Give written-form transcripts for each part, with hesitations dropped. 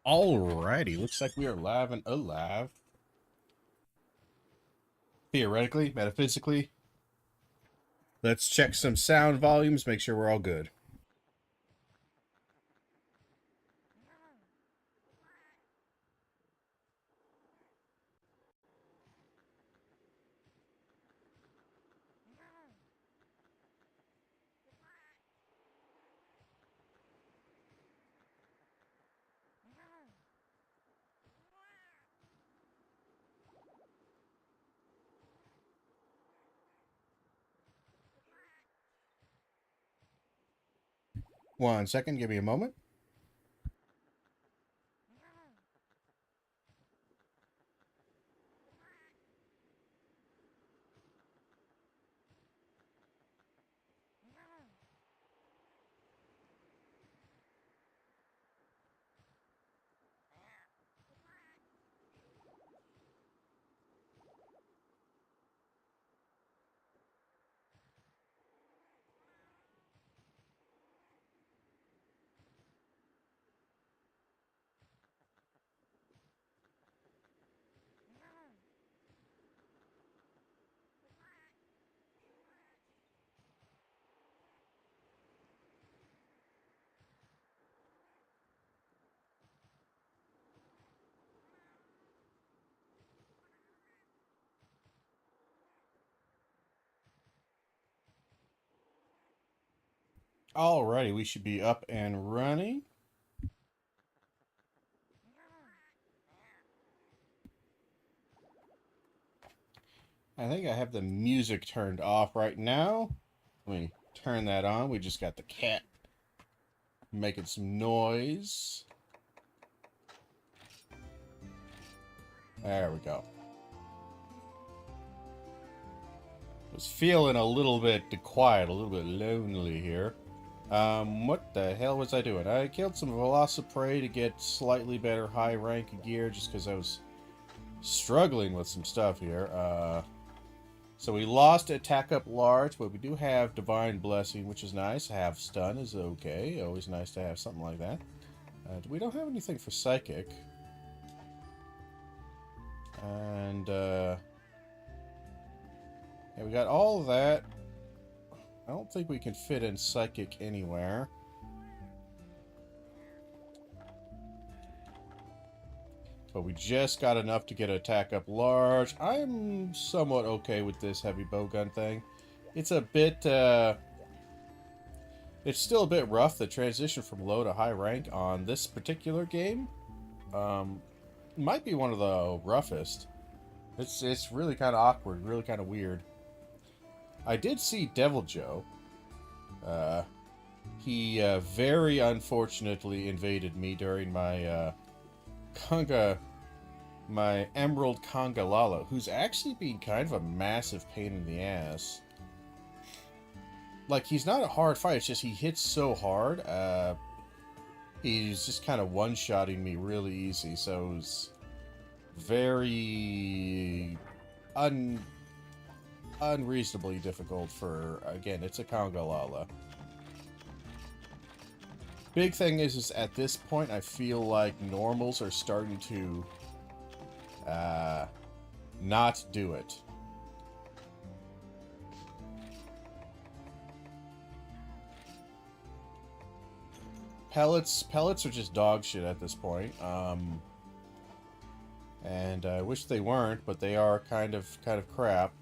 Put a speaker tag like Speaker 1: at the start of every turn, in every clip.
Speaker 1: Alrighty, looks like we are live and alive. Theoretically, metaphysically. Let's check some sound volumes, make sure we're all good. One second, give me a moment. Alrighty, we should be up and running. I think I have the music turned off right now. Let me turn that on. We just got the cat making some noise. There we go. Was feeling a little bit quiet, a little bit lonely here. What the hell was I doing? I killed some Velociprey to get slightly better high rank gear just because I was struggling with some stuff here. So we lost Attack Up Large, but we do have Divine Blessing, which is nice. Half Stun is okay. Always nice to have something like that. We don't have anything for Psychic. And, yeah, we got all of that. I don't think we can fit in Psychic anywhere. But we just got enough to get Attack Up Large. I'm somewhat okay with this heavy bowgun thing. It's a bit, it's still a bit rough, the transition from low to high rank on this particular game. Might be one of the roughest. It's really kind of awkward, really kind of weird. I did see Devil Joe. He very unfortunately invaded me during my my Emerald Conga Lala, who's actually been kind of a massive pain in the ass. Like, he's not a hard fight, it's just he hits so hard. He's just kind of one-shotting me really easy, so it was very unreasonably difficult for, again, it's a Conga Lala. Big thing is at this point, I feel like normals are starting to not do it. Pellets are just dog shit at this point. And I wish they weren't, but they are kind of crap.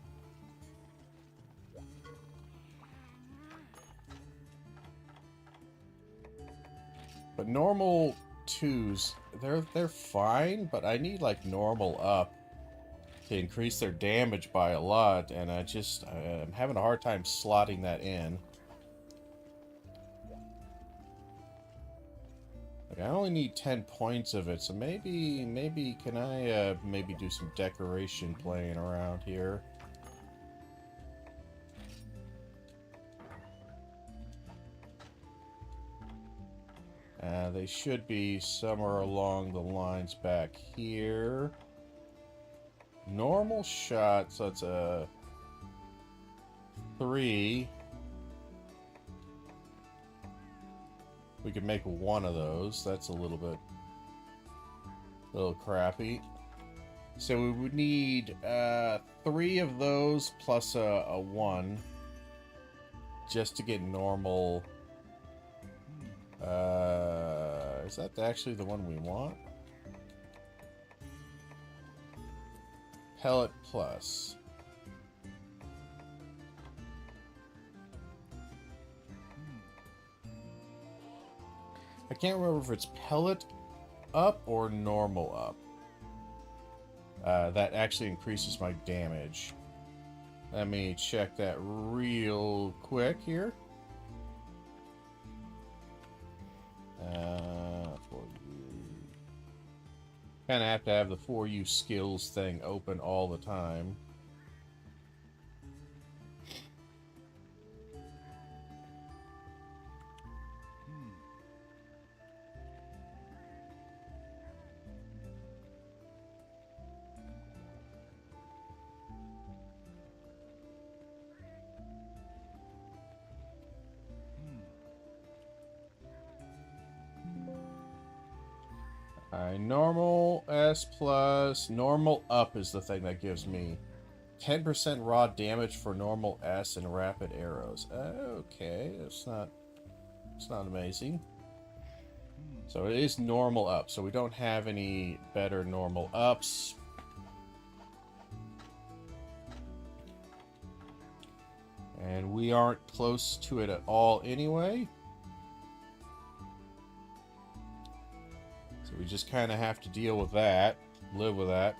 Speaker 1: But normal 2s, they're fine, but I need like normal up to increase their damage by a lot, and I'm having a hard time slotting that in. Like, I only need 10 points of it, so maybe can I maybe do some decoration playing around here? They should be somewhere along the lines back here. Normal shot, so it's a 3. We could make one of those. That's a little bit A little crappy. So we would need 3 of those plus a 1 just to get normal. Is that actually the one we want? Pellet plus. I can't remember if it's pellet up or normal up. That actually increases my damage. Let me check that real quick here. Kind of have to have the for you skills thing open all the time. Normal S plus normal up is the thing that gives me 10% raw damage for normal S and rapid arrows. Okay, it's not amazing. So it is normal up. So we don't have any better normal ups. And we aren't close to it at all anyway. We just kind of have to deal with that, live with that.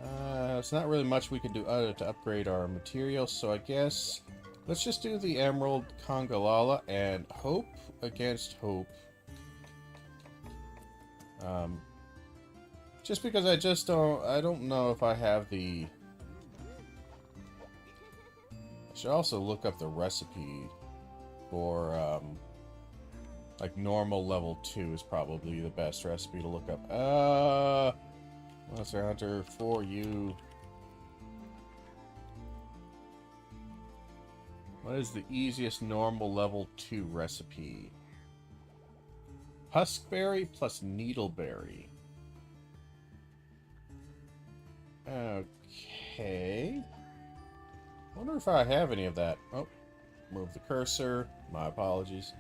Speaker 1: It's not really much we can do other to upgrade our materials, so I guess let's just do the Emerald Congalala and hope against hope. Just because I don't know if I have the... I should also look up the recipe for, like, normal level 2 is probably the best recipe to look up. Monster Hunter for you. What is the easiest normal level 2 recipe? Huskberry plus Needleberry. Okay. I wonder if I have any of that. Oh, move the cursor. My apologies.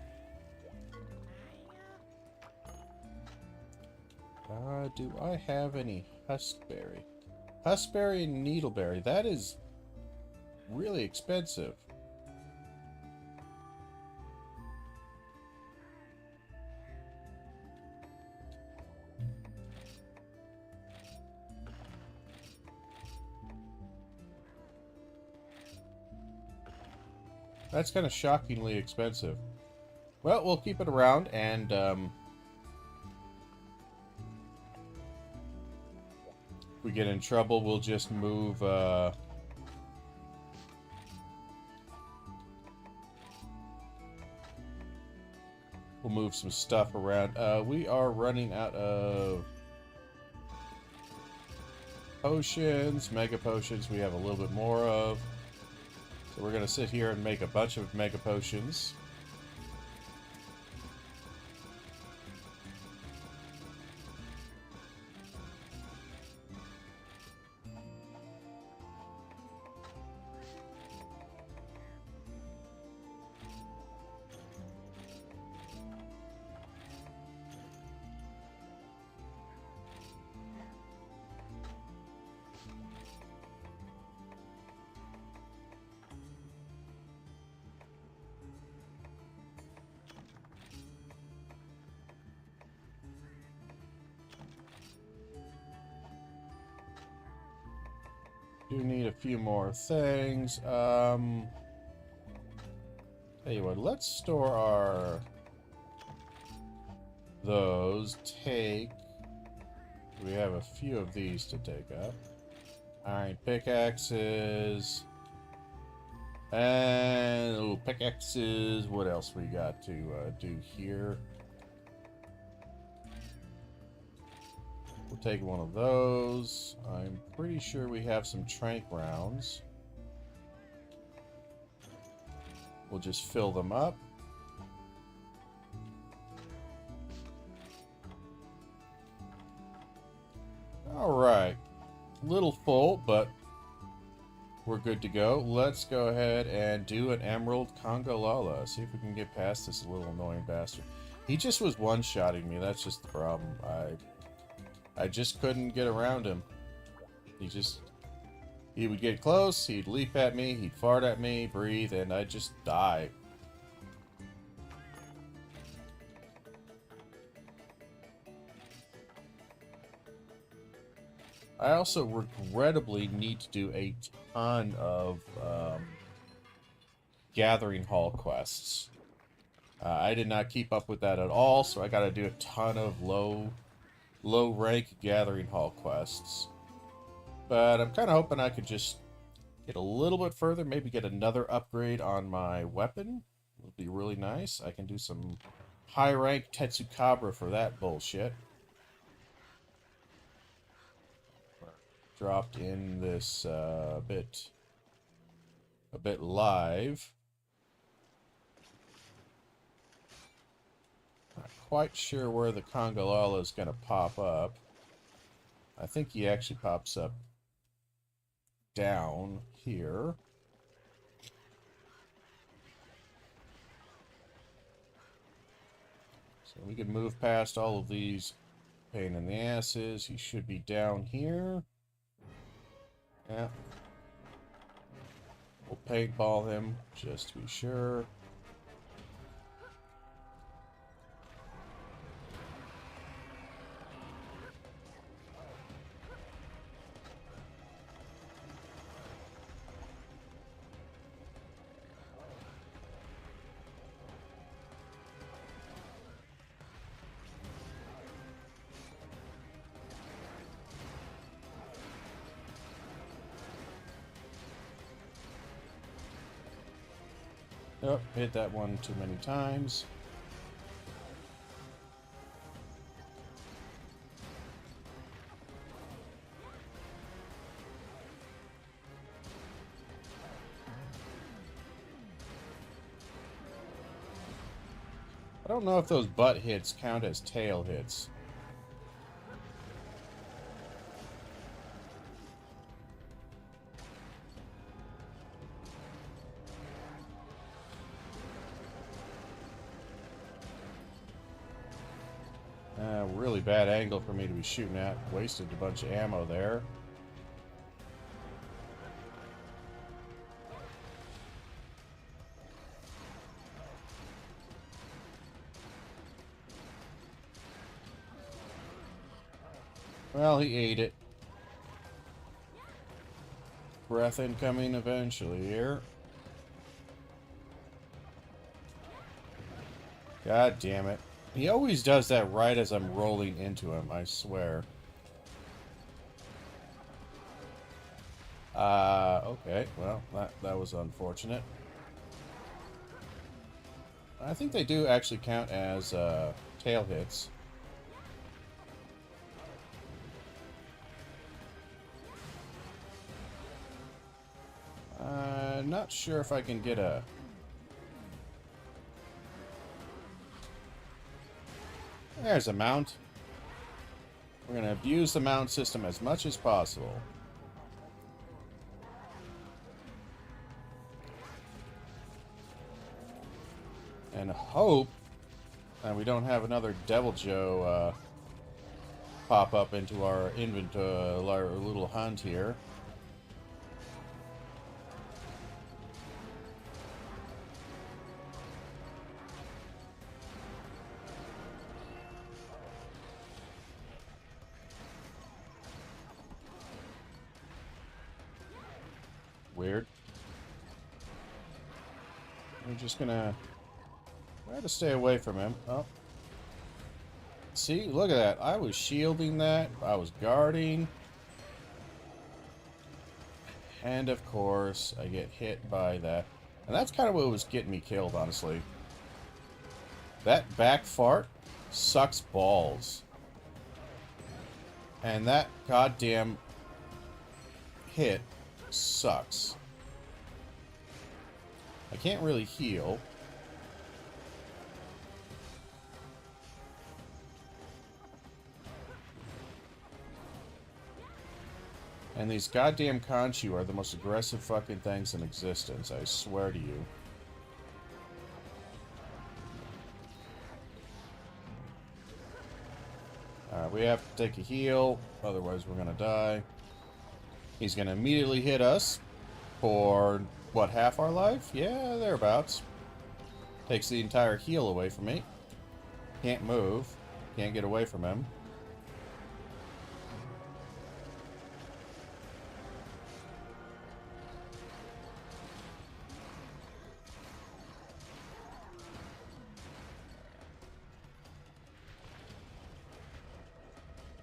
Speaker 1: Do I have any Huskberry? Huskberry and Needleberry. That is really expensive. That's kind of shockingly expensive. Well, we'll keep it around and, we get in trouble, we'll just move, we'll move some stuff around. We are running out of potions, mega potions we have a little bit more of. So we're gonna sit here and make a bunch of mega potions. Do need a few more things. Tell you what, let's store our... those. Take... We have a few of these to take up. Iron pickaxes. And... Ooh, pickaxes. What else we got to do here? We'll take one of those. I'm pretty sure we have some trank rounds. We'll just fill them up. good to go. Let's go ahead and do an Emerald Congalala. See if we can get past this little annoying bastard. He just was one-shotting me. That's just the problem. I just couldn't get around him. He would get close, he'd leap at me, he'd fart at me, breathe, and I'd just die. I also regrettably need to do a ton of Gathering Hall quests. I did not keep up with that at all, so I gotta do a ton of low rank Gathering Hall quests. But I'm kind of hoping I could just get a little bit further, maybe get another upgrade on my weapon. It would be really nice. I can do some high rank Tetsukabra for that bullshit. Dropped in this a bit live. Not quite sure where the Congalala is going to pop up. I think he actually pops up down here. So we can move past all of these pain in the asses. He should be down here. Yeah. We'll paintball him just to be sure. Oh, hit that one too many times. I don't know if those butt hits count as tail hits. Really bad angle for me to be shooting at. Wasted a bunch of ammo there. Well, he ate it. Breath incoming eventually here. God damn it. He always does that right as I'm rolling into him, I swear. Okay, well, that was unfortunate. I think they do actually count as tail hits. Not sure if I can get a... There's a mount. We're going to abuse the mount system as much as possible. And hope that we don't have another Devil Joe pop up into our inventory, our little hunt here. Weird. We're just gonna try to stay away from him. Oh. See, look at that. I was shielding that. I was guarding. And of course, I get hit by that. And that's kind of what was getting me killed, honestly. That back fart sucks balls. And that goddamn hit sucks. I can't really heal. And these goddamn Conchu are the most aggressive fucking things in existence, I swear to you. Alright, we have to take a heal, otherwise we're gonna die. He's gonna immediately hit us for, what, half our life? Yeah, thereabouts. Takes the entire heal away from me. Can't move. Can't get away from him.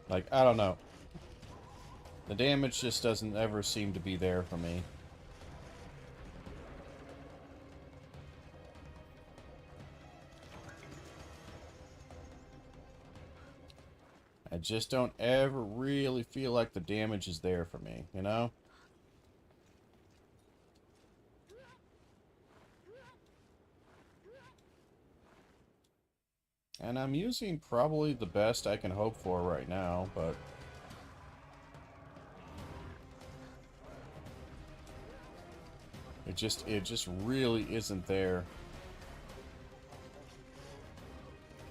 Speaker 1: Like, I don't know. The damage just doesn't ever seem to be there for me. I just don't ever really feel like the damage is there for me, you know? And I'm using probably the best I can hope for right now, but... It just really isn't there.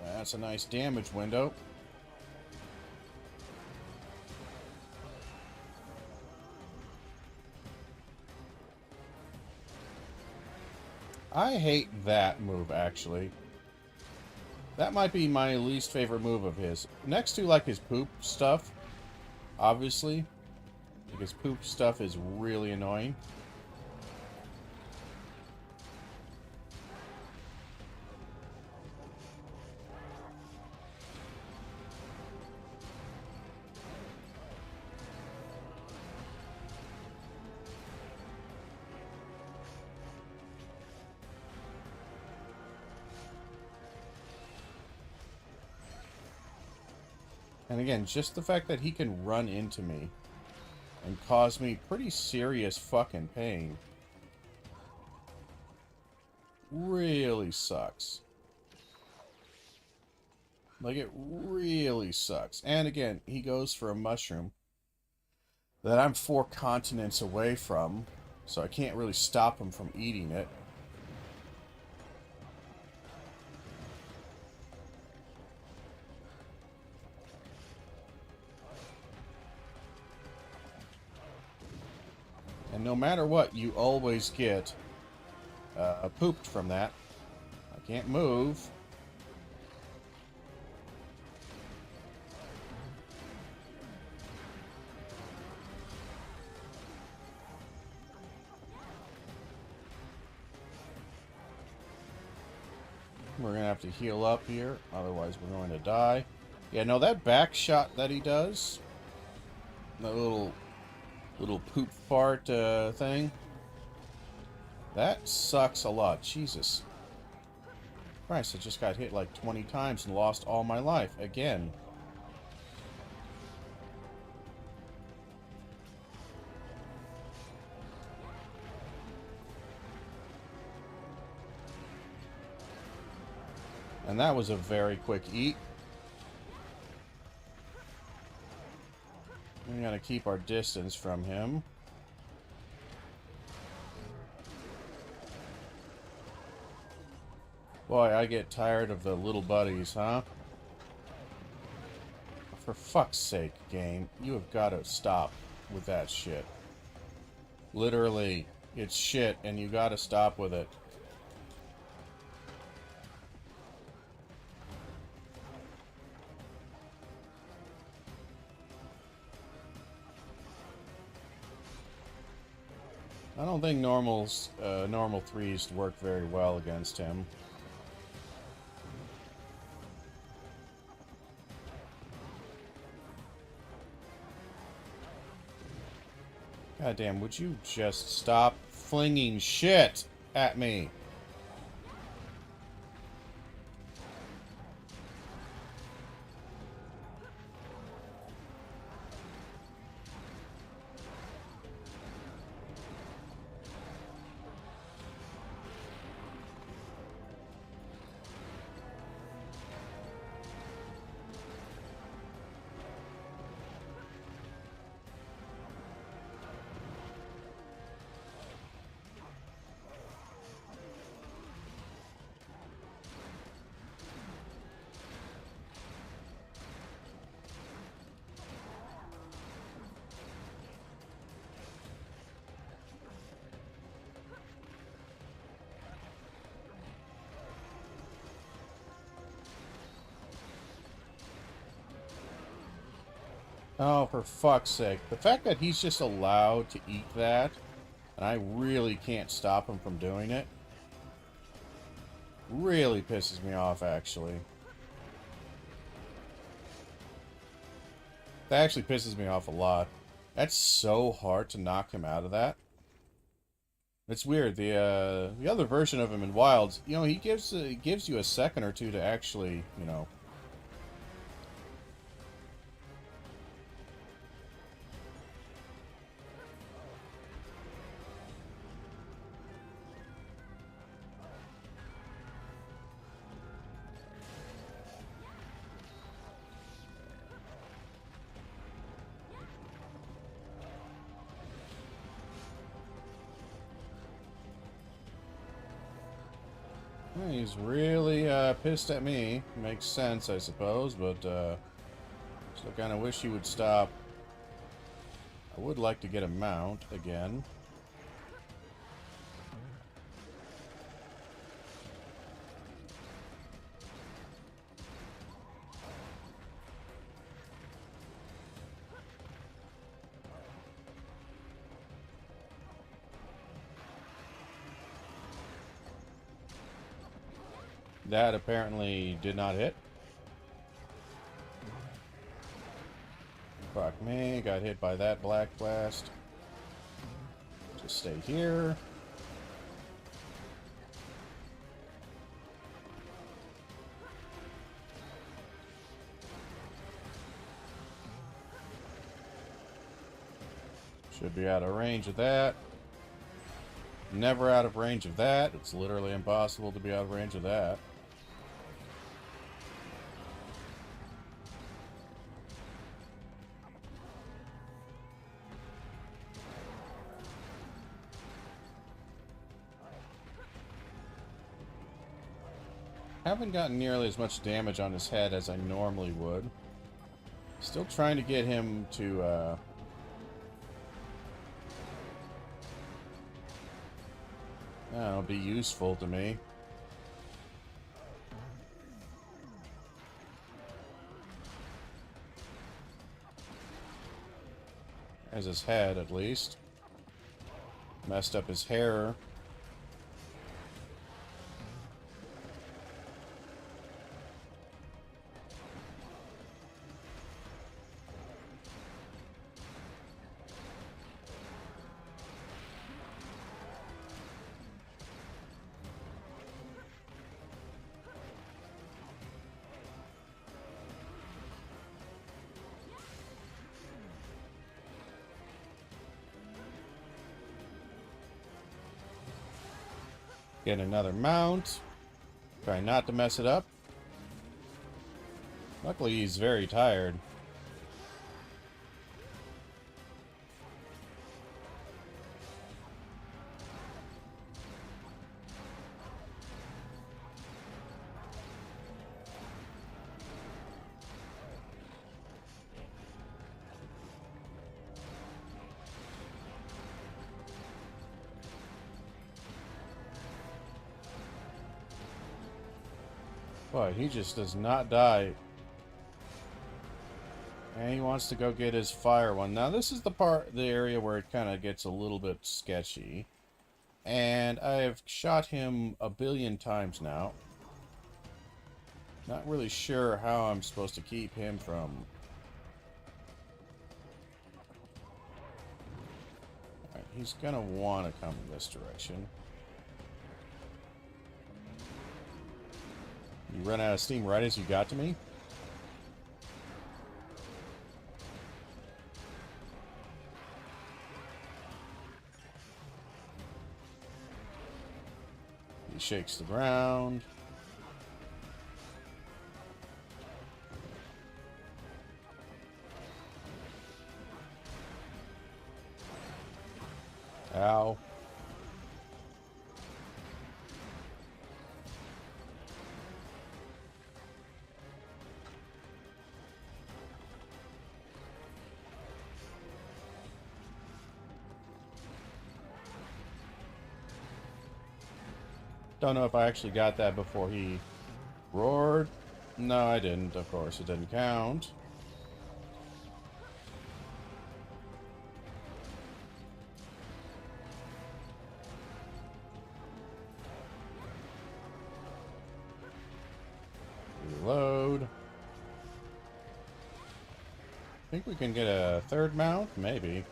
Speaker 1: That's a nice damage window. I hate that move, actually. That might be my least favorite move of his. Next to, like, his poop stuff, obviously. Because poop stuff is really annoying. And again, just the fact that he can run into me and cause me pretty serious fucking pain really sucks. Like, it really sucks. And again, he goes for a mushroom that I'm 4 continents away from, so I can't really stop him from eating it. And no matter what, you always get pooped from that. I can't move. We're going to have to heal up here, otherwise we're going to die. Yeah, no, that back shot that he does, the little poop fart thing, that sucks a lot. Jesus Christ, I just got hit like 20 times and lost all my life again. And that was a very quick eat. We gotta keep our distance from him. Boy, I get tired of the little buddies, huh? For fuck's sake, game. You have got to stop with that shit. Literally, it's shit, and you gotta stop with it. I don't think normal 3s work very well against him. Goddamn, would you just stop flinging shit at me? Oh, for fuck's sake. The fact that he's just allowed to eat that, and I really can't stop him from doing it, really pisses me off, actually. That actually pisses me off a lot. That's so hard to knock him out of that. It's weird. The other version of him in Wilds, you know, he gives you a second or two to actually, you know. He's really pissed at me. Makes sense, I suppose, but still kind of wish he would stop. I would like to get a mount again. That apparently did not hit. Fuck me, got hit by that black blast. Just stay here. Should be out of range of that. Never out of range of that. It's literally impossible to be out of range of that. Haven't gotten nearly as much damage on his head as I normally would. Still trying to get him to, I don't know, be useful to me. As his head, at least. Messed up his hair. Get another mount. Try not to mess it up. Luckily, he's very tired. But he just does not die. And he wants to go get his fire one. Now this is the area where it kind of gets a little bit sketchy. And I've shot him a billion times now. Not really sure how I'm supposed to keep him from... Alright, he's gonna want to come in this direction. You run out of steam right as you got to me? He shakes the ground. Ow. Don't know if I actually got that before he roared. No, I didn't. Of course, it didn't count. Think we can get a third mount? Maybe.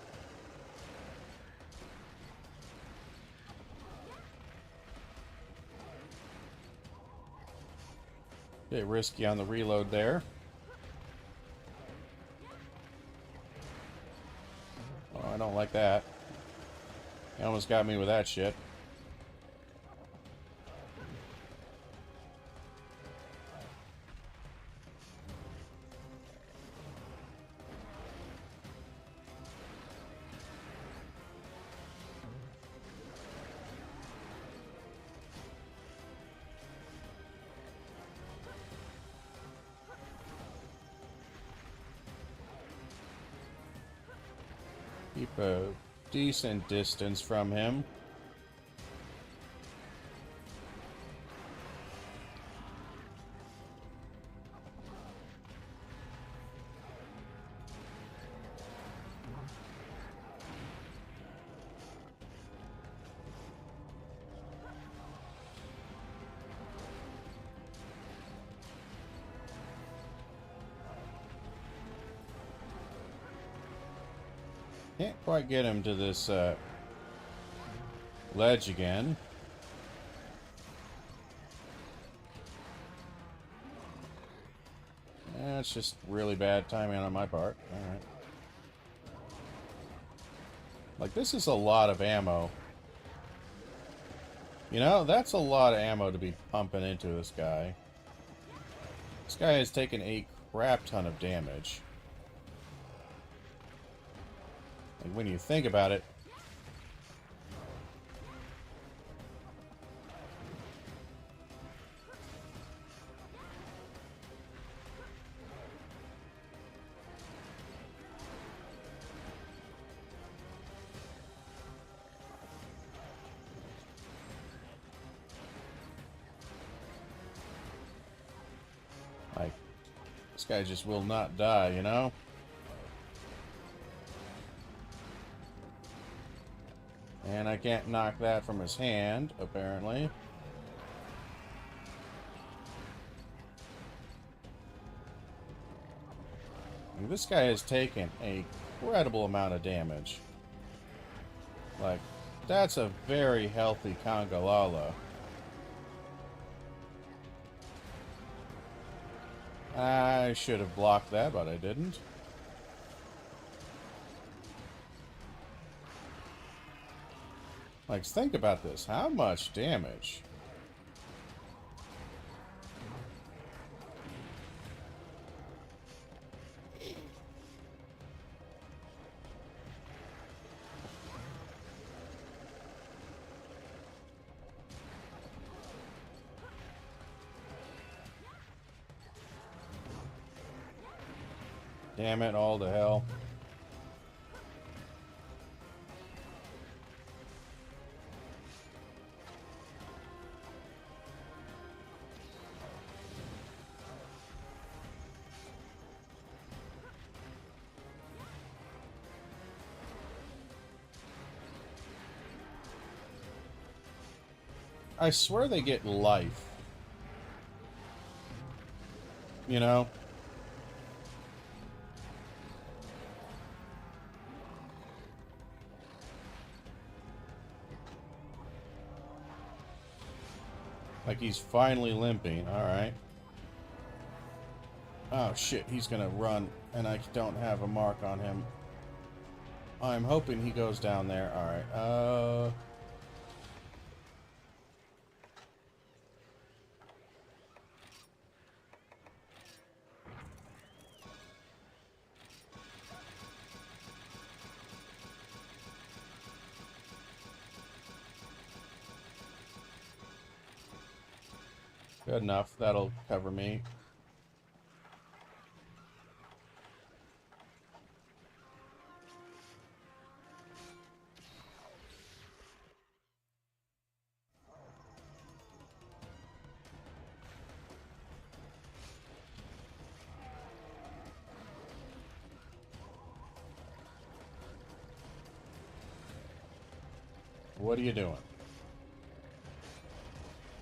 Speaker 1: Bit risky on the reload there. Oh, I don't like that. He almost got me with that shit. Keep a decent distance from him. Can't quite get him to this ledge again. That's just really bad timing on my part. Alright. Like, this is a lot of ammo. You know, that's a lot of ammo to be pumping into this guy. This guy has taken a crap ton of damage. Like, when you think about it, like, this guy just will not die, you know? And I can't knock that from his hand, apparently. And this guy has taken an incredible amount of damage. Like, that's a very healthy Congalala. I should have blocked that, but I didn't. Like, think about this. How much damage? Damn it, all to hell. I swear they get life. You know? Like he's finally limping. Alright. Oh shit, he's gonna run, and I don't have a mark on him. I'm hoping he goes down there. Alright, good enough. That'll cover me. What are you doing?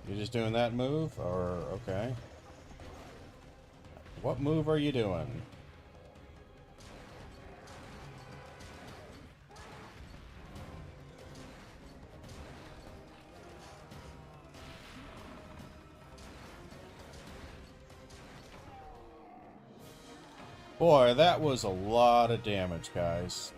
Speaker 1: You just doing that move? Or, okay. What move are you doing? Boy, that was a lot of damage, guys.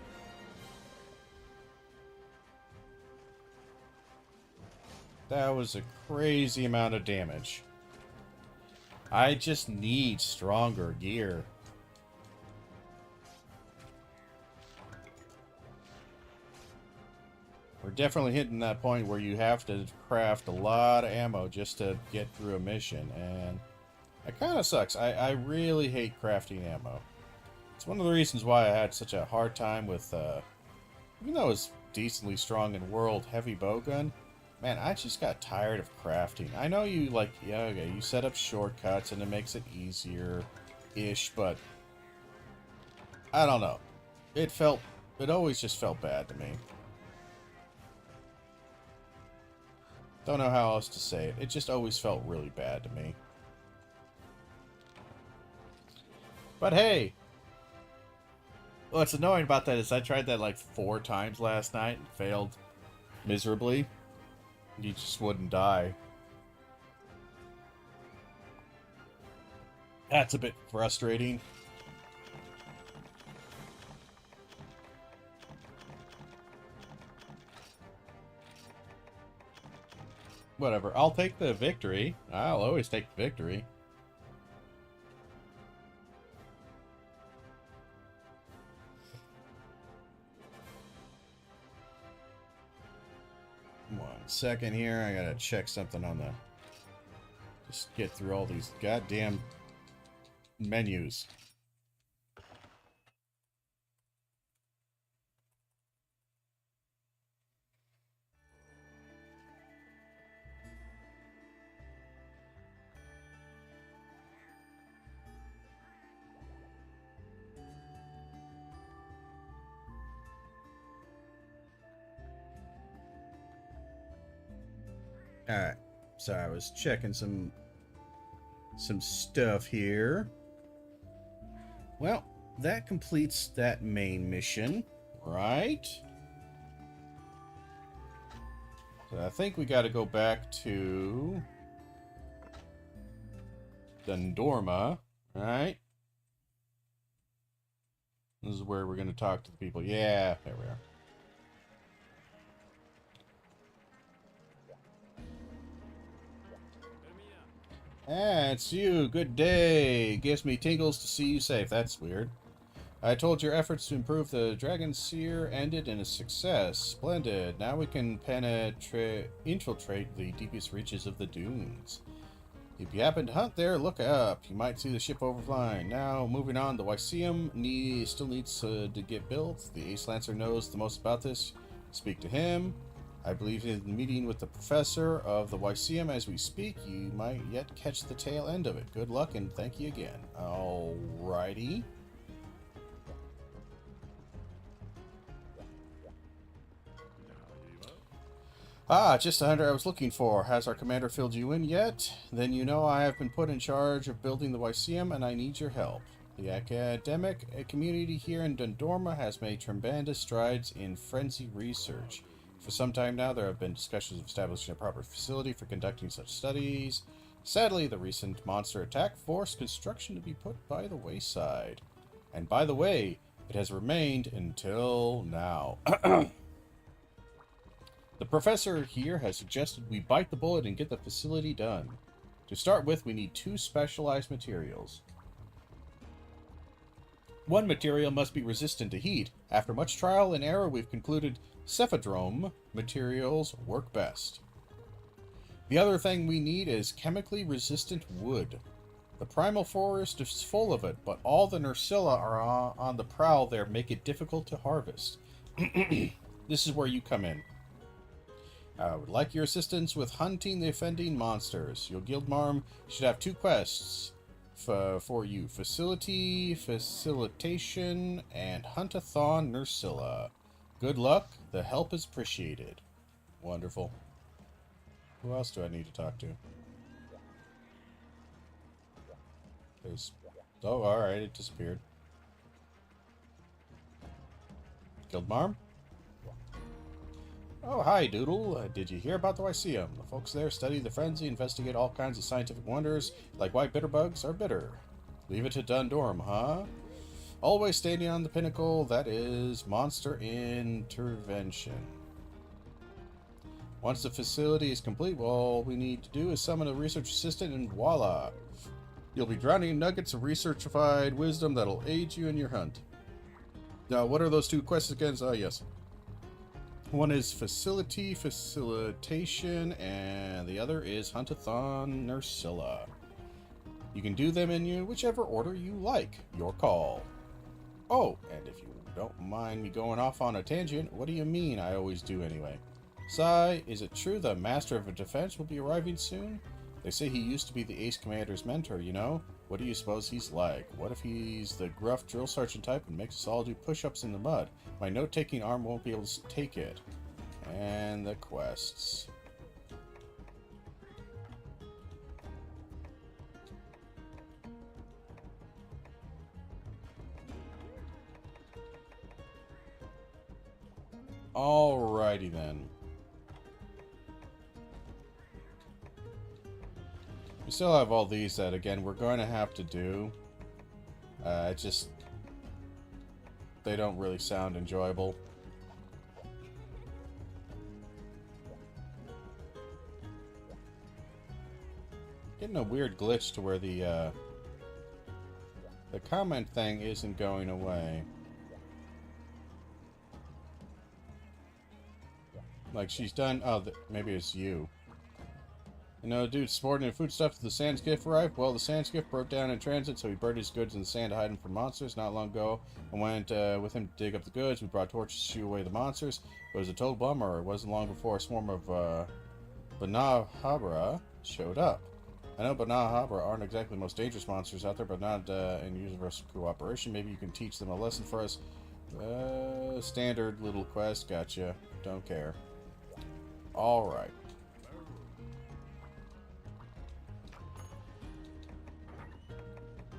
Speaker 1: That was a crazy amount of damage. I just need stronger gear. We're definitely hitting that point where you have to craft a lot of ammo just to get through a mission, and it kind of sucks. I really hate crafting ammo. It's one of the reasons why I had such a hard time with, even though it's decently strong in World Heavy Bowgun, man, I just got tired of crafting. I know you, like, yeah, okay, you set up shortcuts and it makes it easier-ish, but I don't know. It always just felt bad to me. Don't know how else to say it. It just always felt really bad to me. But hey! What's annoying about that is I tried that like 4 times last night and failed miserably. You just wouldn't die. That's a bit frustrating. Whatever, I'll take the victory. I'll always take the victory. One second here, I gotta check something on the... Just get through all these goddamn menus. Alright, so I was checking some stuff here. Well, that completes that main mission, right? So I think we got to go back to Dundorma, right? This is where we're going to talk to the people. Yeah, there we are. Ah, it's you. Good day. Gives me tingles to see you safe. That's weird. I told your efforts to improve the Dragon Seer ended in a success. Splendid. Now we can infiltrate the deepest reaches of the dunes. If you happen to hunt there, look up. You might see the ship overflying. Now, moving on, the Lyceum still needs to get built. The Ace Lancer knows the most about this. Speak to him. I believe in the meeting with the professor of the Lyceum as we speak. You might yet catch the tail end of it. Good luck and thank you again. Alrighty. Ah, just the hunter I was looking for. Has our commander filled you in yet? Then you know I have been put in charge of building the Lyceum and I need your help. The academic community here in Dundorma has made tremendous strides in frenzy research. For some time now, there have been discussions of establishing a proper facility for conducting such studies. Sadly, the recent monster attack forced construction to be put by the wayside. And by the way, it has remained until now. The professor here has suggested we bite the bullet and get the facility done. To start with, we need 2 specialized materials. One material must be resistant to heat. After much trial and error, we've concluded cephadrome materials work best. The other thing we need is chemically resistant wood. The primal forest is full of it, but all the Nursilla are on the prowl there make it difficult to harvest. This is where you come in. I would like your assistance with hunting the offending monsters. Your guildmarm should have 2 quests for you. Facilitation, and Huntathon Nursilla. Good luck. The help is appreciated. Wonderful. Who else do I need to talk to? Oh, alright, it disappeared. Guildmarm? Oh, hi, Doodle. Did you hear about the Lyceum? The folks there study the frenzy, investigate all kinds of scientific wonders, like why bitterbugs are bitter. Leave it to Dundorm, huh? Always standing on the pinnacle, that is monster intervention. Once the facility is complete, well, all we need to do is summon a research assistant and voila! You'll be drowning in nuggets of researchified wisdom that'll aid you in your hunt. Now, what are those two quests again? Oh, yes. One is facilitation, and the other is Huntathon Nursilla. You can do them in whichever order you like. Your call. Oh, and if you don't mind me going off on a tangent, what do you mean I always do anyway? Sai, is it true the Master of Defense will be arriving soon? They say he used to be the Ace Commander's mentor, you know? What do you suppose he's like? What if he's the gruff drill sergeant type and makes us all do push-ups in the mud? My note-taking arm won't be able to take it. And the quests. Alrighty then. We still have all these that, again, we're going to have to do. They don't really sound enjoyable. Getting a weird glitch to where the comment thing isn't going away. Like she's done. Oh, maybe it's you. You know, dude, sporting and foodstuff. The sand skiff arrived. Well, the sand skiff broke down in transit, so he buried his goods in the sand to hide them from monsters. Not long ago, I went with him to dig up the goods. We brought torches to shoo away the monsters. It was a total bummer. It wasn't long before a swarm of Banahabra showed up. I know Banahabra aren't exactly the most dangerous monsters out there, but not in universal cooperation. Maybe you can teach them a lesson for us. Standard little quest. Gotcha. Don't care. Alright.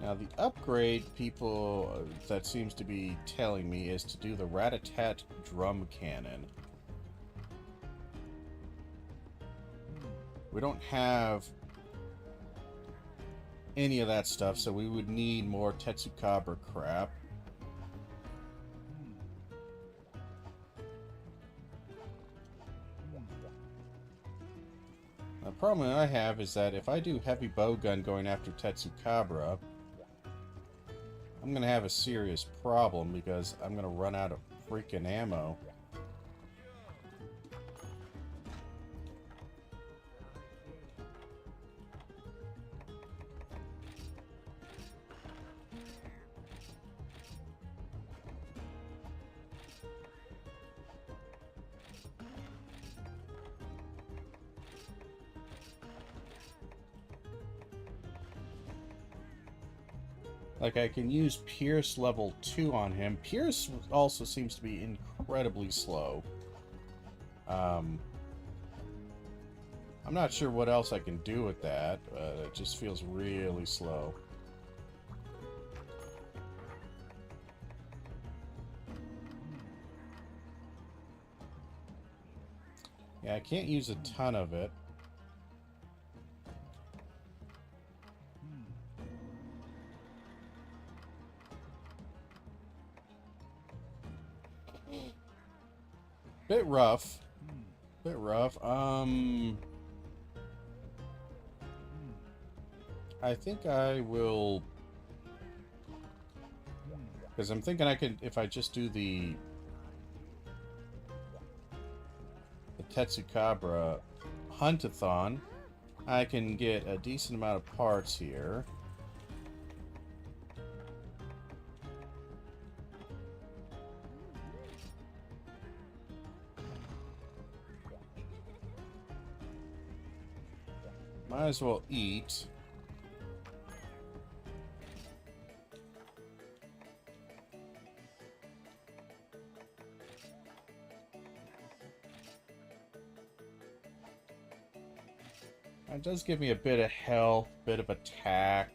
Speaker 1: Now, the upgrade people that seems to be telling me is to do the Rat-a-tat drum cannon. We don't have any of that stuff, so we would need more Tetsukabra crap. The problem I have is that if I do heavy bowgun going after Tetsukabra, I'm going to have a serious problem because I'm going to run out of freaking ammo. Like, I can use Pierce level 2 on him. Pierce also seems to be incredibly slow. I'm not sure what else I can do with that, but it just feels really slow. Yeah, I can't use a ton of it. Bit rough. Bit rough. I think I will... Because I'm thinking I could, if I just do the Tetsukabra Huntathon, I can get a decent amount of parts here. Might as well eat. It does give me a bit of health, bit of attack.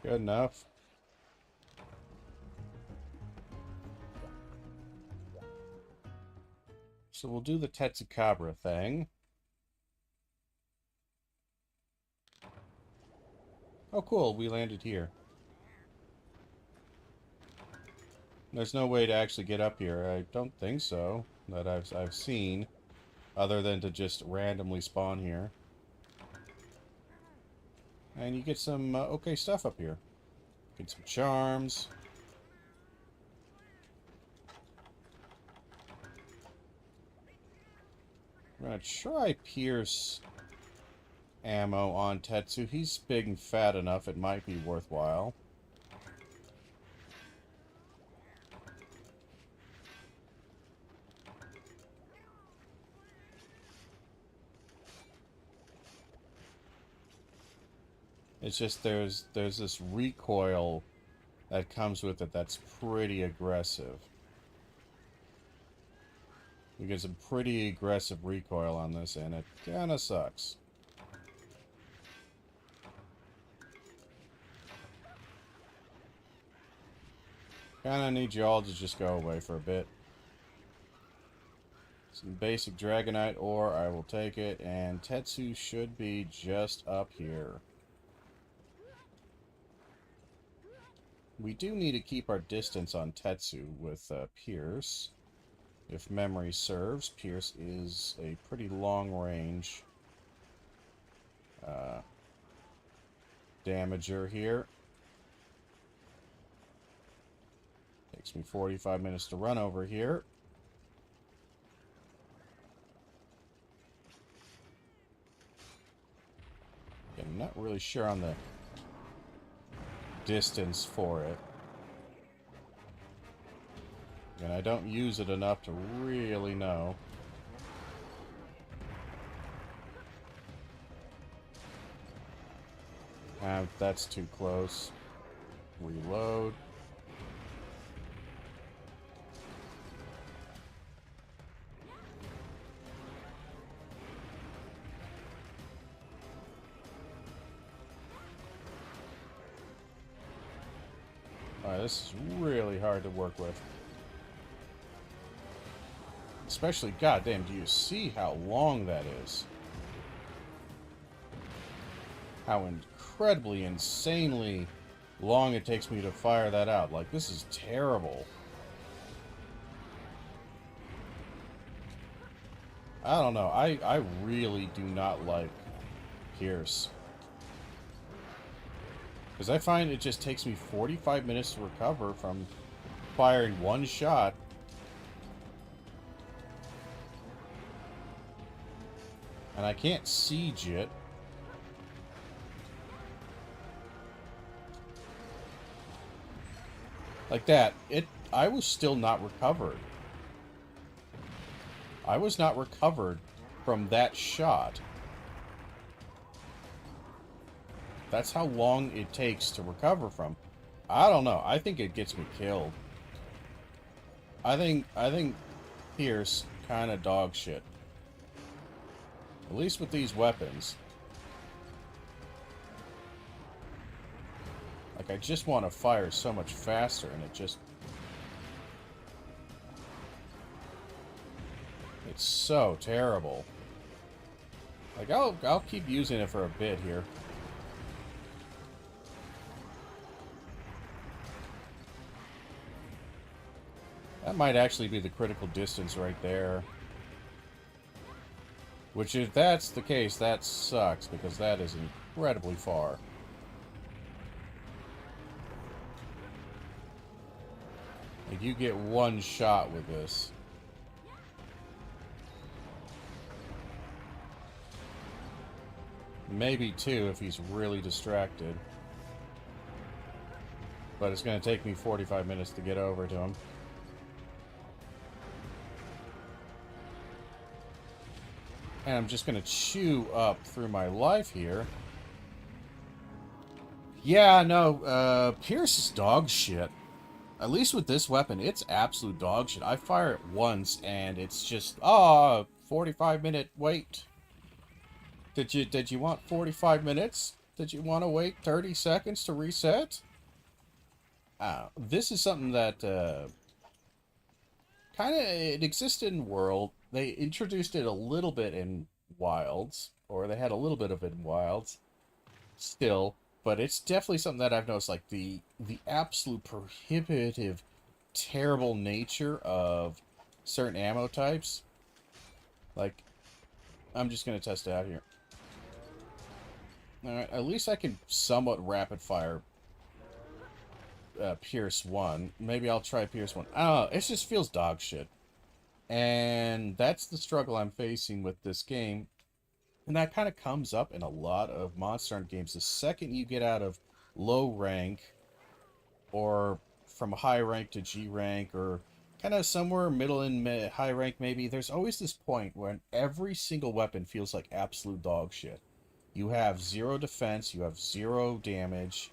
Speaker 1: Good enough. So we'll do the Tetsukabra thing. Oh, cool. We landed here. There's no way to actually get up here. I don't think so. That I've seen. Other than to just randomly spawn here. And you get some okay stuff up here. Get some charms. I'm gonna try Pierce ammo on Tetsu. He's big and fat enough, it might be worthwhile. It's just there's this recoil that comes with it that's pretty aggressive. We get some pretty aggressive recoil on this, and it kinda sucks. Kinda need you all to just go away for a bit. Some basic Dragonite ore, I will take it, and Tetsu should be just up here. We do need to keep our distance on Tetsu with Pierce. If memory serves, Pierce is a pretty long range damager here. Takes me 45 minutes to run over here. I'm not really sure on the distance for it. And I don't use it enough to really know. That's too close. Reload. Alright, this is really hard to work with. Especially, goddamn, do you see how long that is? How incredibly, insanely long it takes me to fire that out. Like, this is terrible. I don't know. I really do not like Pierce. Because I find it just takes me 45 minutes to recover from firing one shot. And I can't siege it. Like that. I was still not recovered. I was not recovered from that shot. That's how long it takes to recover from. I don't know. I think it gets me killed. I think Pierce kind of dog shit. At least with these weapons. Like, I just want to fire so much faster, and it just... It's so terrible. Like, I'll keep using it for a bit here. That might actually be the critical distance right there. Which, if that's the case, that sucks, because that is incredibly far. Like, you get one shot with this. Maybe two if he's really distracted. But it's going to take me 45 minutes to get over to him. And I'm just going to chew up through my life here. Yeah, no, Pierce is dog shit. At least with this weapon, it's absolute dog shit. I fire it once, and it's just, 45-minute wait. Did you want 45 minutes? Did you want to wait 30 seconds to reset? This is something that kind of it existed in World. They introduced it a little bit in Wilds, or they had a little bit of it in Wilds still, but it's definitely something that I've noticed, like the absolute prohibitive, terrible nature of certain ammo types. Like, I'm just gonna test it out here. Alright, at least I can somewhat rapid fire Pierce 1. Maybe I'll try Pierce 1. I don't know, it just feels dog shit. And that's the struggle I'm facing with this game. And that kind of comes up in a lot of Monster Hunter games. The second you get out of low rank, or from high rank to G rank, or kind of somewhere middle and high rank maybe, there's always this point when every single weapon feels like absolute dog shit. You have 0 defense, you have 0 damage,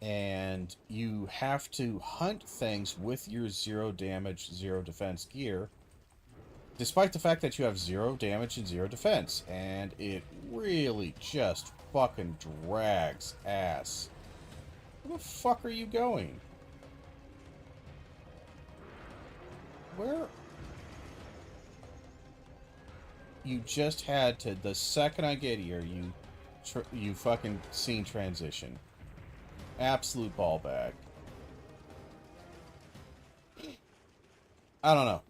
Speaker 1: and you have to hunt things with your 0 damage, 0 defense gear, despite the fact that you have 0 damage and 0 defense. And it really just fucking drags ass. Where the fuck are you going? Where? You just had to, the second I get here, you fucking scene transition. Absolute ball bag. I don't know.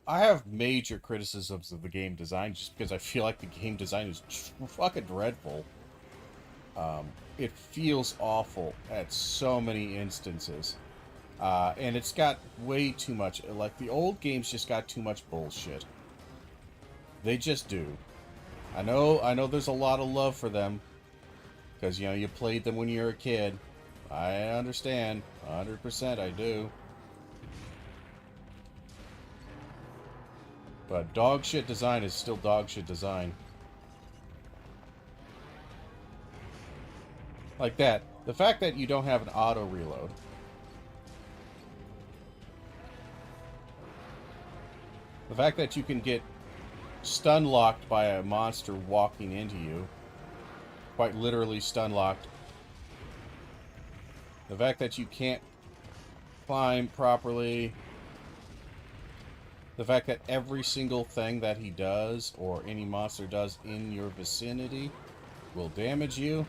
Speaker 1: I have major criticisms of the game design just because I feel like the game design is fucking dreadful. It feels awful at so many instances. And it's got way too much. Like, the old games just got too much bullshit. They just do. I know there's a lot of love for them. Because, you know, you played them when you were a kid. I understand. 100% I do. But dog shit design is still dog shit design. Like that. The fact that you don't have an auto reload. The fact that you can get stun locked by a monster walking into you. Quite literally stun locked. The fact that you can't climb properly. The fact that every single thing that he does, or any monster does in your vicinity, will damage you.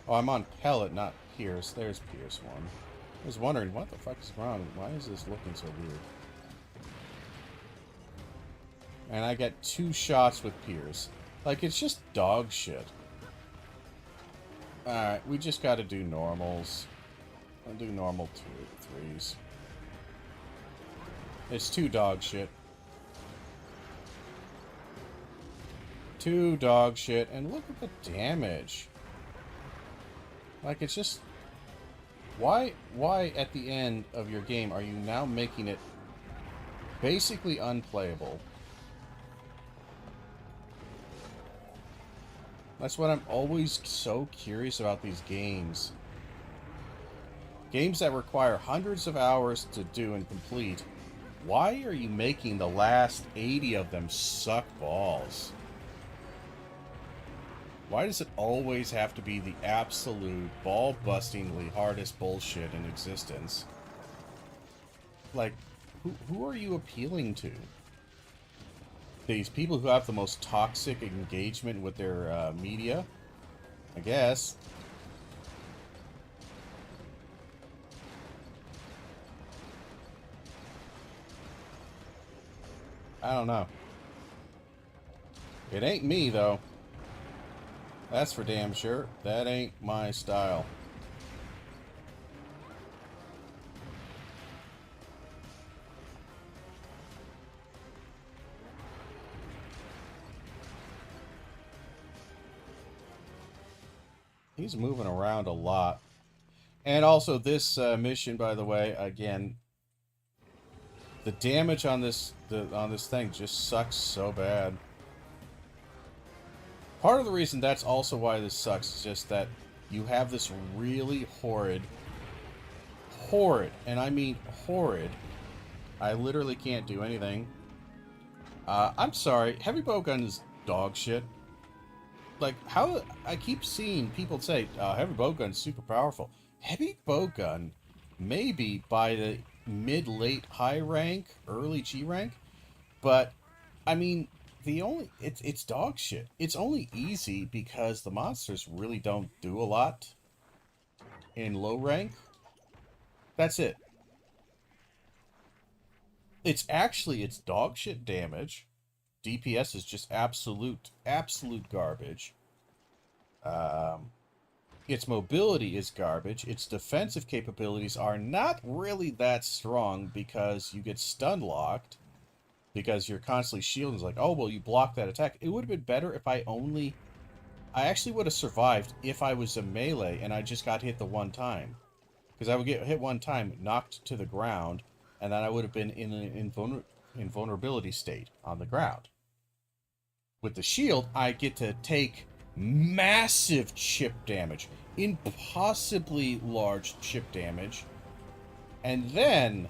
Speaker 1: Oh, I'm on Pellet, not Pierce. There's Pierce 1. I was wondering, what the fuck is wrong? Why is this looking so weird? And I get 2 shots with Pierce. Like, it's just dog shit. Alright, we just gotta do normals. I'll do normal 3s. It's 2 dog shit. 2 dog shit, and look at the damage. Like, it's just... Why at the end of your game are you now making it basically unplayable? That's what I'm always so curious about these games. Games that require hundreds of hours to do and complete. Why are you making the last 80 of them suck balls? Why does it always have to be the absolute ball-bustingly hardest bullshit in existence? Like, who are you appealing to? These people who have the most toxic engagement with their media? I guess. I don't know. It ain't me, though. That's for damn sure. That ain't my style. He's moving around a lot. And also this mission, by the way, again, the damage on this thing just sucks so bad. Part of the reason that's also why this sucks is just that you have this really horrid, and I mean horrid, I literally can't do anything. I'm sorry, heavy bowgun is dog shit. Like, how... I keep seeing people say, heavy bowgun's super powerful. Heavy bowgun, maybe by the mid-late high rank, early G rank, but, I mean, it's dog shit. It's only easy because the monsters really don't do a lot in low rank. That's it. It's dog shit damage. DPS is just absolute garbage. Um, its mobility is garbage. Its defensive capabilities are not really that strong because you get stun locked. Because you're constantly shielding. It's like, oh, well, you block that attack. It would have been better if I actually would have survived if I was a melee and I just got hit the one time. Because I would get hit one time, knocked to the ground, and then I would have been in an invulnerability state on the ground. With the shield, I get to take massive chip damage, impossibly large chip damage, and then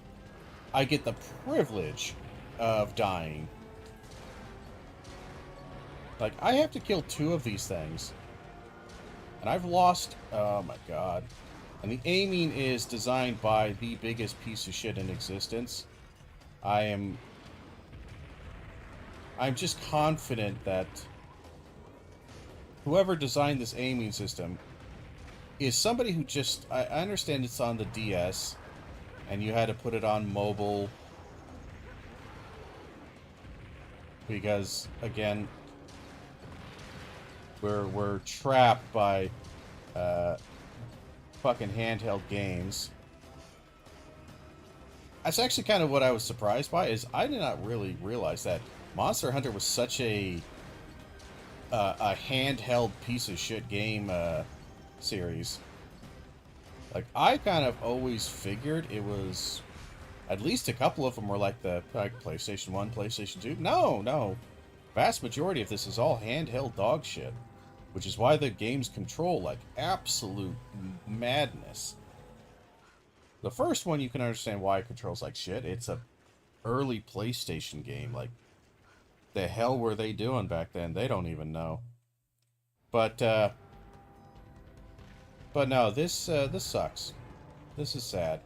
Speaker 1: I get the privilege of dying. Like, I have to kill 2 of these things, and I've lost... Oh my god. And the aiming is designed by the biggest piece of shit in existence. I'm just confident that whoever designed this aiming system is somebody who just... I understand it's on the DS, and you had to put it on mobile because, again, we're trapped by fucking handheld games. That's actually kind of what I was surprised by, is I did not really realize that Monster Hunter was such a handheld piece of shit game series. Like, I kind of always figured it was... At least a couple of them were like the PlayStation 1, PlayStation 2. No. Vast majority of this is all handheld dog shit. Which is why the games control like absolute madness. The first one you can understand why it controls like shit. It's a early PlayStation game. Like, the hell were they doing back then? They don't even know. But no, this sucks. This is sad.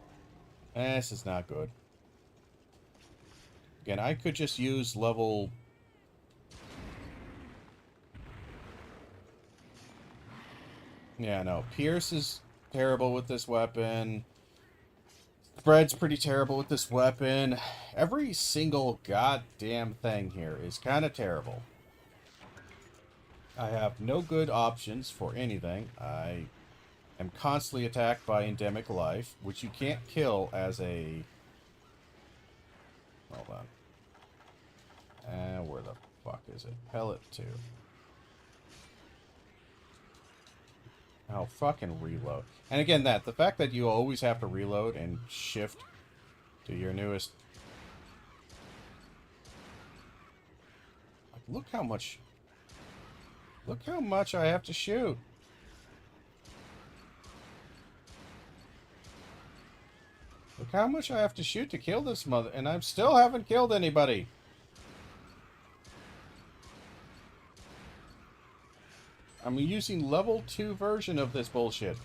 Speaker 1: This is not good. Again, I could just use level... Yeah, no. Pierce is terrible with this weapon. Spread's pretty terrible with this weapon. Every single goddamn thing here is kind of terrible. I have no good options for anything. I am constantly attacked by endemic life, which you can't kill as a... Hold on. And where the fuck is it? Pellet 2. Oh, fucking reload. And again, the fact that you always have to reload and shift to your newest... Like, look how much I have to shoot. Look how much I have to shoot to kill this mother... And I still haven't killed anybody. I'm using level 2 version of this bullshit.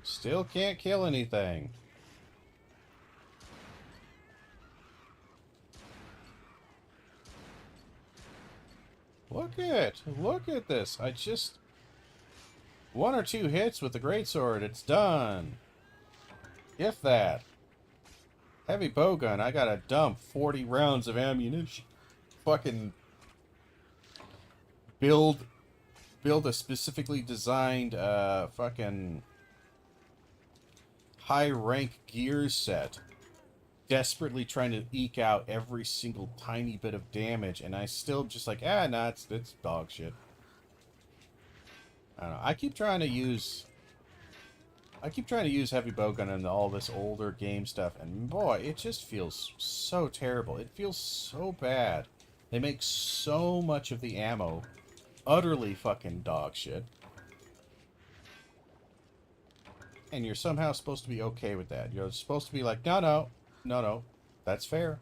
Speaker 1: Still can't kill anything. Look at this. I just... 1 or 2 hits with the greatsword, it's done. If that. Heavy bowgun, I gotta dump 40 rounds of ammunition. Fucking... Build a specifically designed, fucking... high-rank gear set. Desperately trying to eke out every single tiny bit of damage, and I still just like, nah, it's dog shit. I don't know. I keep trying to use heavy bowgun and all this older game stuff, and boy, it just feels so terrible. It feels so bad. They make so much of the ammo utterly fucking dog shit. And you're somehow supposed to be okay with that. You're supposed to be like, no, that's fair.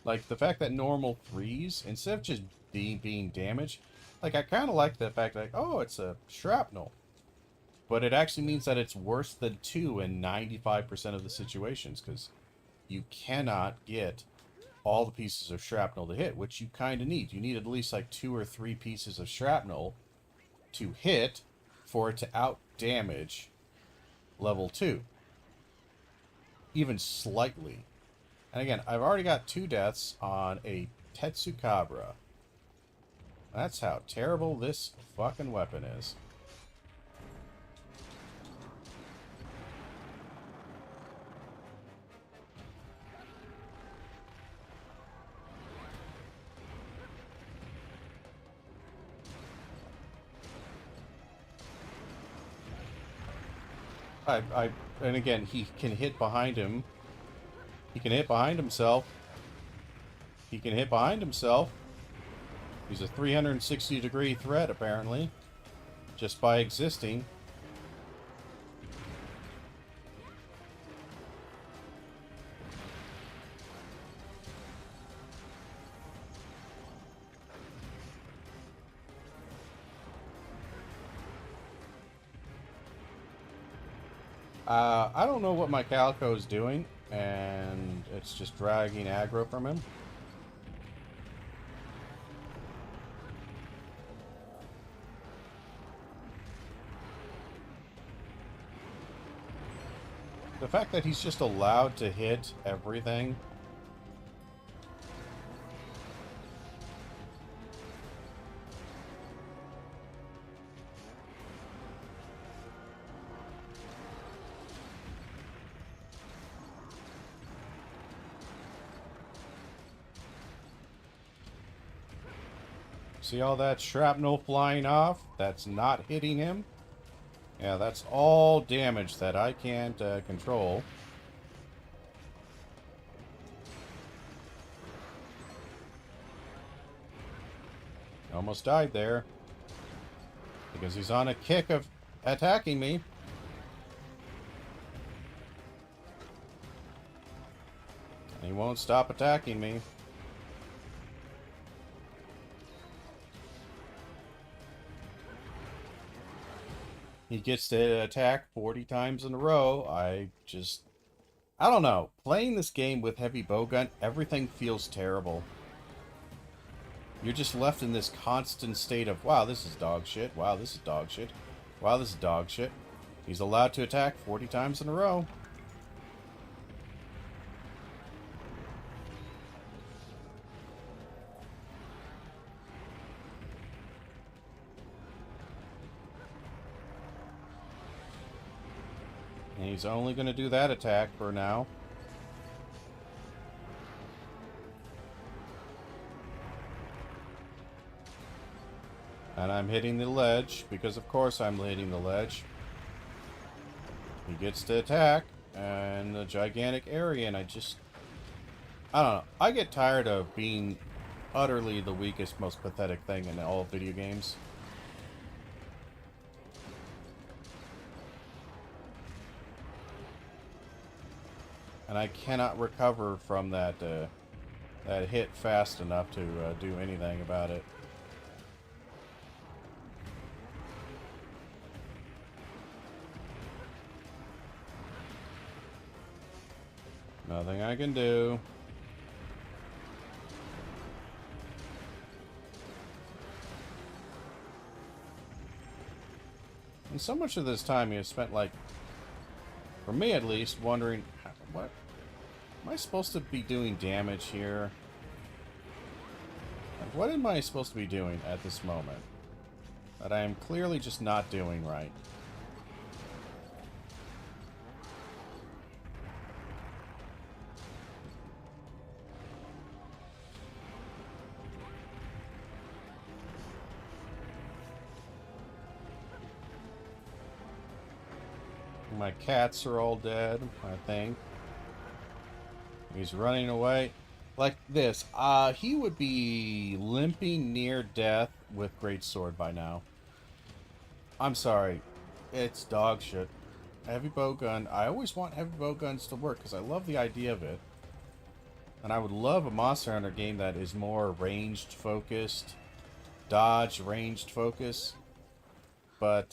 Speaker 1: Like, the fact that normal threes, instead of just being damaged, like, I kind of like the fact, like, oh, it's a shrapnel. But it actually means that it's worse than 2 in 95% of the situations, because you cannot get all the pieces of shrapnel to hit, which you kind of need. You need at least, like, 2 or 3 pieces of shrapnel to hit for it to out-damage level 2. Even slightly. And again, I've already got 2 deaths on a Tetsukabra. That's how terrible this fucking weapon is. And again, he can hit behind him. He can hit behind himself. He can hit behind himself. He's a 360-degree threat, apparently, just by existing. I don't know what my Calico is doing, and it's just dragging aggro from him. The fact that he's just allowed to hit everything. See all that shrapnel flying off? That's not hitting him. Yeah, that's all damage that I can't control. Almost died there. Because he's on a kick of attacking me. And he won't stop attacking me. He gets to attack 40 times in a row. I don't know. Playing this game with heavy bowgun, everything feels terrible. You're just left in this constant state of, wow, this is dog shit. Wow, this is dog shit. Wow, this is dog shit. He's allowed to attack 40 times in a row. And he's only going to do that attack for now. And I'm hitting the ledge, because of course I'm hitting the ledge. He gets to attack, and the gigantic area, and I don't know. I get tired of being utterly the weakest, most pathetic thing in all video games. And I cannot recover from that hit fast enough to do anything about it. Nothing I can do. And so much of this time you have spent, like, for me at least, wondering, what am I supposed to be doing damage here? Like, what am I supposed to be doing at this moment that I am clearly just not doing right? My cats are all dead, I think. He's running away. Like this. He would be limping near death with greatsword by now. I'm sorry. It's dog shit. Heavy bowgun. I always want heavy bowguns to work because I love the idea of it. And I would love a Monster Hunter game that is more ranged focused, dodge ranged focus, but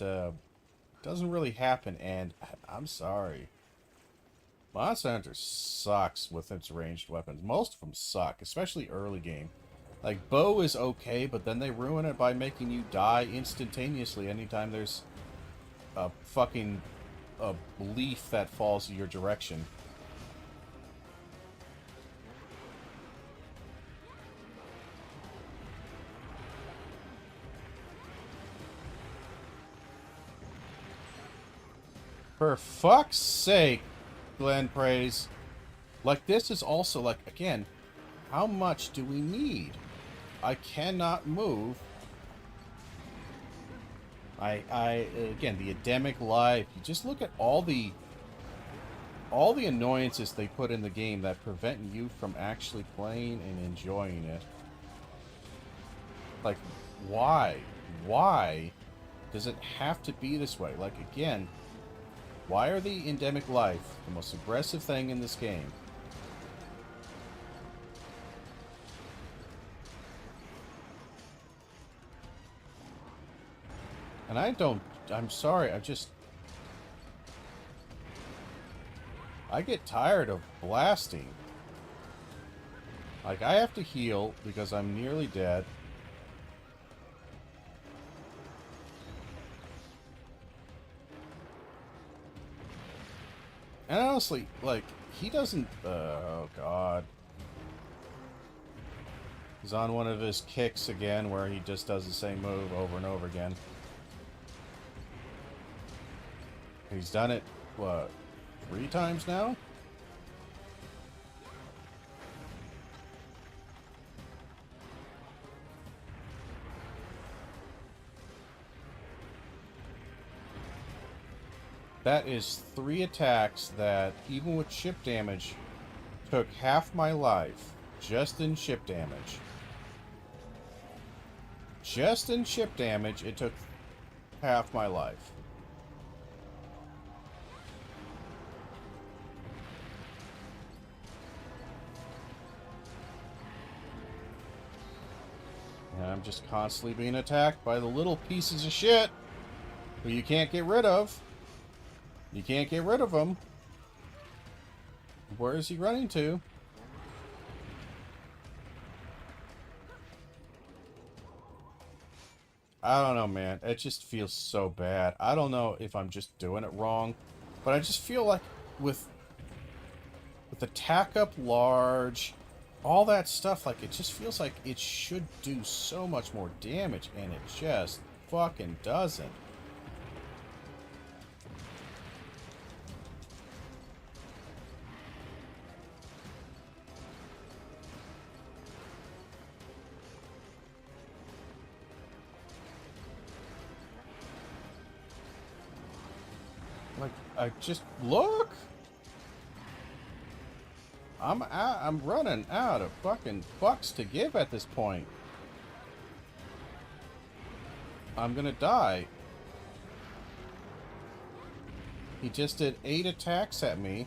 Speaker 1: doesn't really happen. And I'm sorry, Monster Hunter sucks with its ranged weapons. Most of them suck, especially early game. Like, bow is okay, but then they ruin it by making you die instantaneously anytime there's a fucking leaf that falls in your direction. For fuck's sake, Glenn Praise. Like, this is also, like, again, how much do we need? I cannot move. Again, the endemic life. You just look at all the annoyances they put in the game that prevent you from actually playing and enjoying it. Like, why? Why does it have to be this way? Like, again, why are the endemic life the most aggressive thing in this game? And I'm sorry, I get tired of blasting. Like, I have to heal because I'm nearly dead. And honestly, like, he doesn't... oh, God. He's on one of his kicks again where he just does the same move over and over again. He's done it, what, 3 times now? That is 3 attacks that, even with chip damage, took half my life. Just in chip damage. Just in chip damage, it took half my life. And I'm just constantly being attacked by the little pieces of shit who you can't get rid of. You can't get rid of them. Where is he running to? I don't know, man. It just feels so bad. I don't know if I'm just doing it wrong, but I just feel like with attack up large, all that stuff, like, it just feels like it should do so much more damage, and it just fucking doesn't. Like, I just look. I'm running out of fucking fucks to give at this point. I'm gonna die. He just did 8 attacks at me.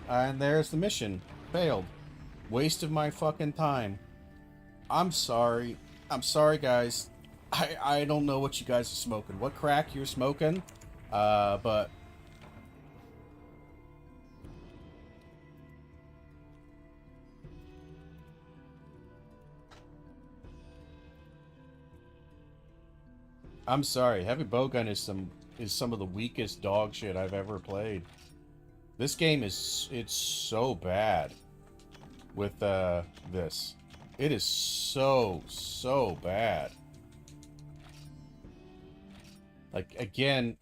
Speaker 1: And there's the mission. Failed. Waste of my fucking time. I'm sorry. I'm sorry, guys. I don't know what you guys are smoking. What crack you're smoking. But... I'm sorry. Heavy Bowgun is some of the weakest dog shit I've ever played. This game it's so bad with this. It is so bad. Like, again,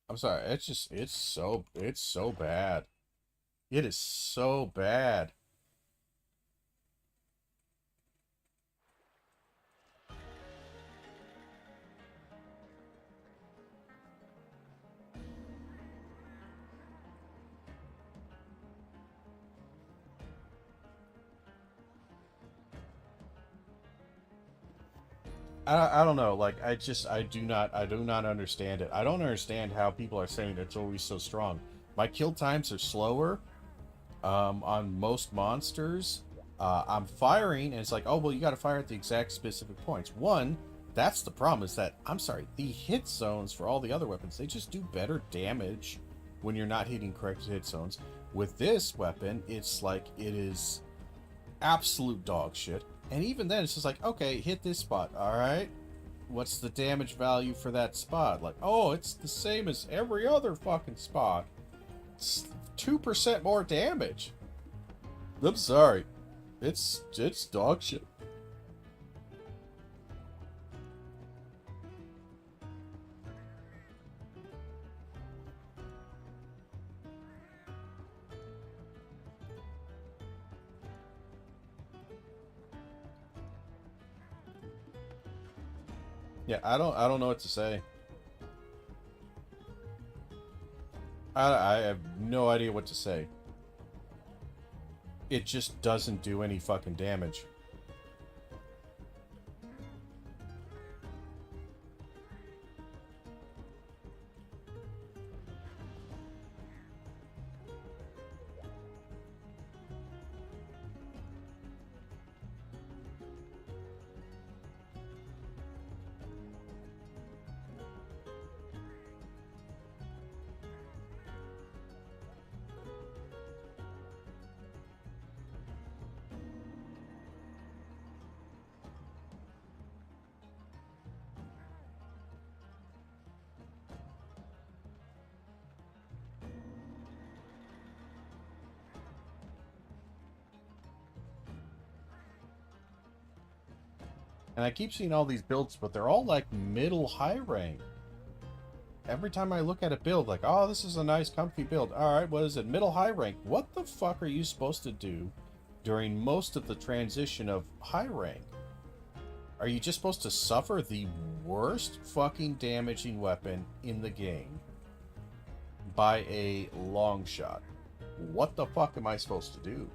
Speaker 1: I'm sorry. It's so bad. It is so bad. I don't know. Like, I do not understand it. I don't understand how people are saying it's always so strong. My kill times are slower, on most monsters. I'm firing, and it's like, oh, well, you got to fire at the exact specific points. One, that's the problem, is that, I'm sorry, the hit zones for all the other weapons, they just do better damage when you're not hitting correct hit zones. With this weapon, it's like, it is absolute dog shit. And even then, it's just like, okay, hit this spot, alright? What's the damage value for that spot? Like, oh, it's the same as every other fucking spot. It's 2% more damage. I'm sorry. It's dog shit. Yeah, I don't know what to say. I have no idea what to say. It just doesn't do any fucking damage. And I keep seeing all these builds, but they're all like middle high rank. Every time I look at a build, like, oh, this is a nice comfy build. Alright, what is it? Middle high rank. What the fuck are you supposed to do during most of the transition of high rank? Are you just supposed to suffer the worst fucking damaging weapon in the game by a long shot? What the fuck am I supposed to do?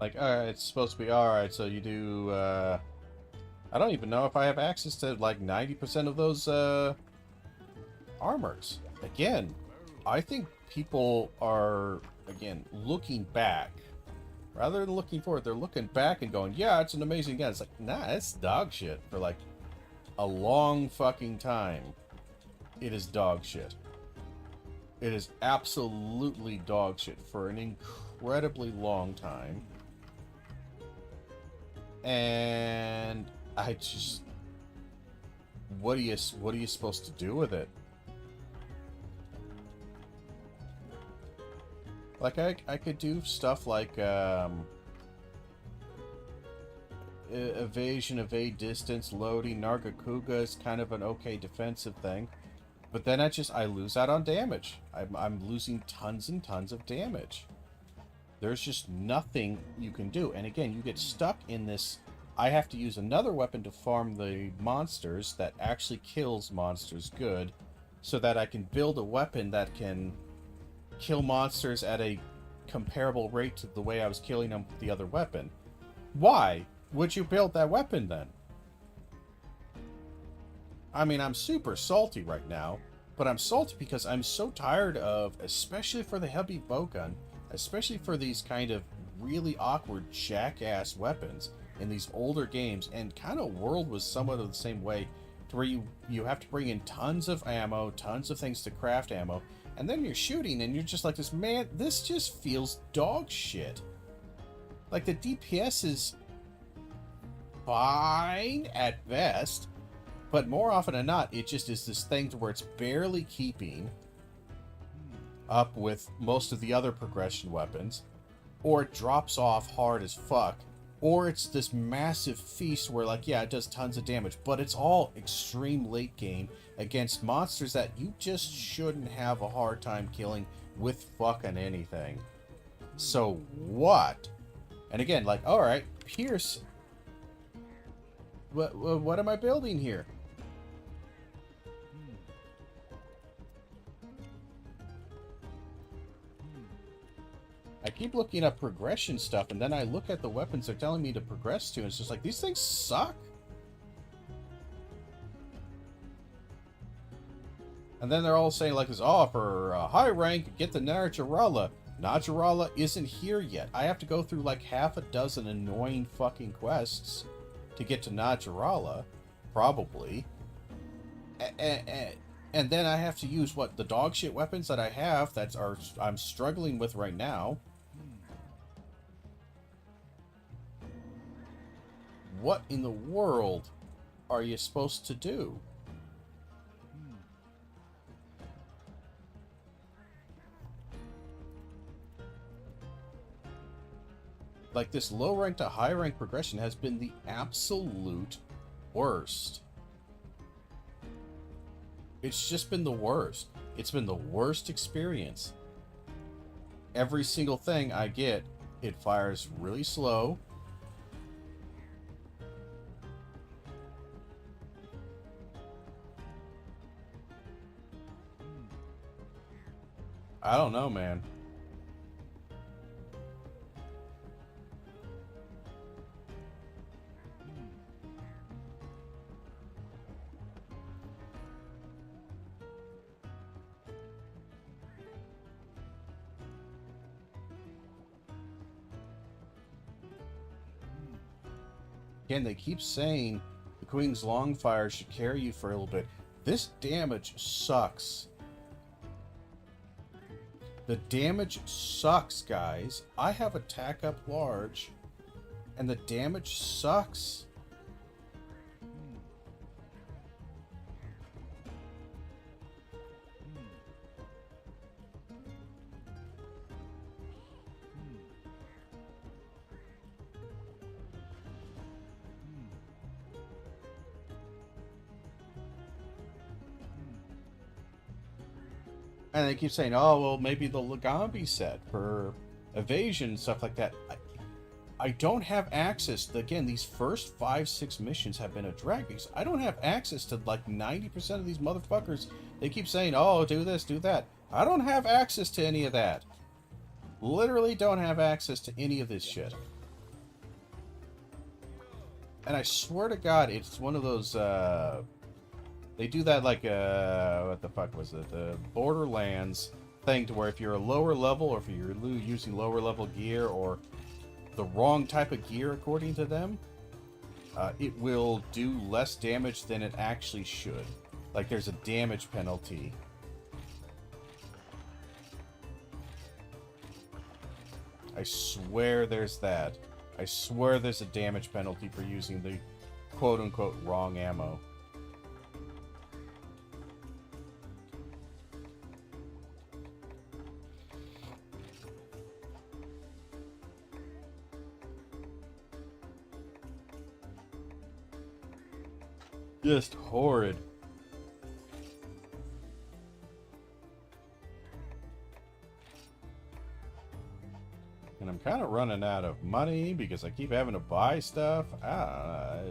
Speaker 1: Like, alright, it's supposed to be alright, so you do, I don't even know if I have access to, like, 90% of those, armors. Again, I think people are, again, looking back. Rather than looking forward, they're looking back and going, yeah, it's an amazing gun. It's like, nah, it's dog shit for, like, a long fucking time. It is dog shit. It is absolutely dog shit for an incredibly long time. And I just, what are you supposed to do with it? Like, I could do stuff like evasion, evade distance, loading. Nargacuga is kind of an okay defensive thing, but then I lose out on damage. I'm losing tons and tons of damage. There's just nothing you can do. And again, you get stuck in this, I have to use another weapon to farm the monsters that actually kills monsters good, so that I can build a weapon that can kill monsters at a comparable rate to the way I was killing them with the other weapon. Why would you build that weapon then? I mean, I'm super salty right now, but I'm salty because I'm so tired of, especially for the heavy bowgun, especially for these kind of really awkward jackass weapons in these older games, and kind of World was somewhat of the same way, to where you have to bring in tons of ammo, tons of things to craft ammo, and then you're shooting and you're just like this, man, this just feels dog shit. Like, the DPS is fine at best, but more often than not, it just is this thing to where it's barely keeping up with most of the other progression weapons, or it drops off hard as fuck, or it's this massive feast where, like, yeah, it does tons of damage, but it's all extreme late game, against monsters that you just shouldn't have a hard time killing with fucking anything. So what? And again, like, alright, Pierce, what am I building here? I keep looking up progression stuff, and then I look at the weapons they're telling me to progress to, and it's just like, these things suck. And then they're all saying like this, oh, for high rank, get the Najarala. Najarala isn't here yet. I have to go through like half a dozen annoying fucking quests to get to Najarala, probably. And then I have to use, what, the dog shit weapons that I have I'm struggling with right now. What in the world are you supposed to do? Like, this low rank to high rank progression has been the absolute worst. It's just been the worst. It's been the worst experience. Every single thing I get, it fires really slow. I don't know, man. Again, they keep saying the Queen's Longfire should carry you for a little bit. This damage sucks. The damage sucks, guys. I have attack up large, and the damage sucks. And they keep saying, oh, well, maybe the Lagambi set for evasion and stuff like that. I don't have access to, again, these first 5-6 missions have been a drag because I don't have access to like 90% of these motherfuckers. They keep saying, oh, do this, do that. I don't have access to any of that. Literally don't have access to any of this shit. And I swear to God, it's one of those, they do that like, what the fuck was it? The Borderlands thing to where if you're a lower level or if you're using lower level gear or the wrong type of gear according to them, it will do less damage than it actually should. Like there's a damage penalty. I swear there's that. I swear there's a damage penalty for using the quote-unquote wrong ammo. Just horrid. And I'm kind of running out of money because I keep having to buy stuff. I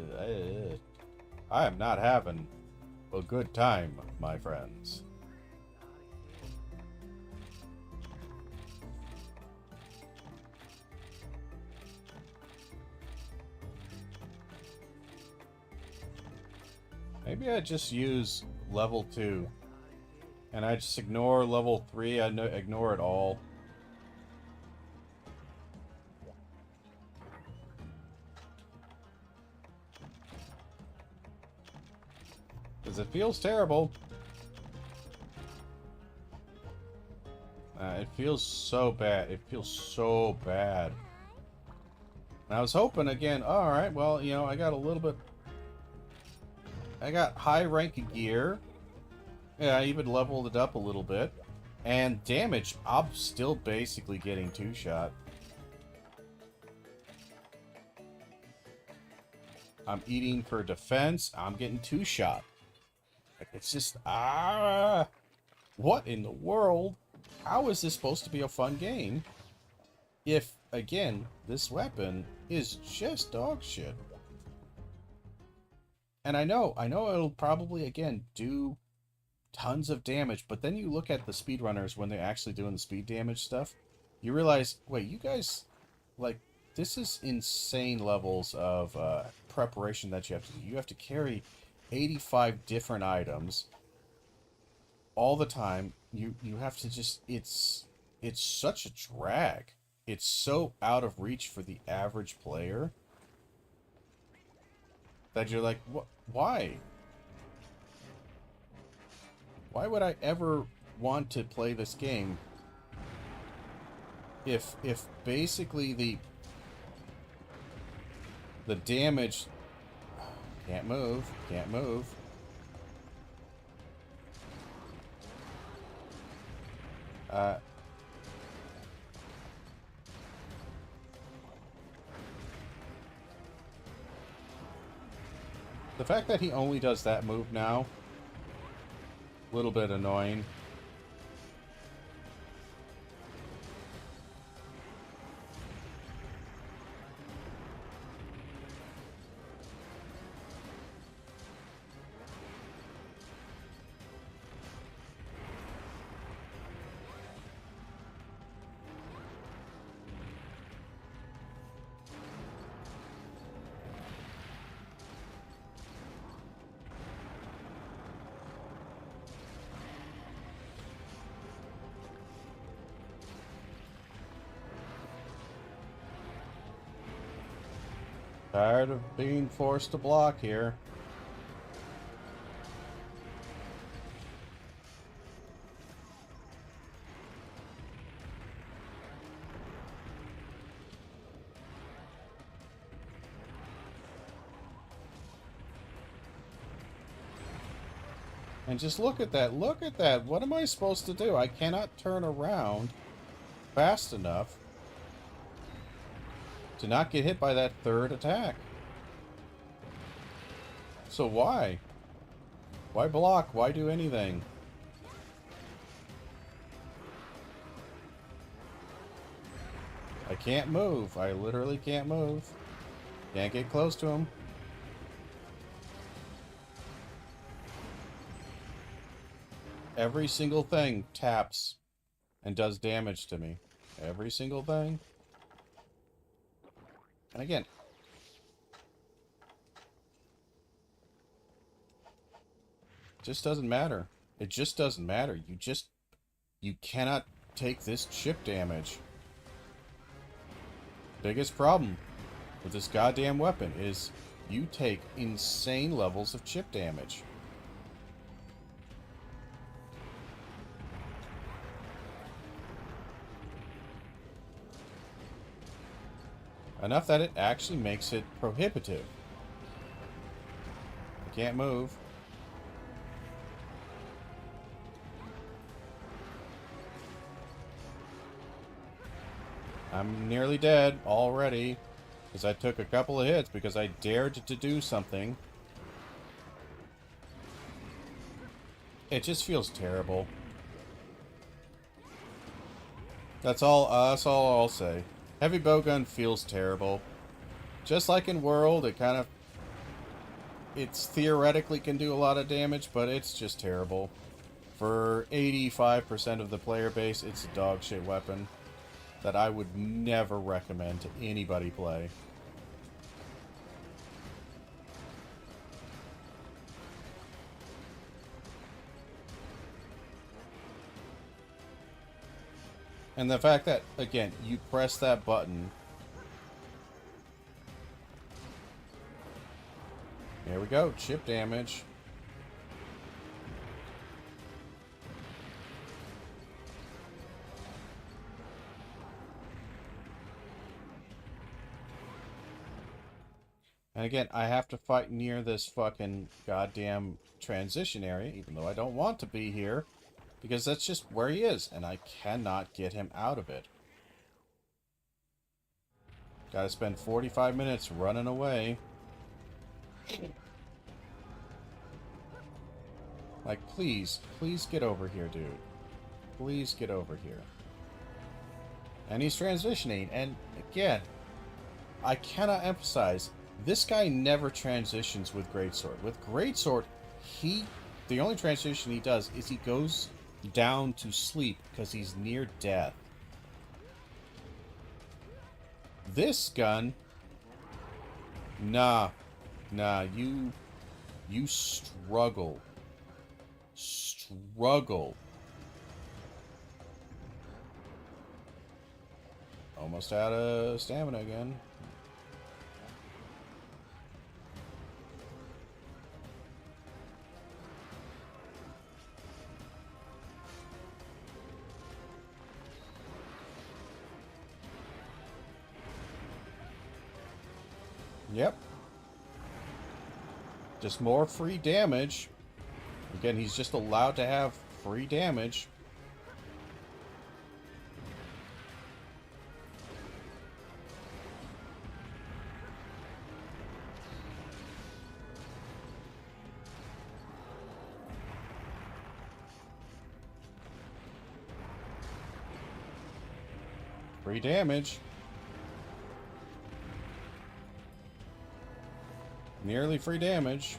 Speaker 1: am not having a good time, my friends. Maybe I just use level 2. And I just ignore level 3. I ignore it all. Because it feels terrible. It feels so bad. It feels so bad. And I was hoping again, alright, well, you know, I got a little bit... I got high rank gear. Yeah, I even leveled it up a little bit. And damage, I'm still basically getting 2-shot. I'm eating for defense, I'm getting 2-shot. I It's just, what in the world? How is this supposed to be a fun game if, again, this weapon is just dog shit? And I know it'll probably, again, do tons of damage, but then you look at the speedrunners when they're actually doing the speed damage stuff, you realize, wait, you guys, like, this is insane levels of preparation that you have to do. You have to carry 85 different items all the time. You have to just, it's such a drag. It's so out of reach for the average player that you're like, what? Why? Why would I ever want to play this game if basically the damage, can't move. The fact that he only does that move now, a little bit annoying. Tired of being forced to block here. And just look at that. Look at that. What am I supposed to do? I cannot turn around fast enough to not get hit by that third attack. So why? Why block? Why do anything? I can't move. I literally can't move. Can't get close to him. Every single thing taps and does damage to me. Every single thing. And again, it just doesn't matter. It just doesn't matter. You cannot take this chip damage. Biggest problem with this goddamn weapon is you take insane levels of chip damage. Enough that it actually makes it prohibitive. I can't move. I'm nearly dead already because I took a couple of hits because I dared to do something. It just feels terrible. That's all I'll say. Heavy bowgun feels terrible. Just like in World, it's theoretically can do a lot of damage, but it's just terrible. For 85% of the player base, it's a dog shit weapon that I would never recommend to anybody play. And the fact that, again, you press that button. There we go, chip damage. And again, I have to fight near this fucking goddamn transition area, even though I don't want to be here. Because that's just where he is, and I cannot get him out of it. Gotta spend 45 minutes running away. Like, please, please get over here, dude. Please get over here. And he's transitioning, and again, I cannot emphasize, this guy never transitions with Greatsword. With Greatsword, the only transition he does is he goes down to sleep because he's near death. This gun, nah, you struggle. Almost out of stamina again. Yep. Just more free damage. Again, he's just allowed to have free damage. Free damage. Nearly free damage.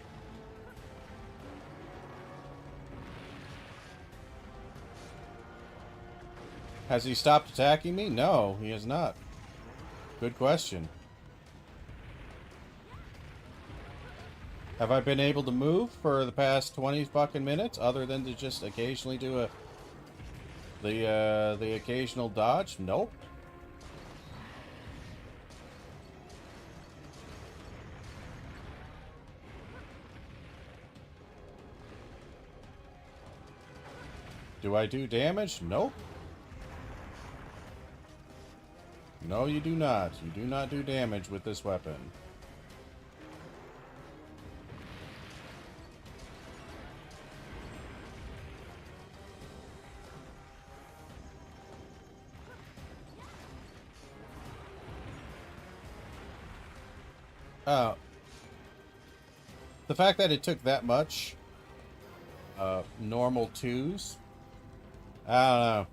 Speaker 1: Has he stopped attacking me? No, he has not. Good question. Have I been able to move for the past 20 fucking minutes, other than to just occasionally do the occasional dodge? Nope. Do I do damage? Nope. No, you do not. You do not do damage with this weapon. The fact that it took that much normal twos, I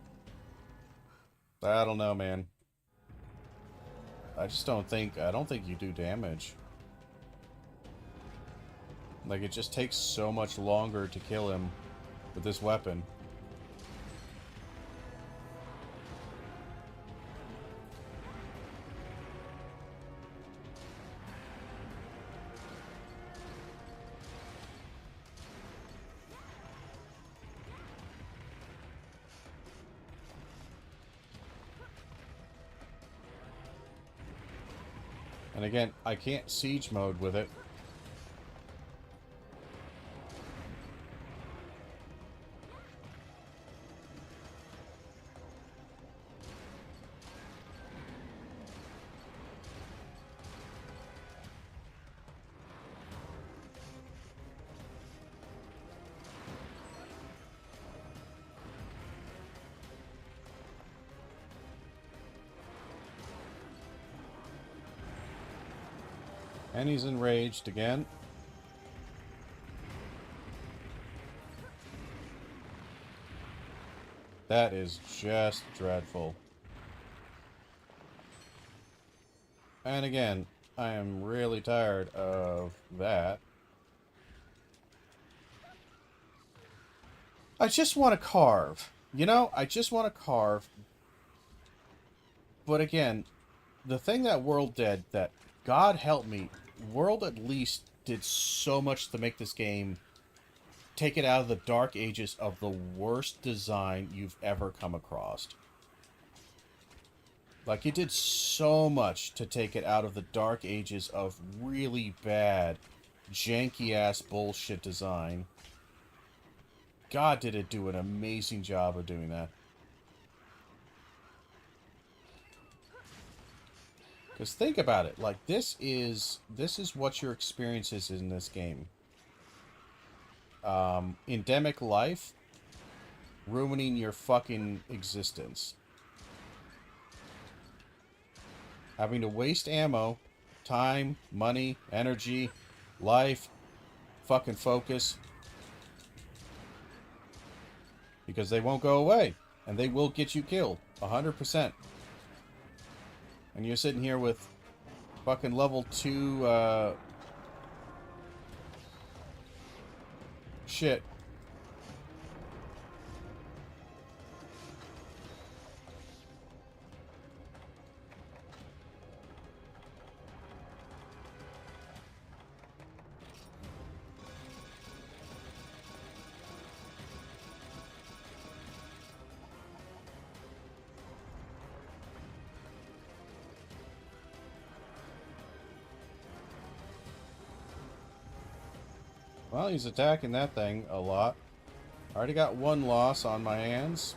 Speaker 1: don't know, man. I don't think you do damage. Like, it just takes so much longer to kill him with this weapon. And again, I can't siege mode with it. And he's enraged again. That is just dreadful. And again, I am really tired of that. I just want to carve. You know, I just want to carve. But again, the thing that World did, that, God help me, World at least did so much to make this game, take it out of the dark ages of the worst design you've ever come across. Like, it did so much to take it out of the dark ages of really bad, janky-ass bullshit design. God, did it do an amazing job of doing that. Because think about it, like, this is what your experience is in this game. Endemic life, ruining your fucking existence. Having to waste ammo, time, money, energy, life, fucking focus. Because they won't go away. And they will get you killed. 100%. And you're sitting here with fucking level 2, shit. Well, he's attacking that thing a lot. Already got one loss on my hands.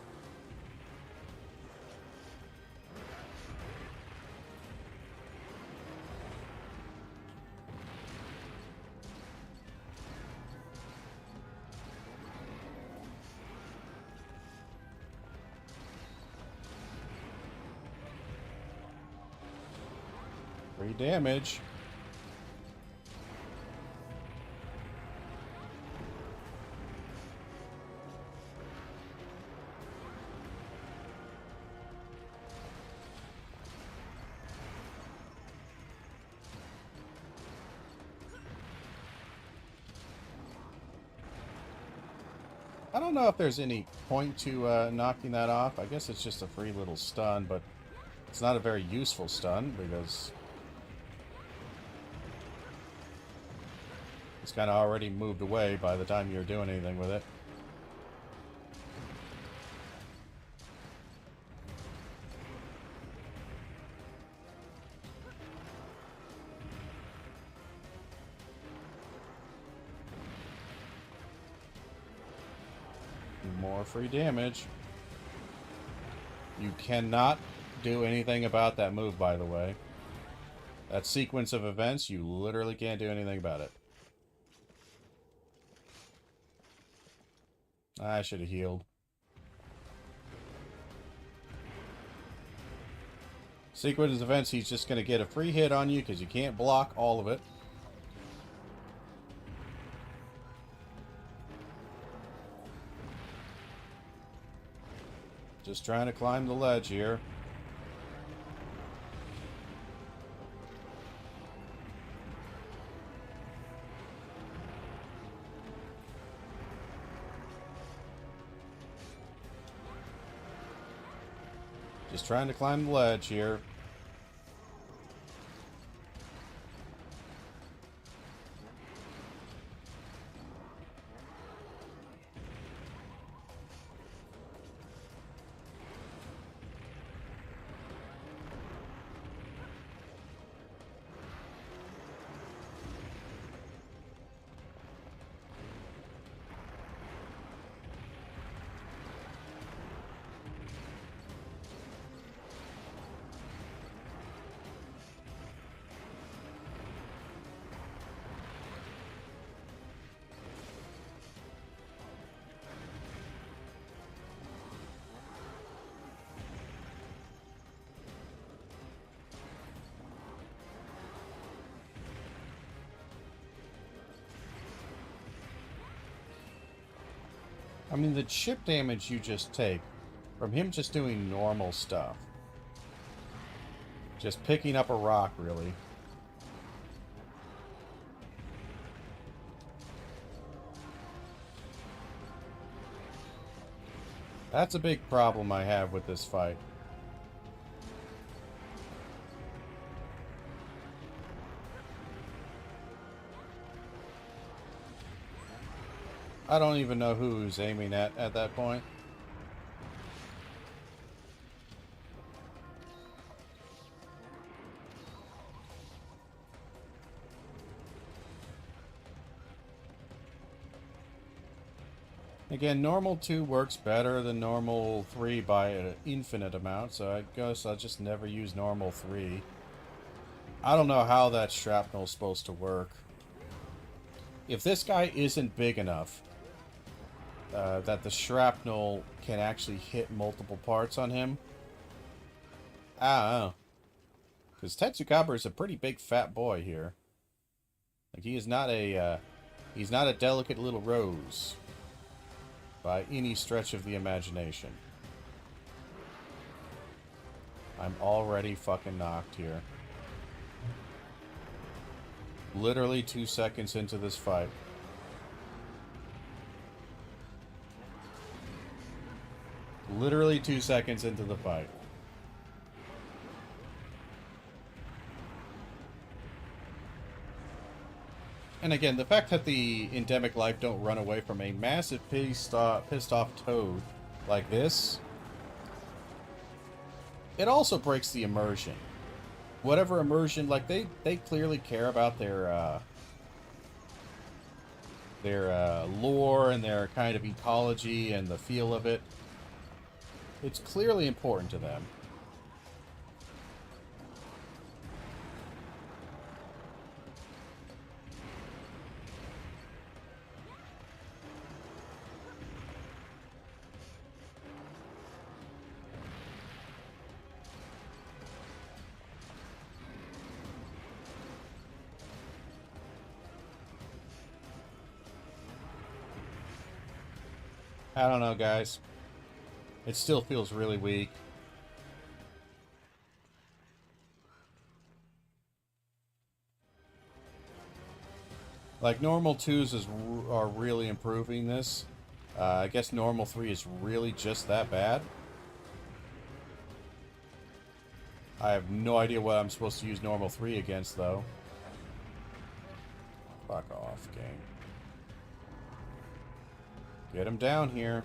Speaker 1: Free damage. I don't know if there's any point to knocking that off. I guess it's just a free little stun, but it's not a very useful stun because it's kind of already moved away by the time you're doing anything with it. More free damage. You cannot do anything about that move, by the way. That sequence of events, you literally can't do anything about it. I should have healed. Sequence of events, he's just going to get a free hit on you because you can't block all of it. Just trying to climb the ledge here. Just trying to climb the ledge here. I mean, the chip damage you just take from him just doing normal stuff. Just picking up a rock, really. That's a big problem I have with this fight. I don't even know who's aiming at that point. Again, normal 2 works better than normal 3 by an infinite amount, so I guess I'll just never use normal 3. I don't know how that shrapnel's supposed to work. If this guy isn't big enough that the shrapnel can actually hit multiple parts on him, I don't know. Because Tetsukaba is a pretty big fat boy here. Like, he is not a, he's not a delicate little rose. by any stretch of the imagination. I'm already fucking knocked here. Literally 2 seconds into this fight. Literally 2 seconds into the fight. And again, the fact that the endemic life don't run away from a massive pissed off toad like this, it also breaks the immersion. Whatever immersion, like they clearly care about their lore and their kind of ecology and the feel of it. It's clearly important to them. I don't know, guys. It still feels really weak. Like, normal 2s are really improving this. I guess normal 3 is really just that bad. I have no idea what I'm supposed to use normal 3 against, though. Fuck off, game. Get him down here.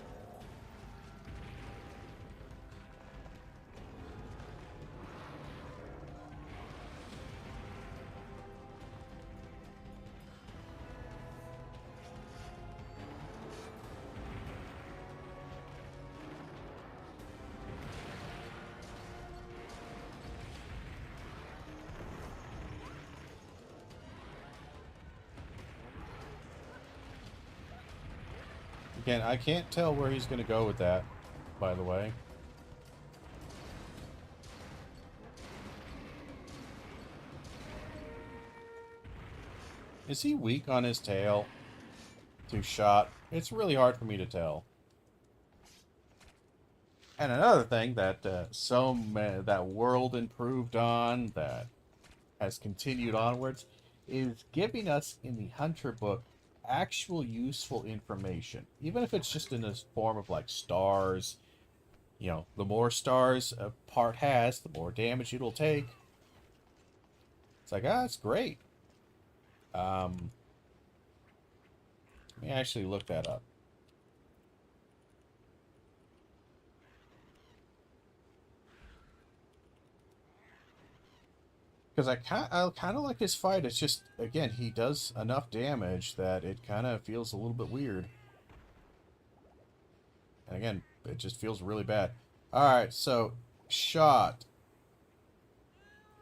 Speaker 1: Again, I can't tell where he's going to go with that, by the way. Is he weak on his tail to shot? It's really hard for me to tell. And another thing that that world improved on, that has continued onwards, is giving us in the Hunter book actual useful information, even if it's just in this form of like stars. You know, the more stars a part has, the more damage it'll take. It's like, it's great. Let me actually look that up. Because I kind of like his fight. It's just, again, he does enough damage that it kind of feels a little bit weird. And again, it just feels really bad. Alright, so, shot.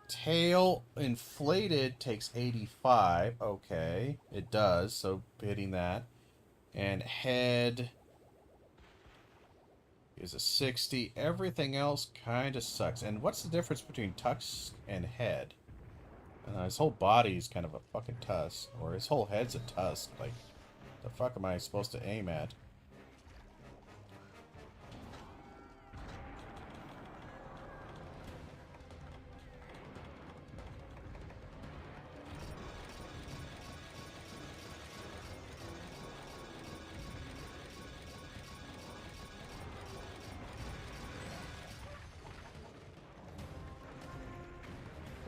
Speaker 1: Tail inflated takes 85. Okay, it does, so hitting that. And head is a 60. Everything else kind of sucks. And what's the difference between tusk and head? His whole body is kind of a fucking tusk. Or his whole head's a tusk. Like, the fuck am I supposed to aim at?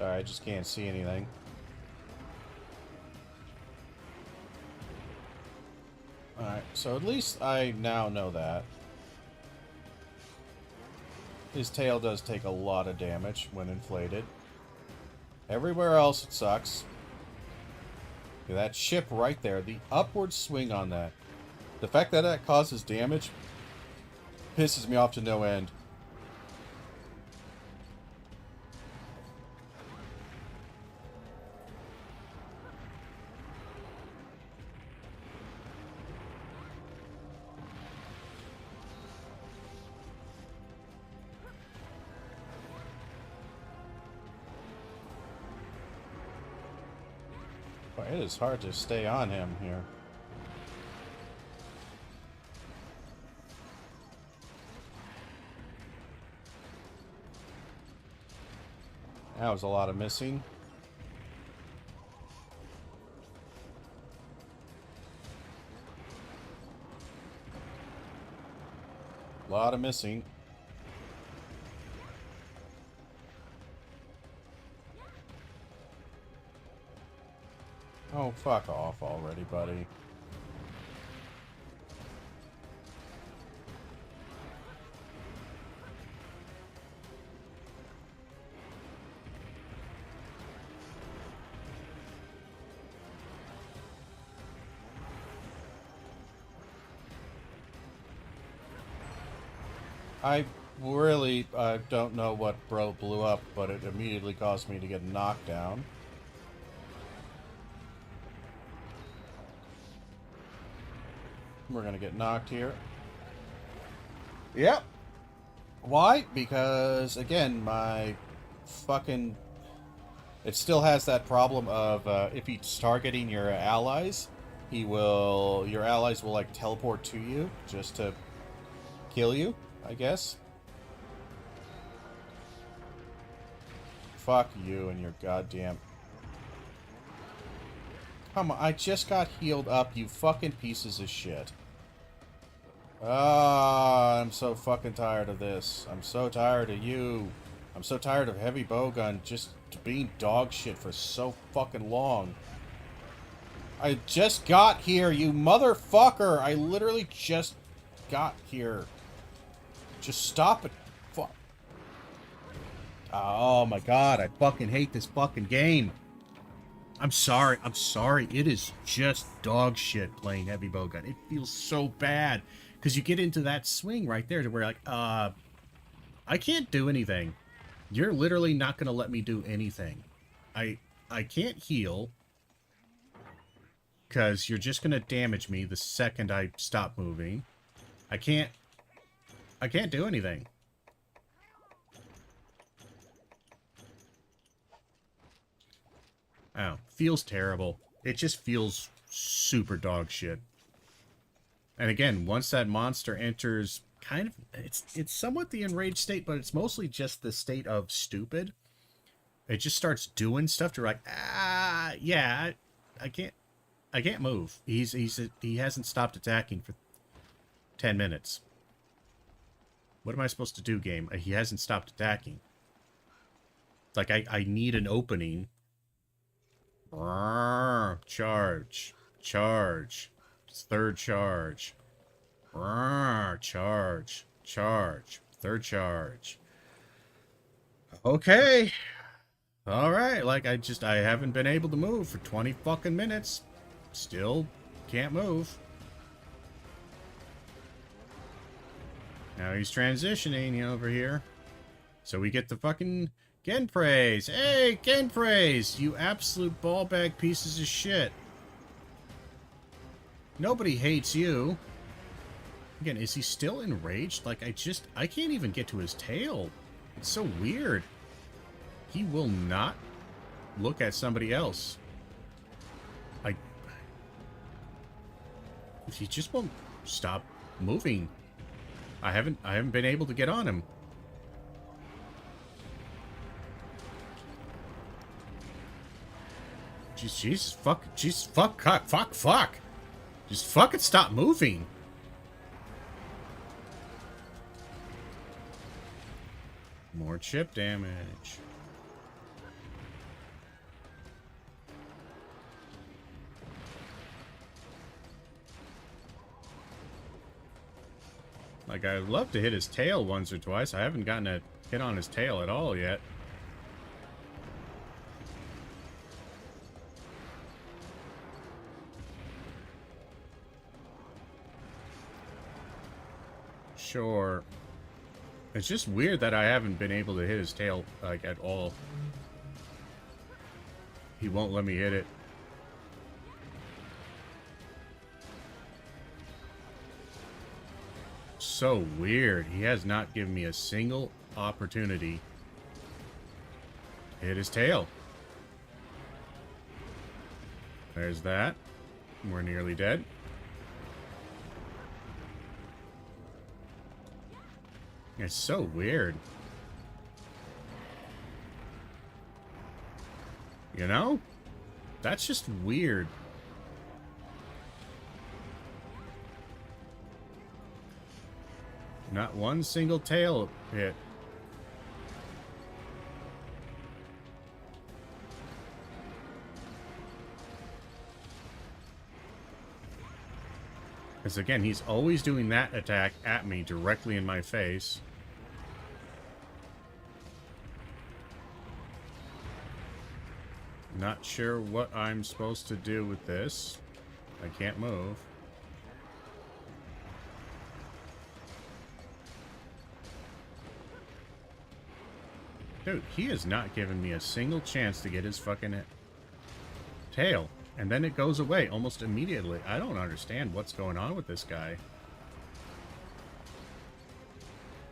Speaker 1: I just can't see anything. Alright, so at least I now know that. His tail does take a lot of damage when inflated. Everywhere else it sucks. That ship right there, the upward swing on that. The fact that that causes damage pisses me off to no end. It is hard to stay on him here. That was a lot of missing. A lot of missing. Oh, fuck off already, buddy. I really don't know what blew up, but it immediately caused me to get knocked down. We're gonna get knocked here. Yep. Why? Because, again, my fucking... It still has that problem of if he's targeting your allies, your allies will, like, teleport to you just to kill you, I guess. Fuck you and your goddamn... Come on, I just got healed up, you fucking pieces of shit. Ah, I'm so fucking tired of this. I'm so tired of you. I'm so tired of heavy bowgun just being dog shit for so fucking long. I just got here, you motherfucker! I literally just got here. Just stop it. Fuck. Oh my god, I fucking hate this fucking game. I'm sorry. It is just dog shit playing heavy bowgun. It feels so bad. Because you get into that swing right there to where, like, I can't do anything. You're literally not going to let me do anything. I can't heal. Because you're just going to damage me the second I stop moving. I can't do anything. Oh, feels terrible. It just feels super dog shit. And again, once that monster enters kind of... It's somewhat the enraged state, but it's mostly just the state of stupid. It just starts doing stuff to like, yeah, I can't move. He hasn't stopped attacking for 10 minutes. What am I supposed to do, game? He hasn't stopped attacking. Like, I need an opening. Charge. Charge. Third charge. Charge. Charge. Third charge. Okay. Alright, like, I haven't been able to move for 20 fucking minutes. Still can't move. Now he's transitioning over here. So we get the fucking Gen praise. Hey, Gen praise! You absolute ballbag pieces of shit. Nobody hates you. Again, is he still enraged? Like, I can't even get to his tail. It's so weird. He will not look at somebody else. He just won't stop moving. I haven't been able to get on him. Jeez, fuck. Just fucking stop moving. More chip damage. Like, I'd love to hit his tail once or twice. I haven't gotten a hit on his tail at all yet. Sure. It's just weird that I haven't been able to hit his tail, like, at all. He won't let me hit it. So weird. He has not given me a single opportunity to hit his tail. There's that. We're nearly dead. It's so weird. You know? That's just weird. Not one single tail hit. Because again, he's always doing that attack at me directly in my face. Not sure what I'm supposed to do with this. I can't move. Dude, he has not given me a single chance to get his fucking tail. And then it goes away almost immediately. I don't understand what's going on with this guy.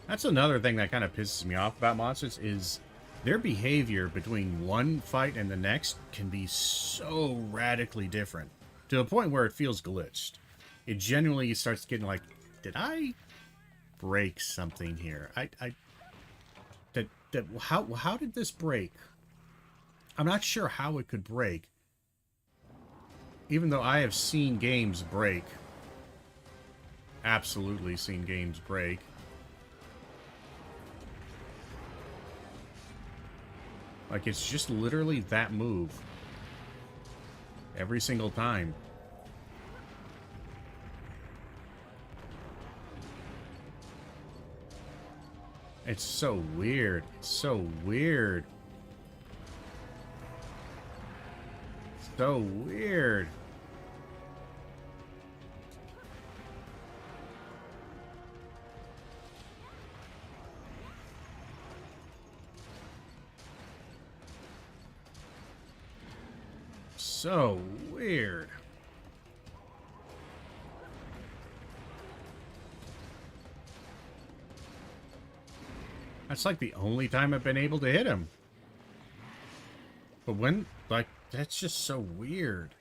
Speaker 1: That's another thing that kind of pisses me off about monsters is their behavior between one fight and the next can be so radically different. To the point where it feels glitched. It genuinely starts getting like, did I break something here? How did this break? I'm not sure how it could break. Even though I have seen games break. Absolutely seen games break. Like, it's just literally that move. Every single time. It's so weird. It's so weird. So weird. So weird. That's like the only time I've been able to hit him. But when, like, that's just so weird.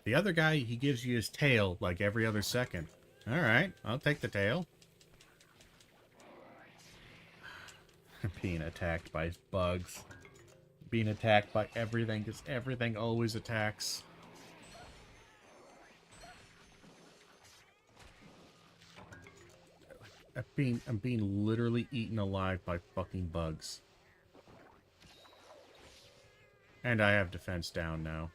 Speaker 1: The other guy, he gives you his tail like every other second. Alright, I'll take the tail. Being attacked by bugs. Being attacked by everything, because everything always attacks. I'm being literally eaten alive by fucking bugs. And I have defense down now.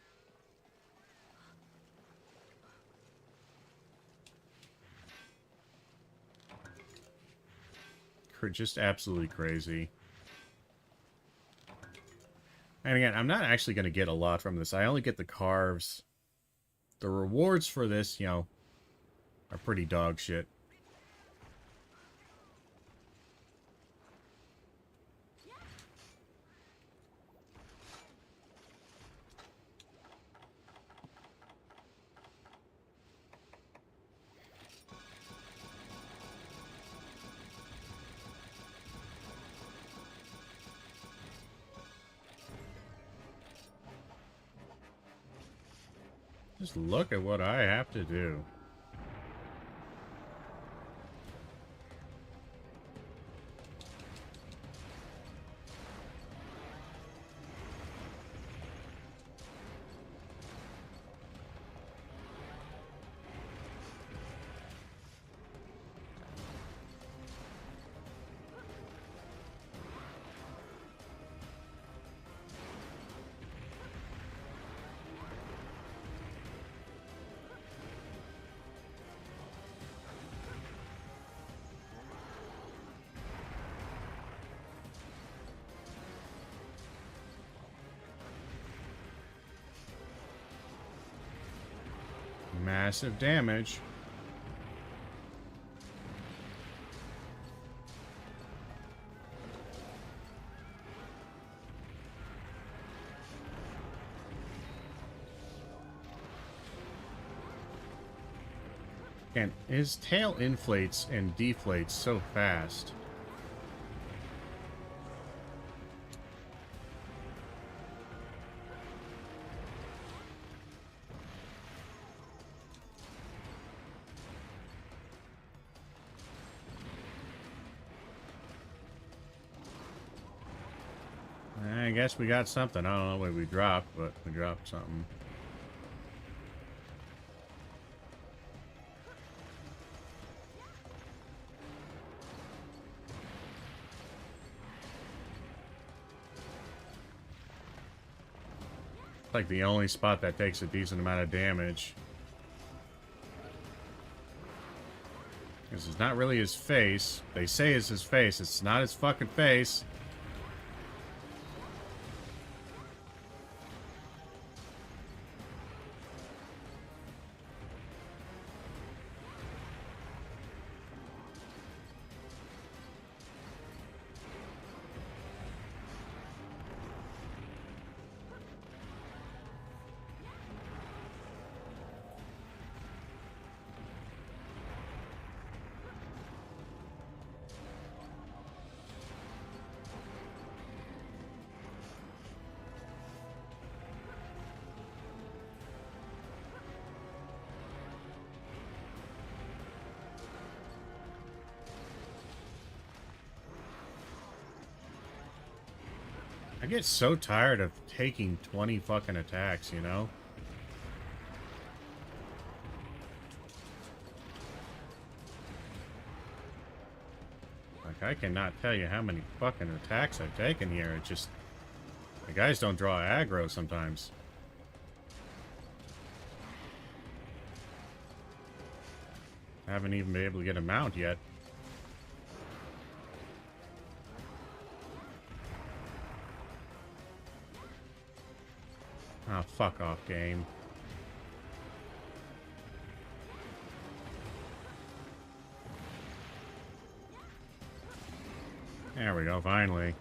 Speaker 1: Just absolutely crazy. And again, I'm not actually going to get a lot from this. I only get the carves. The rewards for this, you know, are pretty dog shit. Just look at what I have to do. Massive damage. And his tail inflates and deflates so fast. I guess we got something. I don't know what we dropped, but we dropped something. Like the only spot that takes a decent amount of damage. This is not really his face. They say it's his face. It's not his fucking face. I get so tired of taking 20 fucking attacks, you know? Like, I cannot tell you how many fucking attacks I've taken here. It just... The guys don't draw aggro sometimes. I haven't even been able to get a mount yet. Oh, fuck off, game. There we go, finally.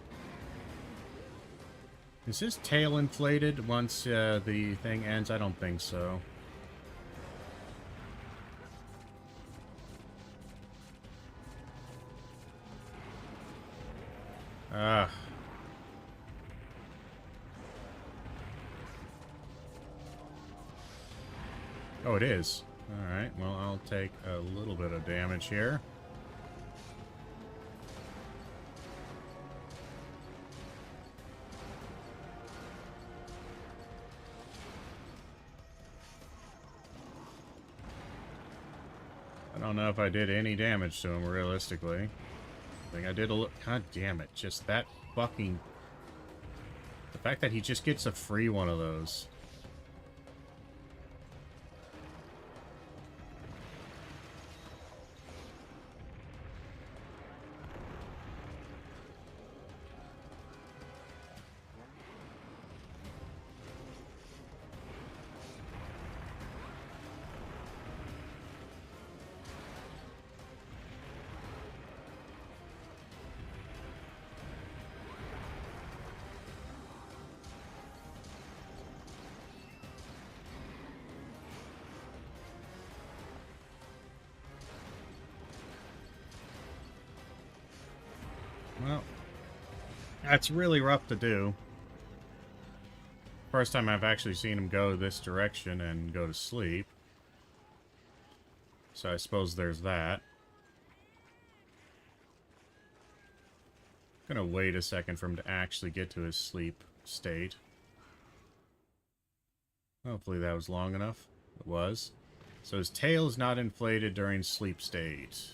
Speaker 1: Is his tail inflated once the thing ends? I don't think so. Ugh. Oh, it is. Alright, well, I'll take a little bit of damage here. I don't know if I did any damage to him, realistically. I think I did a little... God damn it, just that fucking... The fact that he just gets a free one of those. Well, that's really rough to do. First time I've actually seen him go this direction and go to sleep. So I suppose there's that. I'm gonna wait a second for him to actually get to his sleep state. Hopefully that was long enough. It was. So his tail is not inflated during sleep state.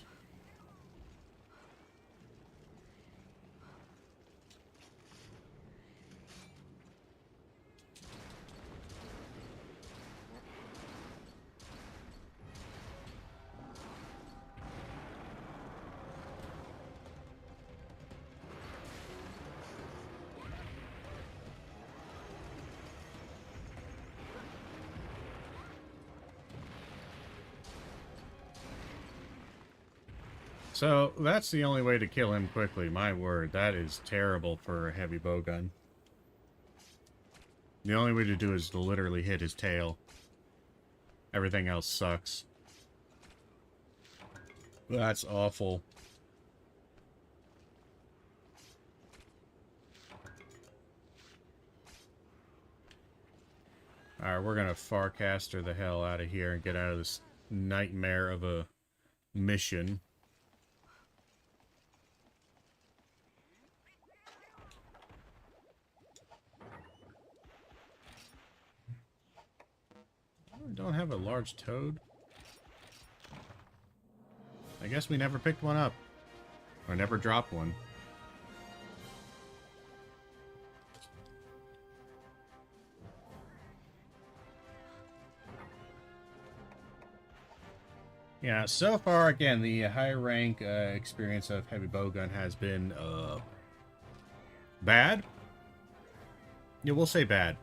Speaker 1: So, that's the only way to kill him quickly. My word, that is terrible for a heavy bowgun. The only way to do is to literally hit his tail. Everything else sucks. That's awful. Alright, we're gonna Farcaster the hell out of here and get out of this nightmare of a mission. We don't have a large toad. I guess we never picked one up. Or never dropped one. Yeah, so far, again, the high rank experience of heavy bowgun has been bad. Yeah, we'll say bad.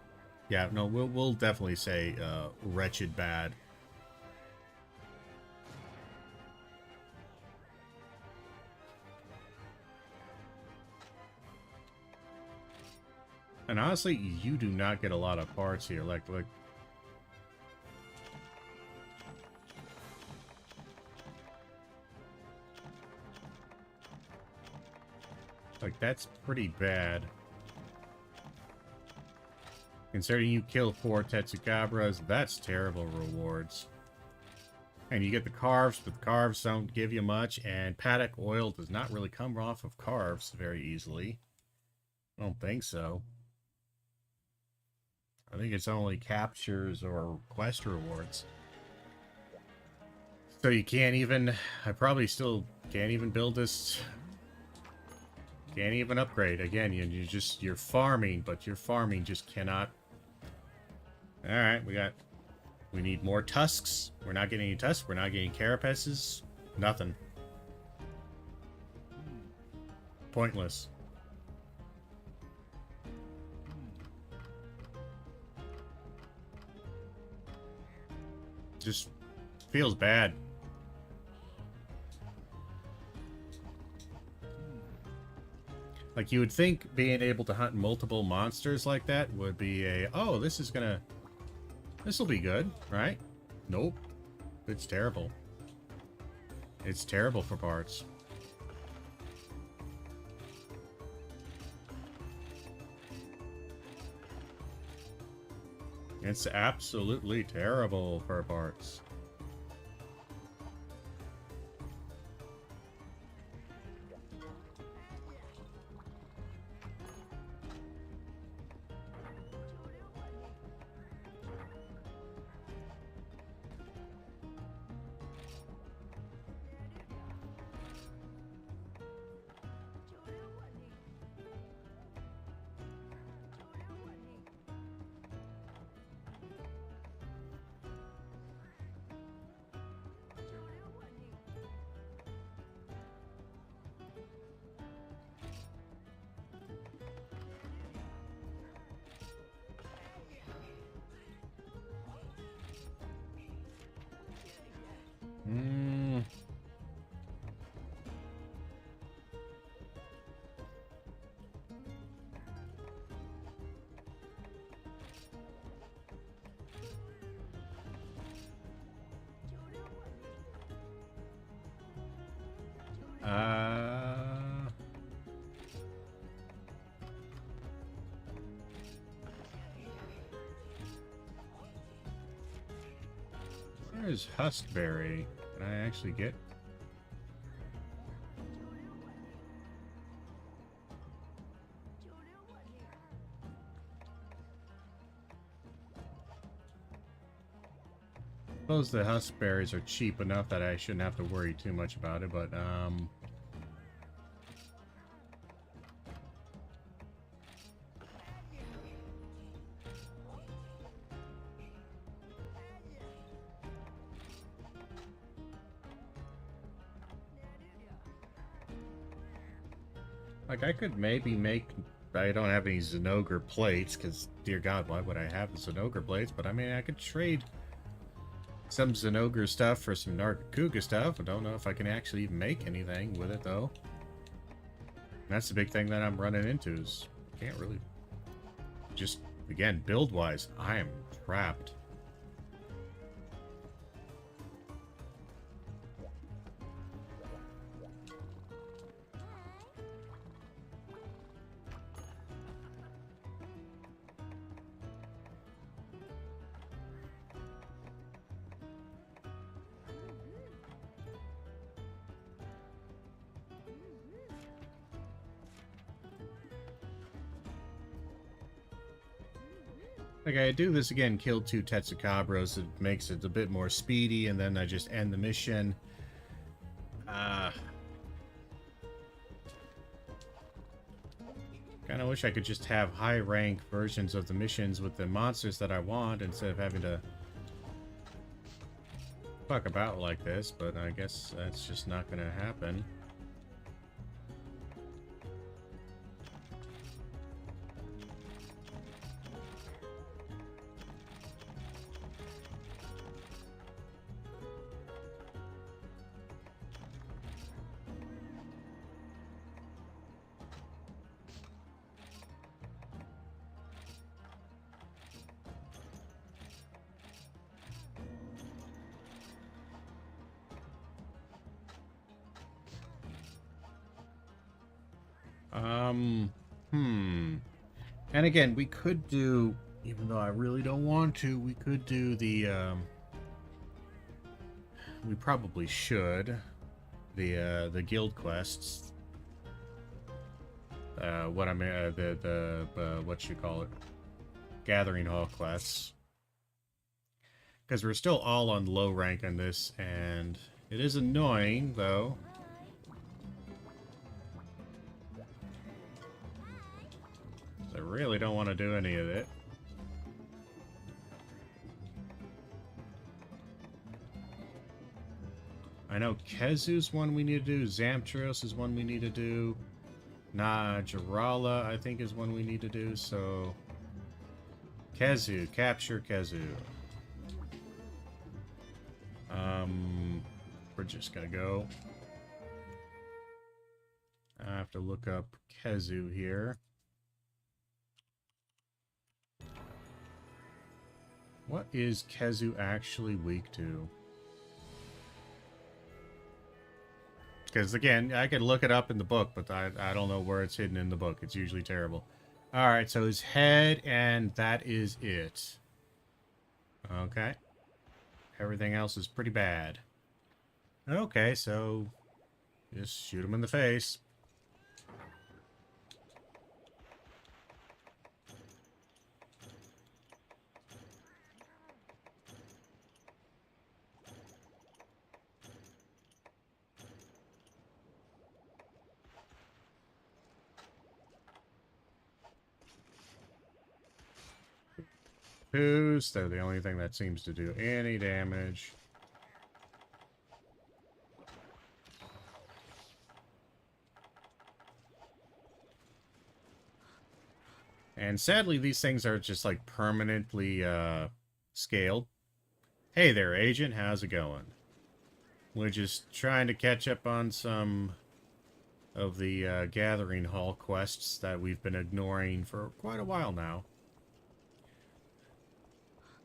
Speaker 1: Yeah, no, we'll definitely say wretched bad. And honestly, you do not get a lot of parts here. Like that's pretty bad. Considering you kill 4 Tetsukabras, that's terrible rewards. And you get the carves, but the carves don't give you much, and paddock oil does not really come off of carves very easily. I don't think so. I think it's only captures or quest rewards. So you can't even... I probably still can't even build this... Can't even upgrade. Again, you're farming, but your farming just cannot... Alright, we need more tusks. We're not getting any tusks. We're not getting carapaces. Nothing. Pointless. Just feels bad. Like, you would think being able to hunt multiple monsters like that would be a, oh, this'll be good, right? Nope. It's terrible. It's terrible for parts. It's absolutely terrible for parts. Where's Huskberry? Can I actually get? I suppose the Huskberries are cheap enough that I shouldn't have to worry too much about it, but like, I could maybe make... I don't have any Zenogre plates, because, dear God, why would I have Zenogre plates? But, I mean, I could trade some Zenogre stuff for some Nargacuga stuff. I don't know if I can actually even make anything with it, though. And that's the big thing that I'm running into, is I can't really... Just, again, build-wise, I am trapped. Like, I do this again, kill 2 Tetsukabros, it makes it a bit more speedy, and then I just end the mission. Kinda wish I could just have high-rank versions of the missions with the monsters that I want, instead of having to fuck about like this, but I guess that's just not gonna happen. And again, we could do, even though I really don't want to, we could do the, we probably should, the guild quests. What you call it? Gathering Hall quests. Because we're still all on low rank on this, and it is annoying, though. I really don't want to do any of it. I know Kezu's one we need to do, Zamtros is one we need to do, Najarala I think is one we need to do, so... Kezu, capture Kezu. We're just gonna go. I have to look up Kezu here. What is Kezu actually weak to? Because, again, I could look it up in the book, but I don't know where it's hidden in the book. It's usually terrible. Alright, so his head, and that is it. Okay. Everything else is pretty bad. Okay, so just shoot him in the face. Who's they're the only thing that seems to do any damage. And sadly, these things are just like permanently scaled. Hey there, agent, how's it going? We're just trying to catch up on some of the Gathering Hall quests that we've been ignoring for quite a while now.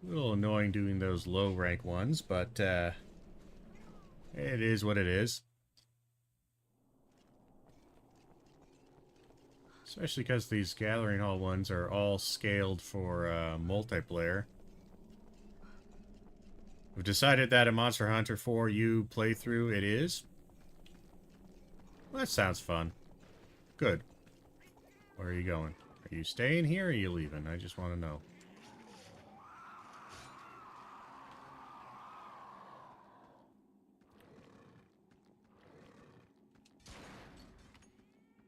Speaker 1: A little annoying doing those low rank ones, but it is what it is. Especially because these Gathering Hall ones are all scaled for multiplayer. We've decided that a Monster Hunter 4U playthrough it is. Well, that sounds fun. Good. Where are you going? Are you staying here or are you leaving? I just want to know.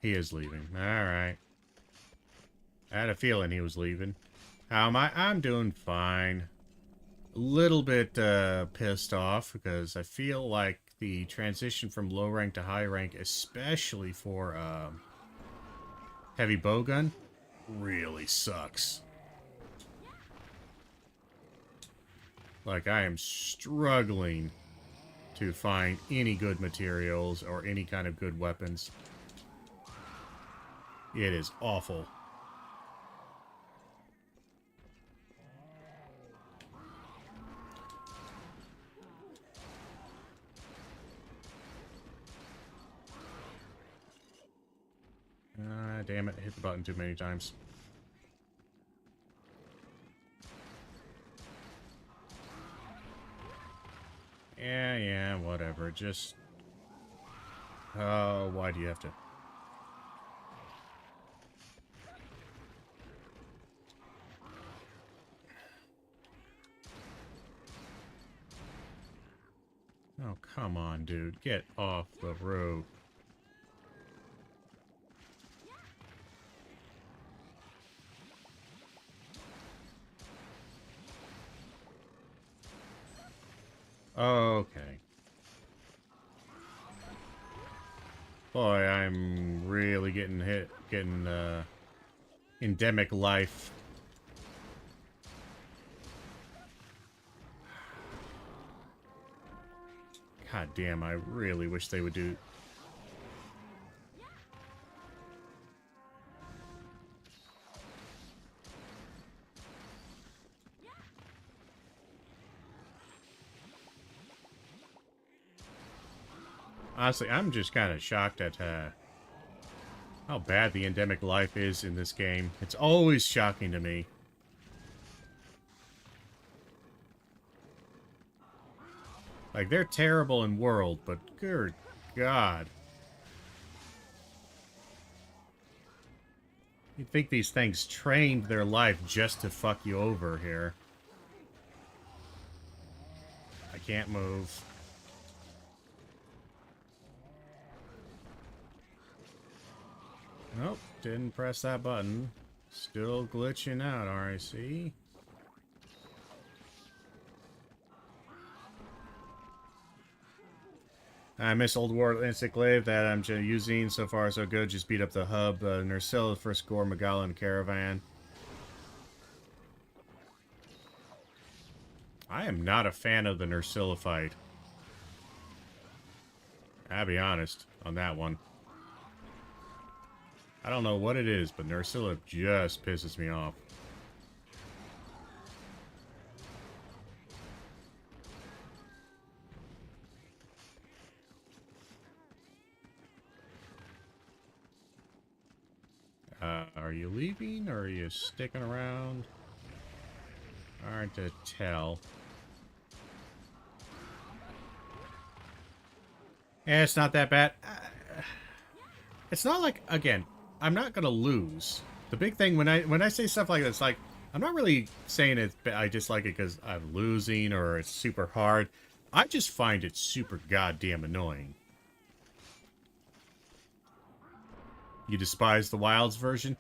Speaker 1: He is leaving. Alright. I had a feeling he was leaving. How am I? I'm doing fine. A little bit pissed off because I feel like the transition from low rank to high rank, especially for heavy bowgun, really sucks. Like, I am struggling to find any good materials or any kind of good weapons. It is awful. Damn it, I hit the button too many times. Yeah, whatever. Just... Oh, why do you have to... Oh, come on, dude. Get off the roof. Okay. Boy, I'm really getting endemic life. God damn, I really wish they would do... Honestly, I'm just kind of shocked at how bad the endemic life is in this game. It's always shocking to me. Like, they're terrible in World, but good God. You'd think these things trained their life just to fuck you over here. I can't move. Nope, didn't press that button. Still glitching out, RIC. I miss Old World Encyclave that I'm using. So far, so good. Just beat up the hub. Nursilla, first score, Magala, and Caravan. I am not a fan of the Nursilla fight. I'll be honest on that one. I don't know what it is, but Nursilla just pisses me off. Are you leaving, or are you sticking around? Hard to tell. Yeah, it's not that bad. It's not like, again, I'm not gonna lose. The big thing when I say stuff like this, like, I'm not really saying it. I dislike it because I'm losing or it's super hard. I just find it super goddamn annoying. You despise the Wilds version?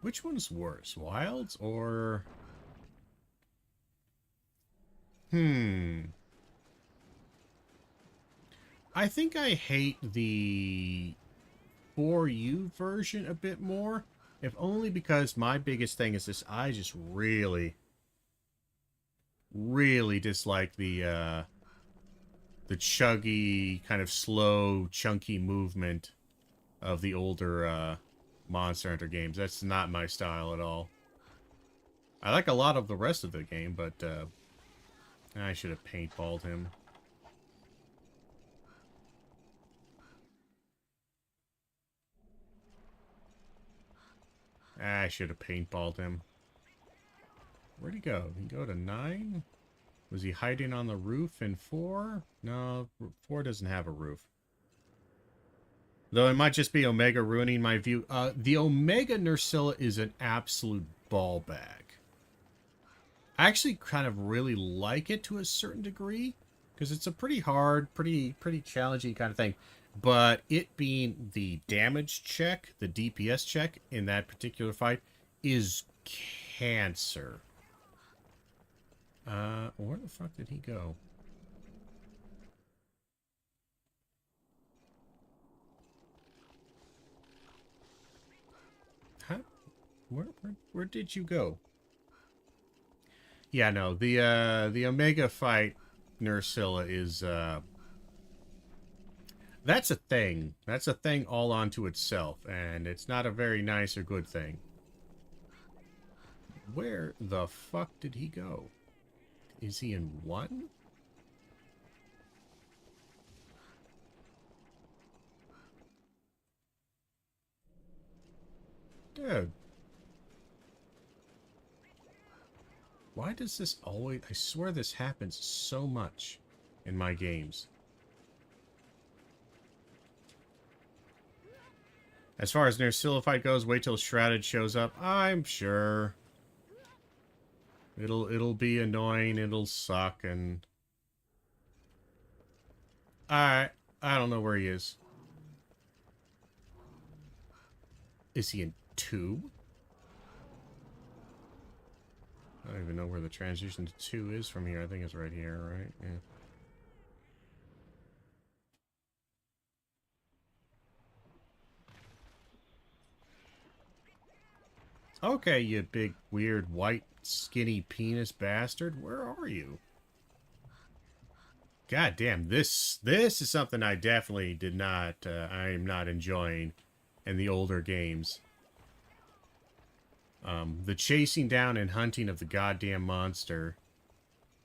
Speaker 1: Which one's worse? Wilds or... I think I hate the 4U version a bit more. If only because my biggest thing is this. I just really dislike the chuggy, kind of slow, chunky movement of the older Monster Hunter games. That's not my style at all. I like a lot of the rest of the game, but I should have paintballed him. I should have paintballed him. Where'd he go? Did he go to 9? Was he hiding on the roof in 4? No, 4 doesn't have a roof. Though it might just be Omega ruining my view. The Omega Nursilla is an absolute ball bag. I actually kind of really like it to a certain degree, because it's a pretty hard, pretty challenging kind of thing. But it being the damage check, the DPS check in that particular fight is cancer. Where the fuck did he go? Huh? Where did you go? Yeah, no, the Omega fight Nursilla is that's a thing. That's a thing all onto itself, and it's not a very nice or good thing. Where the fuck did he go? Is he in 1? Dude. Why does this always... I swear this happens so much in my games. As far as Nursilla fight goes, wait till Shrouded shows up. I'm sure. It'll be annoying, it'll suck, and... I don't know where he is. Is he in 2? I don't even know where the transition to 2 is from here. I think it's right here, right? Yeah. Okay, you big, weird, white, skinny penis bastard. Where are you? God damn, this is something I definitely did not, I'm not enjoying in the older games. The chasing down and hunting of the goddamn monster.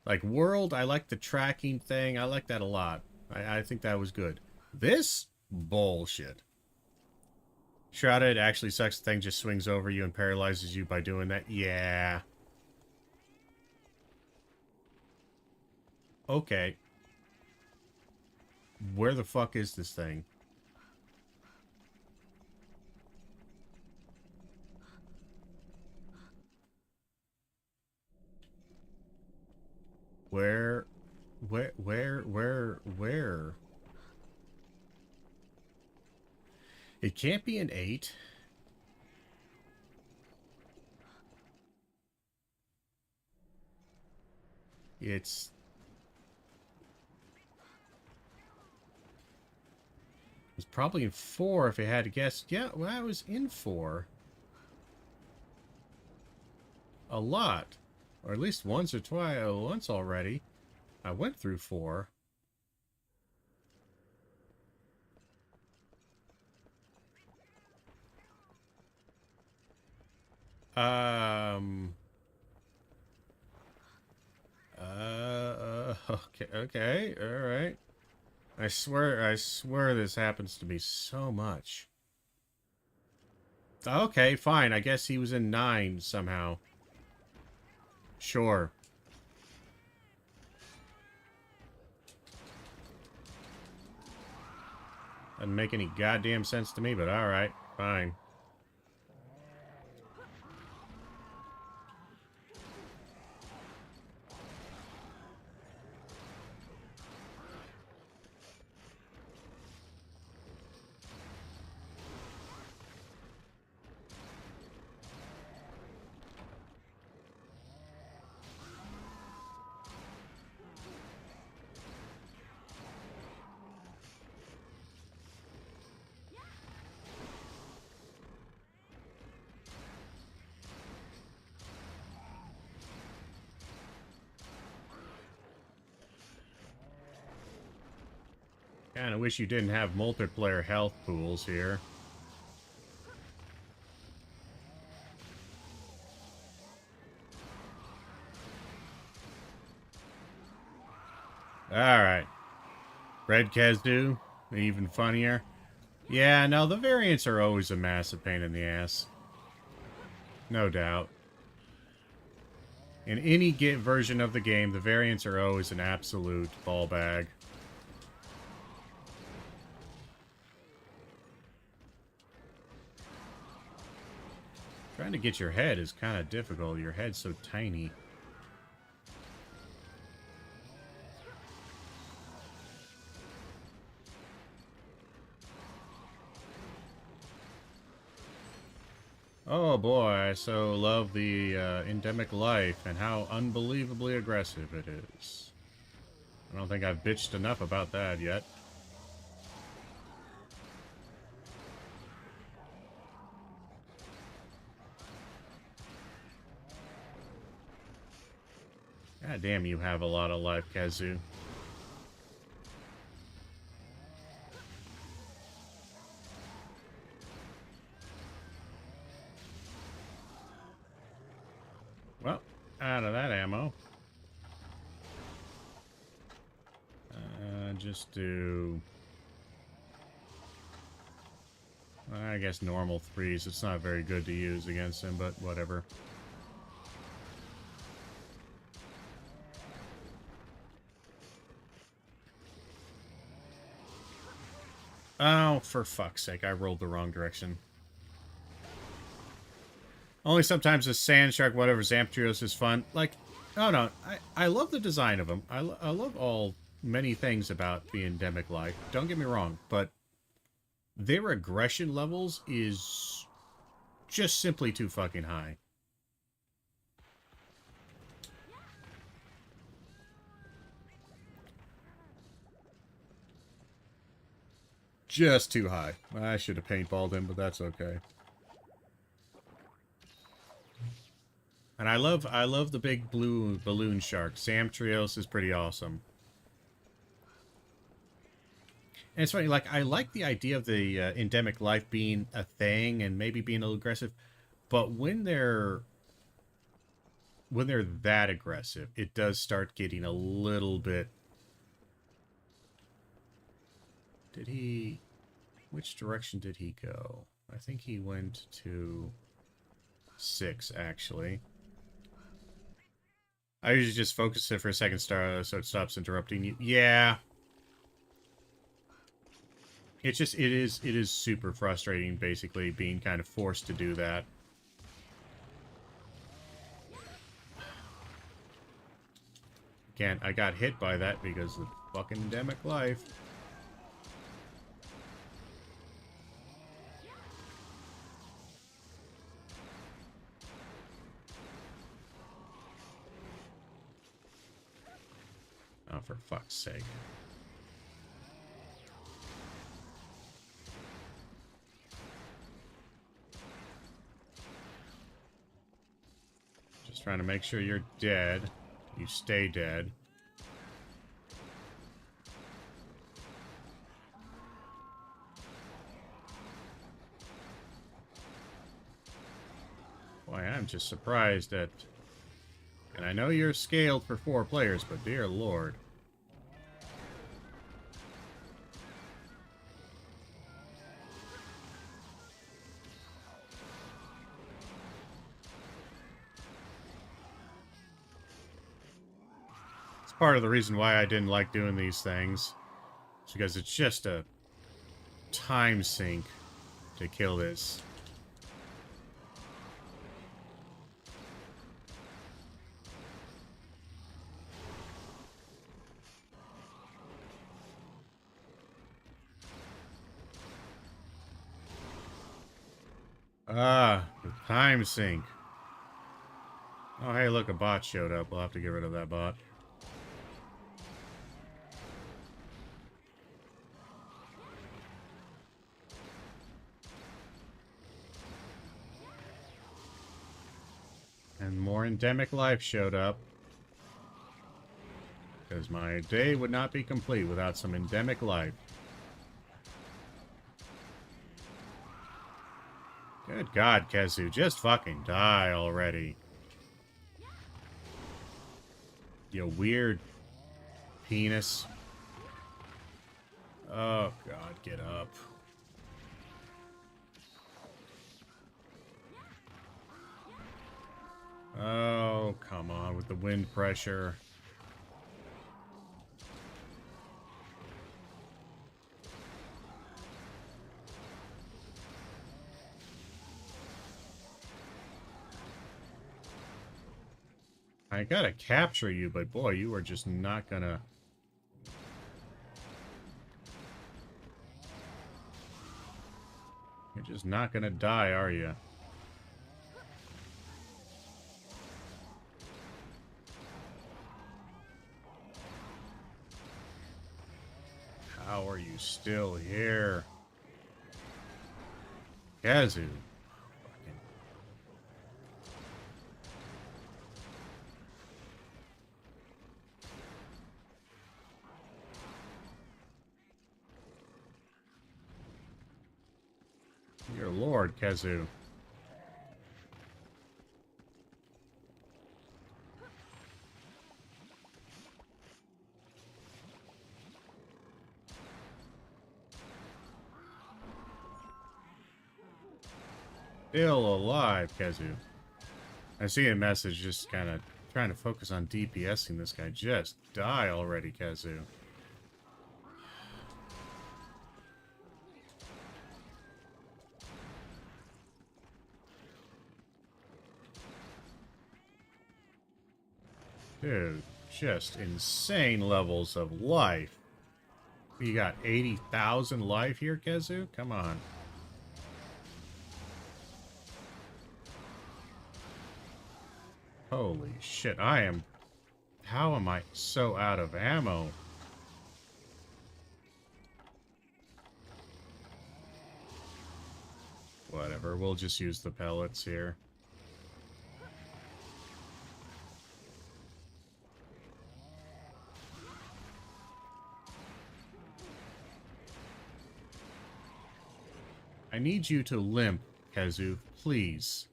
Speaker 1: Like, World, I like the tracking thing. I like that a lot. I think that was good. This? Bullshit. Shrouded actually sucks. The thing just swings over you and paralyzes you by doing that. Yeah. Okay. Where the fuck is this thing? Where? It can't be an 8. It's probably in 4 if I had to guess. Yeah, well, I was in 4. A lot. Or at least once or twice, once already. I went through 4. Okay, alright. I swear this happens to me so much. Okay, fine. I guess he was in 9 somehow. Sure. Doesn't make any goddamn sense to me, but alright, fine. Kinda wish you didn't have multiplayer health pools here. Alright. Red Kazoo, even funnier. Yeah, no, the variants are always a massive pain in the ass. No doubt. In any version of the game, the variants are always an absolute ball bag. Trying to get your head is kind of difficult. Your head's so tiny. Oh boy, I so love the endemic life and how unbelievably aggressive it is. I don't think I've bitched enough about that yet. God damn, you have a lot of life, Kazoo. Well, out of that ammo. Just do... I guess normal 3s. It's not very good to use against him, but whatever. Oh, for fuck's sake, I rolled the wrong direction. Only sometimes a sand shark, whatever, Zamtrios is fun. Like, oh no, I love the design of them. I love all many things about the endemic life. Don't get me wrong, but their aggression levels is just simply too fucking high. Just too high. I should have paintballed him, but that's okay. And I love the big blue balloon shark. Samtrios is pretty awesome. And it's funny, like, I like the idea of the endemic life being a thing and maybe being a little aggressive, but when they're that aggressive, it does start getting a little bit... Did he... Which direction did he go? I think he went to 6, actually. I usually just focus it for a second so it stops interrupting you. Yeah. It's just, it is super frustrating, basically, being kind of forced to do that. Again, I got hit by that because of the fucking endemic life. Oh, for fuck's sake. Just trying to make sure you're dead. You stay dead. Boy, I'm just surprised at... And I know you're scaled for 4 players, but dear lord. It's part of the reason why I didn't like doing these things. It's because it's just a time sink to kill this. Ah, the time sink. Oh, hey, look, a bot showed up. We'll have to get rid of that bot. And more endemic life showed up. Because my day would not be complete without some endemic life. Good God, Kezu, just fucking die already. You weird penis. Oh, God, get up. Oh, come on with the wind pressure. I gotta capture you, but boy, you are just not gonna... You're just not gonna die, are you? How are you still here? Kazu. Dear Lord, Kazu. Still alive, Kazu. I see a message just kind of trying to focus on DPSing this guy. Just die already, Kazu. Dude, just insane levels of life. You got 80,000 life here, Kezu? Come on. Holy shit, I am... How am I so out of ammo? Whatever, we'll just use the pellets here. I need you to limp, Kezu, please.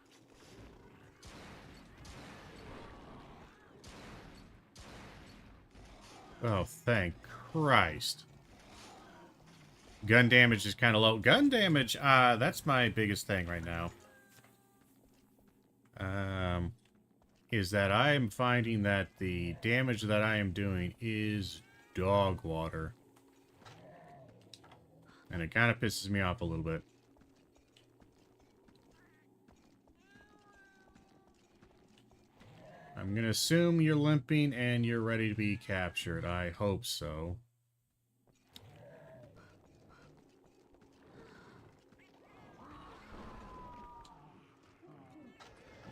Speaker 1: Oh, thank Christ. Gun damage is kind of low. Gun damage, that's my biggest thing right now. Is that I am finding that the damage that I am doing is dog water. And it kind of pisses me off a little bit. I'm going to assume you're limping and you're ready to be captured. I hope so.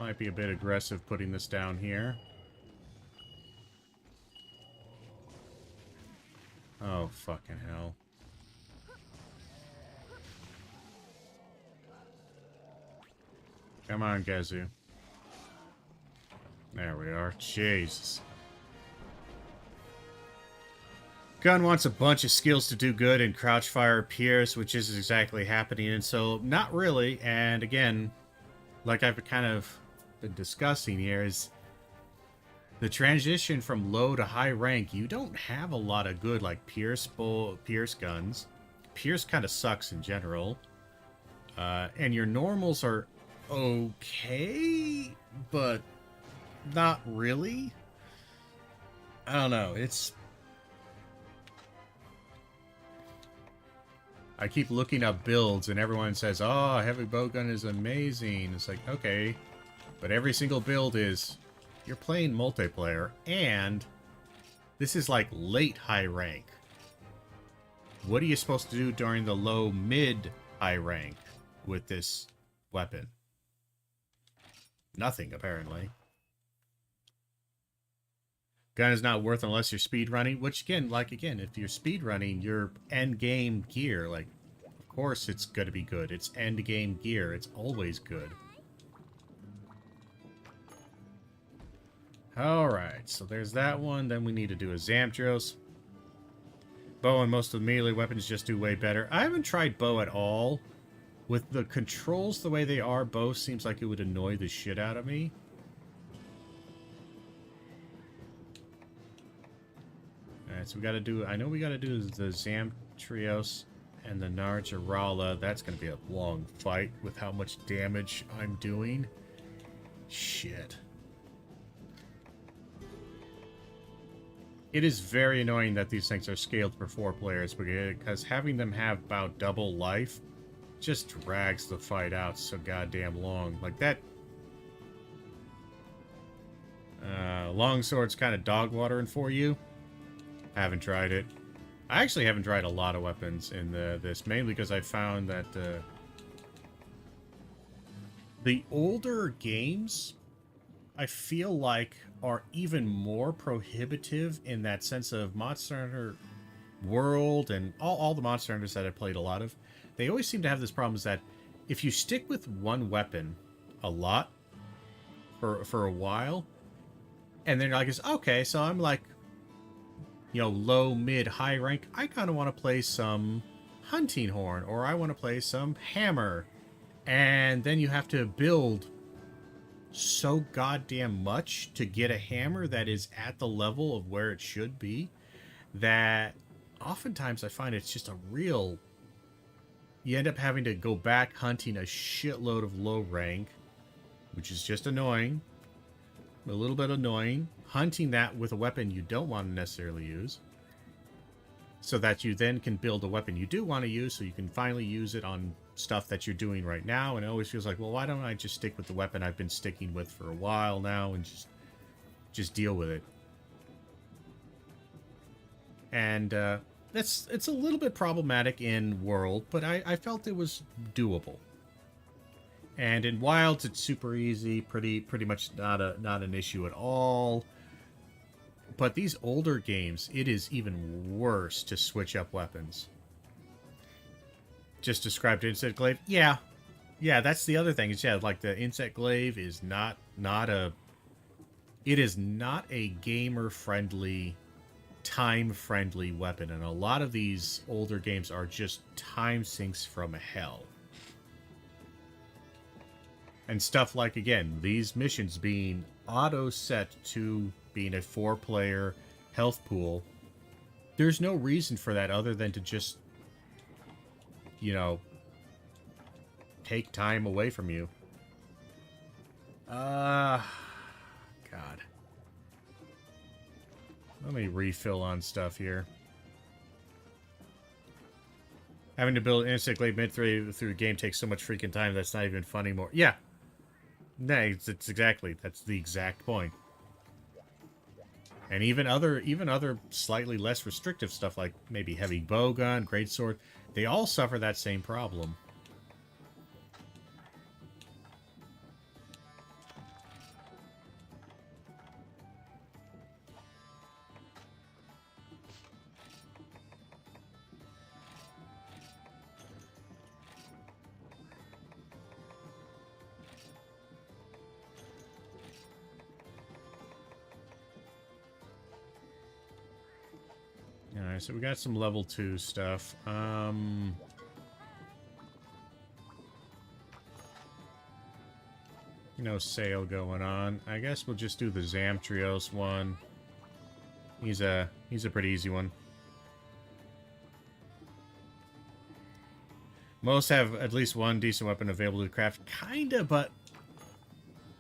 Speaker 1: Might be a bit aggressive putting this down here. Oh, fucking hell. Come on, Gezu. There we are. Jesus. Gun wants a bunch of skills to do good in crouch fire pierce, which is exactly happening, and so not really. And again, like I've kind of been discussing here, is the transition from low to high rank. You don't have a lot of good like pierce guns. Pierce kind of sucks in general, and your normals are okay, but not really. I don't know. I keep looking up builds and everyone says, oh, heavy bowgun is amazing. It's like, okay. But every single build is, you're playing multiplayer, and this is like late high rank. What are you supposed to do during the low mid high rank with this weapon? Nothing, apparently. Gun is not worth unless you're speedrunning, which again, if you're speedrunning, your end game gear, like, of course it's gonna be good. It's end game gear. It's always good. Alright, so there's that one. Then we need to do a Zamtros. Bow and most of the melee weapons just do way better. I haven't tried bow at all. With the controls the way they are, bow seems like it would annoy the shit out of me. Alright, so we gotta do... I know we gotta do the Zamtrios and the Narjarala. That's gonna be a long fight with how much damage I'm doing. Shit. It is very annoying that these things are scaled for 4 players, because having them have about double life just drags the fight out so goddamn long. Like that... longsword's kind of dog watering for you. Haven't tried it. I actually haven't tried a lot of weapons in this, mainly because I found that the older games, I feel like, are even more prohibitive in that sense of Monster Hunter World and all the Monster Hunters that I played a lot of. They always seem to have this problem, is that if you stick with one weapon a lot for a while, and then you're like, okay, so I'm like, you know, low, mid, high rank, I kind of want to play some hunting horn, or I want to play some hammer. And then you have to build so goddamn much to get a hammer that is at the level of where it should be, that oftentimes I find it's just a real... You end up having to go back hunting a shitload of low rank, which is just annoying. A little bit annoying. Hunting that with a weapon you don't want to necessarily use, so that you then can build a weapon you do want to use, so you can finally use it on stuff that you're doing right now. And it always feels like, well, why don't I just stick with the weapon I've been sticking with for a while now and just deal with it? And it's a little bit problematic in World, but I felt it was doable. And in Wilds, it's super easy, pretty much not an issue at all. But these older games, it is even worse to switch up weapons. Just described Insect Glaive. Yeah, that's the other thing. Is like the Insect Glaive is not a. It is not a gamer friendly, time friendly weapon, and a lot of these older games are just time sinks from hell. And stuff like, again, these missions being auto set to being a 4-player health pool. There's no reason for that other than to just, you know, take time away from you. God. Let me refill on stuff here. Having to build Insect Glaive midway through the game takes so much freaking time that's not even fun anymore. Yeah. No, it's exactly. That's the exact point. And even other slightly less restrictive stuff like maybe heavy bowgun, greatsword, they all suffer that same problem. Alright, so we got some level 2 stuff. No sale going on. I guess we'll just do the Zamtrios one. He's a pretty easy one. Most have at least one decent weapon available to craft. Kinda, but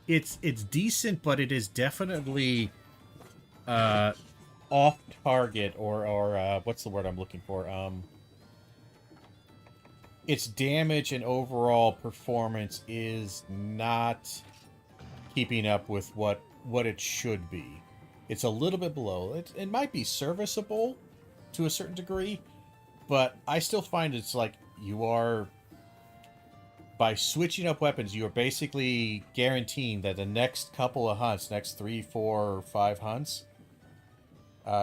Speaker 1: it's decent, but it is definitely off target or what's the word I'm looking for? Its damage and overall performance is not keeping up with what it should be. It's a little bit below. It might be serviceable to a certain degree, but I still find it's like you are, by switching up weapons, you are basically guaranteeing that the next couple of hunts, next 3, 4, 5 hunts,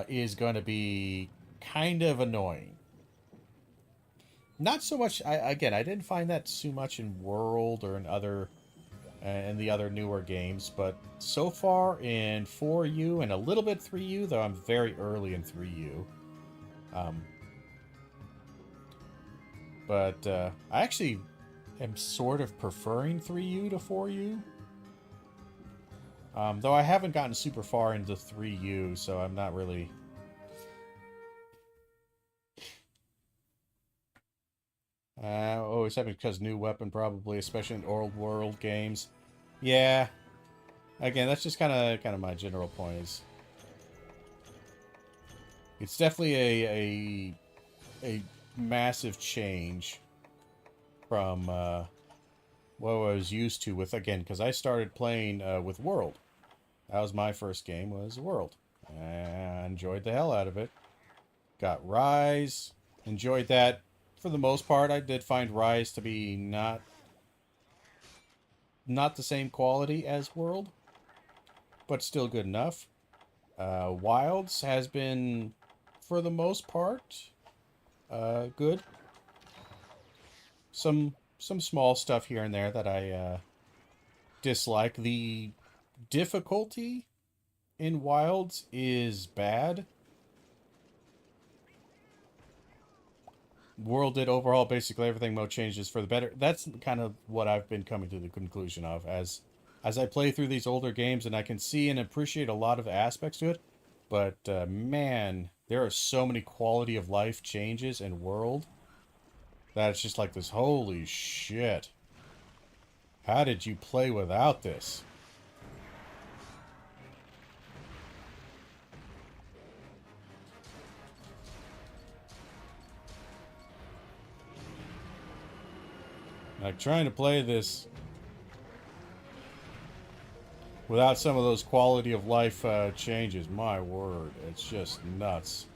Speaker 1: is going to be kind of annoying. Not so much. I didn't find that too much in World or in the other newer games, but so far in 4U and a little bit 3U, though I'm very early in 3U. But I actually am sort of preferring 3U to 4U. Though I haven't gotten super far into 3U, so I'm not really... it's happening because new weapon, probably, especially in old world games. Yeah. Again, that's just kind of my general point. Is it's definitely a massive change from what I was used to with, again, because I started playing with World. That was my first game, was World. I enjoyed the hell out of it. Got Rise. Enjoyed that. For the most part, I did find Rise to be not the same quality as World, but still good enough. Wilds has been, for the most part, good. Some small stuff here and there that I dislike. The difficulty in Wilds is bad. World did overhaul basically everything, mode changes for the better. That's kind of what I've been coming to the conclusion of as I play through these older games, and I can see and appreciate a lot of aspects to it. But man, there are so many quality of life changes in World that it's just like this, holy shit. How did you play without this? Like, trying to play this without some of those quality of life changes, my word, it's just nuts.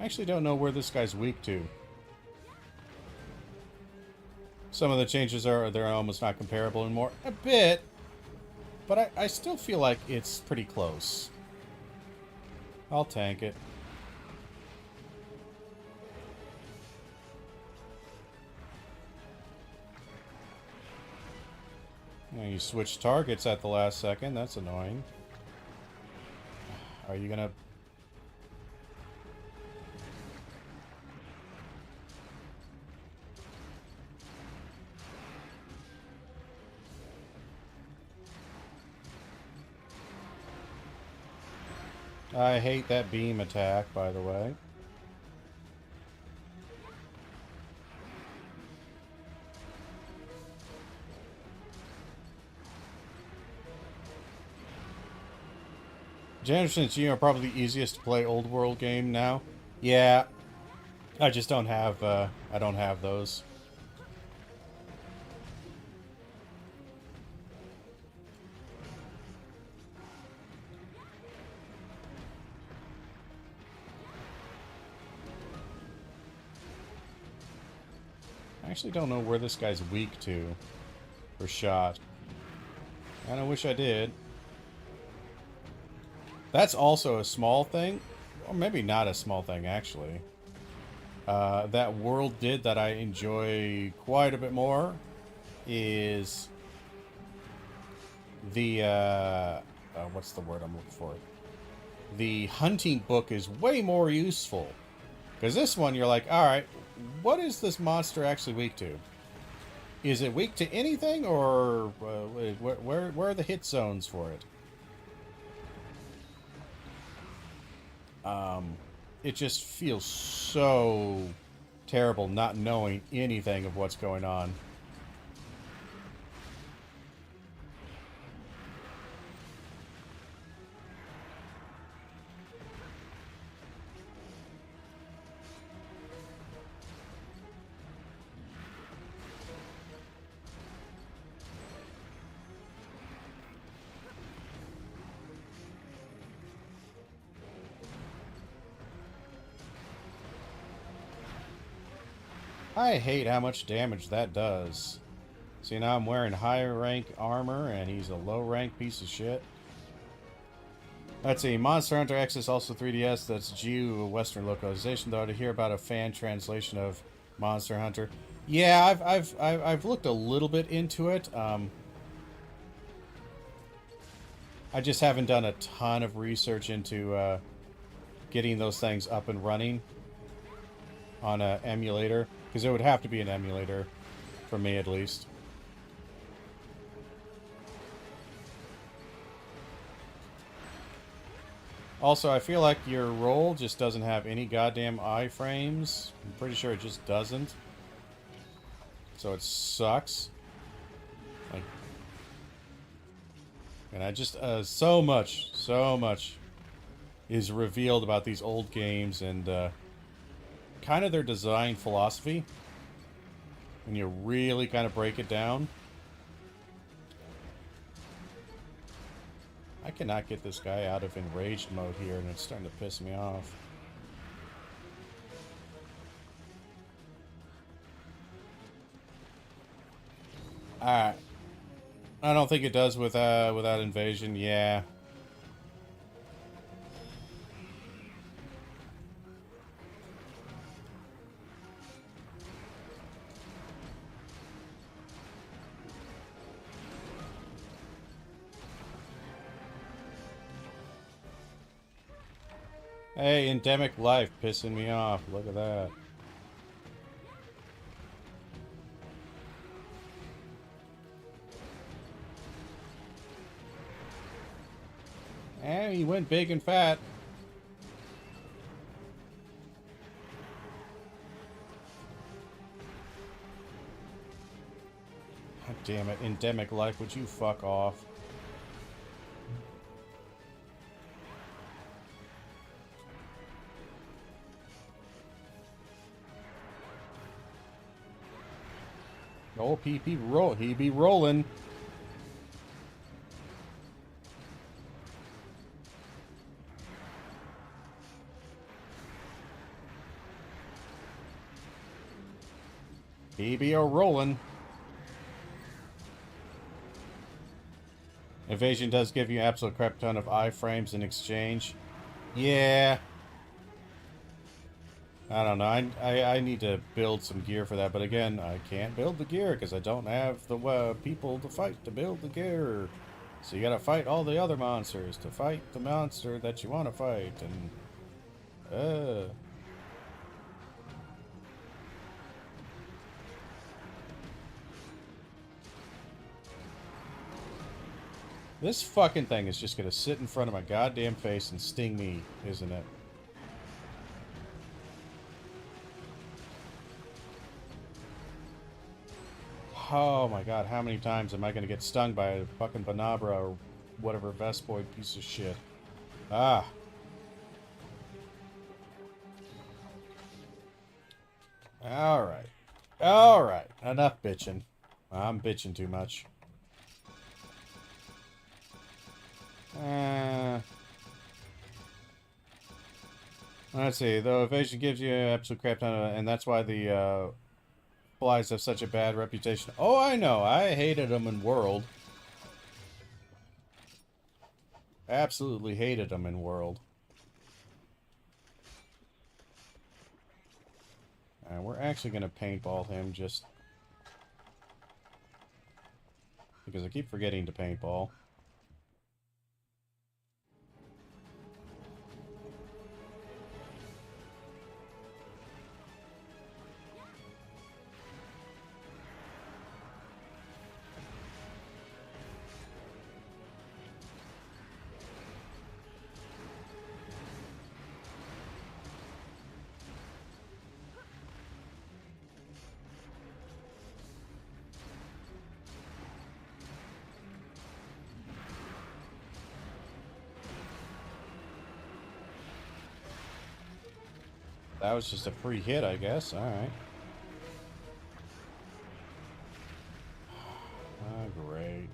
Speaker 1: I actually don't know where this guy's weak to. Some of the changes they're almost not comparable anymore. A bit. But I still feel like it's pretty close. I'll tank it. You switch targets at the last second. That's annoying. Are you gonna... I hate that beam attack, by the way. Generation G are probably the easiest to play old world game now. Yeah, I just don't have I don't have those. I actually don't know where this guy's weak to for shot. And I wish I did. That's also a small thing. Or maybe not a small thing, actually. That world did that I enjoy quite a bit more is the, what's the word I'm looking for? The hunting book is way more useful. Because this one, you're like, alright, what is this monster actually weak to? Is it weak to anything, or where are the hit zones for it? It just feels so terrible not knowing anything of what's going on. I hate how much damage that does. See, now I'm wearing higher rank armor, and he's a low rank piece of shit. Let's see, Monster Hunter X is also 3DS. That's GU Western localization, though. To hear about a fan translation of Monster Hunter, yeah, I've looked a little bit into it. I just haven't done a ton of research into getting those things up and running on an emulator. Because it would have to be an emulator, for me at least. Also, I feel like your roll just doesn't have any goddamn iframes. I'm pretty sure it just doesn't. So it sucks. Like, and I just, so much is revealed about these old games and, kind of their design philosophy when you really kind of break it down. I cannot get this guy out of enraged mode here, and it's starting to piss me off. Alright. I don't think it does without invasion, yeah. Hey, endemic life pissing me off. Look at that. And he went big and fat. God damn it, endemic life, would you fuck off? Oh, he be rolling. Keep you rolling. Evasion does give you an absolute crap ton of iframes in exchange. Yeah. I don't know. I need to build some gear for that, but again, I can't build the gear because I don't have the people to fight to build the gear. So you gotta fight all the other monsters to fight the monster that you want to fight, and this fucking thing is just gonna sit in front of my goddamn face and sting me, isn't it? Oh my god, how many times am I gonna get stung by a fucking Banabra or whatever Vespoid piece of shit? Ah. Alright. Alright. Enough bitching. I'm bitching too much. Let's see. Though evasion gives you an absolute crap ton of, and that's why the flies have such a bad reputation. Oh, I know. I hated them in World. Absolutely hated them in World. And we're actually going to paintball him just because I keep forgetting to paintball. That was just a free hit, I guess. Alright. Ah, great.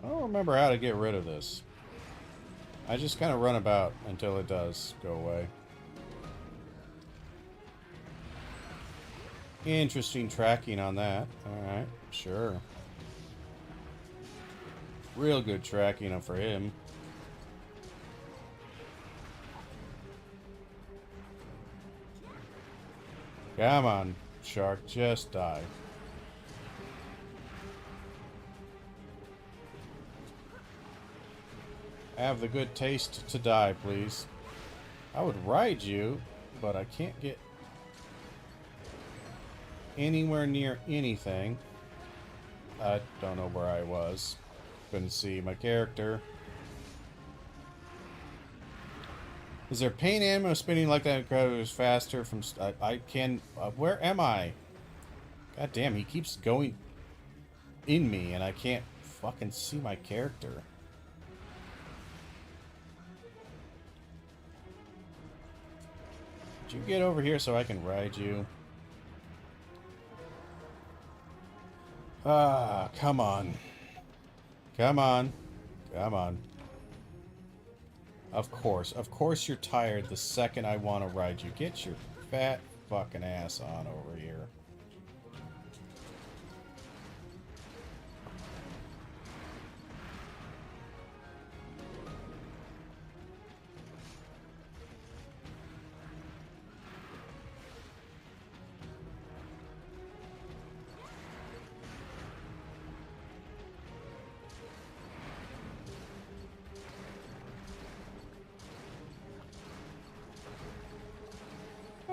Speaker 1: I don't remember how to get rid of this. I just kind of run about until it does go away. Interesting tracking on that. Alright, sure. Real good tracking for him. Come on, shark, just die. Have the good taste to die, please. I would ride you, but I can't get anywhere near anything. I don't know where I was. Couldn't see my character. Is there paint ammo spinning like that incredibly faster from... I can... where am I? God damn, he keeps going in me and I can't fucking see my character. Could you get over here so I can ride you? Ah, come on. Come on. Come on. Of course you're tired the second I want to ride you. Get your fat fucking ass on over here.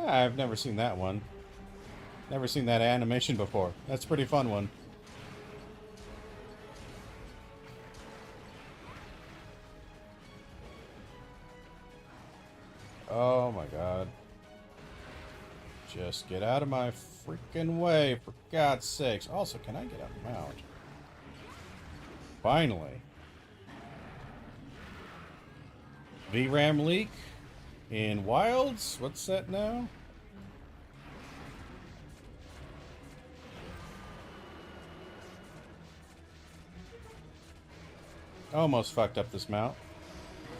Speaker 1: I've never seen that one. Never seen that animation before. That's a pretty fun one. Oh my god. Just get out of my freaking way, for God's sakes. Also, can I get a mount? Finally. VRAM leak in Wilds? What's that now? Almost fucked up this mount.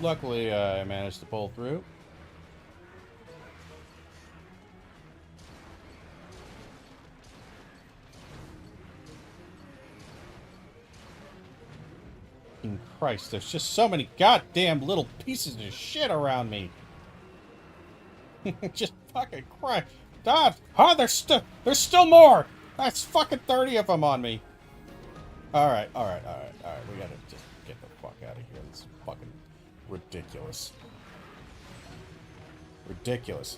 Speaker 1: Luckily, I managed to pull through. Christ, there's just so many goddamn little pieces of shit around me. Just fucking Christ. God, there's still more. That's fucking 30 of them on me. Alright. We gotta just get the fuck out of here. This is fucking ridiculous. Ridiculous.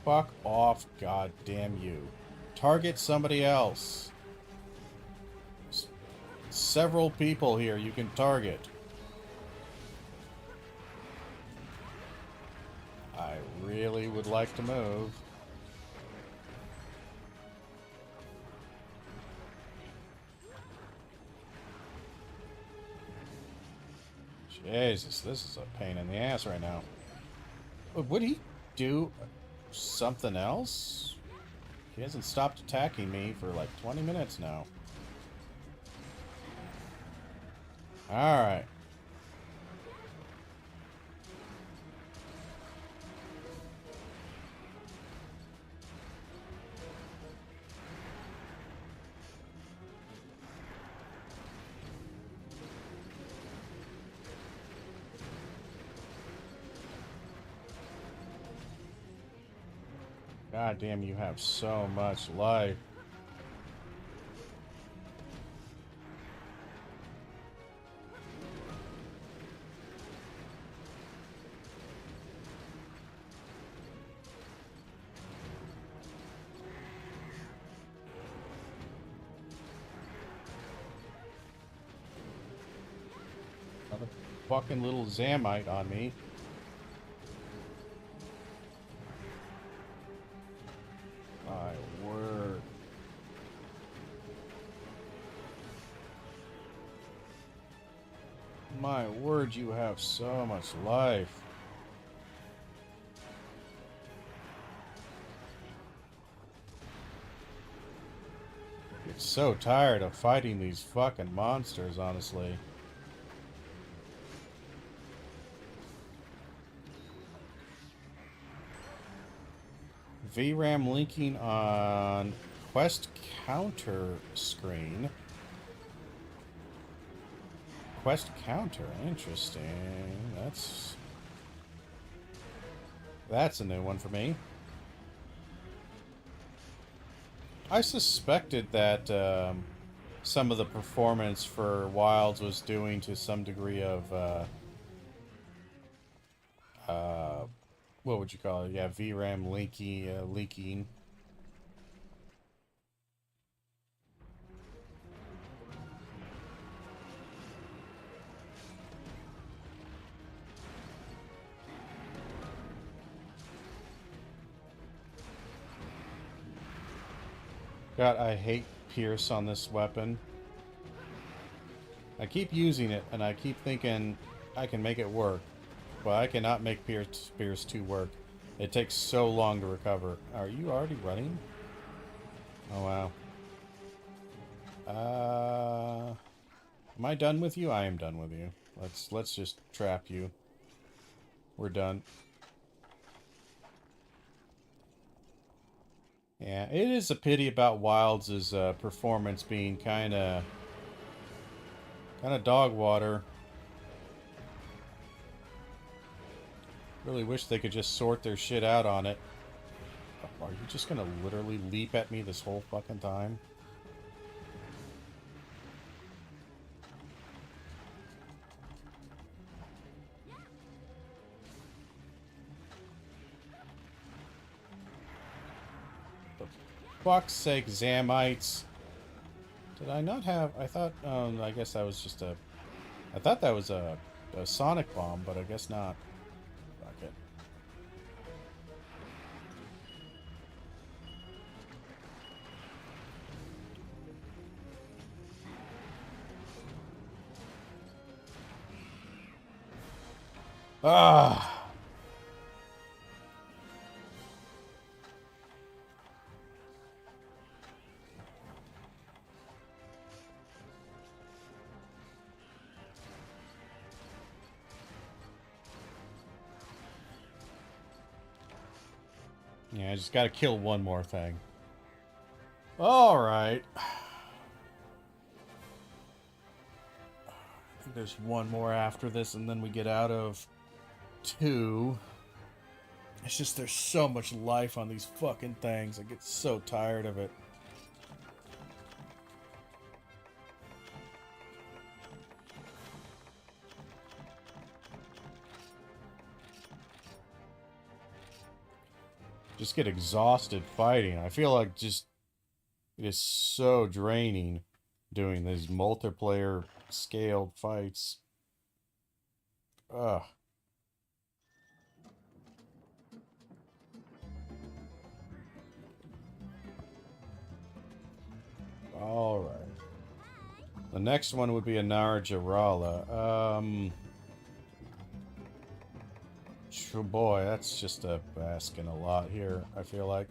Speaker 1: Fuck off, goddamn you. Target somebody else. Several people here you can target. I really would like to move. Jesus, this is a pain in the ass right now. Would he do something else? He hasn't stopped attacking me for like 20 minutes now. Alright. God damn, you have so much life. Another fucking little Zamite on me. My word. My word, you have so much life. I get so tired of fighting these fucking monsters, honestly. VRAM linking on quest counter screen. Quest counter, interesting. That's a new one for me. I suspected that some of the performance for Wilds was doing to some degree of what would you call it? Yeah, VRAM leaking. God, I hate Pierce on this weapon. I keep using it, and I keep thinking I can make it work. But I cannot make Pierce 2 work. It takes so long to recover. Are you already running? Oh, wow. Am I done with you? I am done with you. Let's just trap you. We're done. Yeah, it is a pity about Wilds' performance being kind of dog water. Really wish they could just sort their shit out on it. Are you just gonna literally leap at me this whole fucking time? Fuck's sake, Zamites. Did I not have... I thought... I guess that was just a... I thought that was a sonic bomb, but I guess not. Fuck it. Ah! Yeah, I just gotta kill one more thing. Alright. I think there's one more after this, and then we get out of 2. It's just there's so much life on these fucking things. I get so tired of it. Just get exhausted fighting. I feel like just it is so draining doing these multiplayer scaled fights. Ugh. Alright. The next one would be a Narajarala. Oh boy, that's just asking a lot here, I feel like.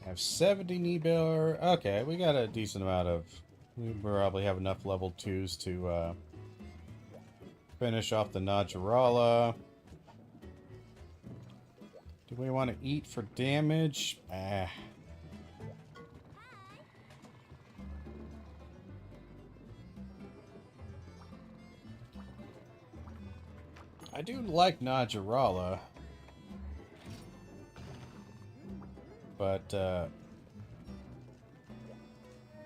Speaker 1: I have 70 knee bear. Okay, we got a decent amount of... We probably have enough level 2s to finish off the Najarala. Do we want to eat for damage? Ah. I do like Najarala. But,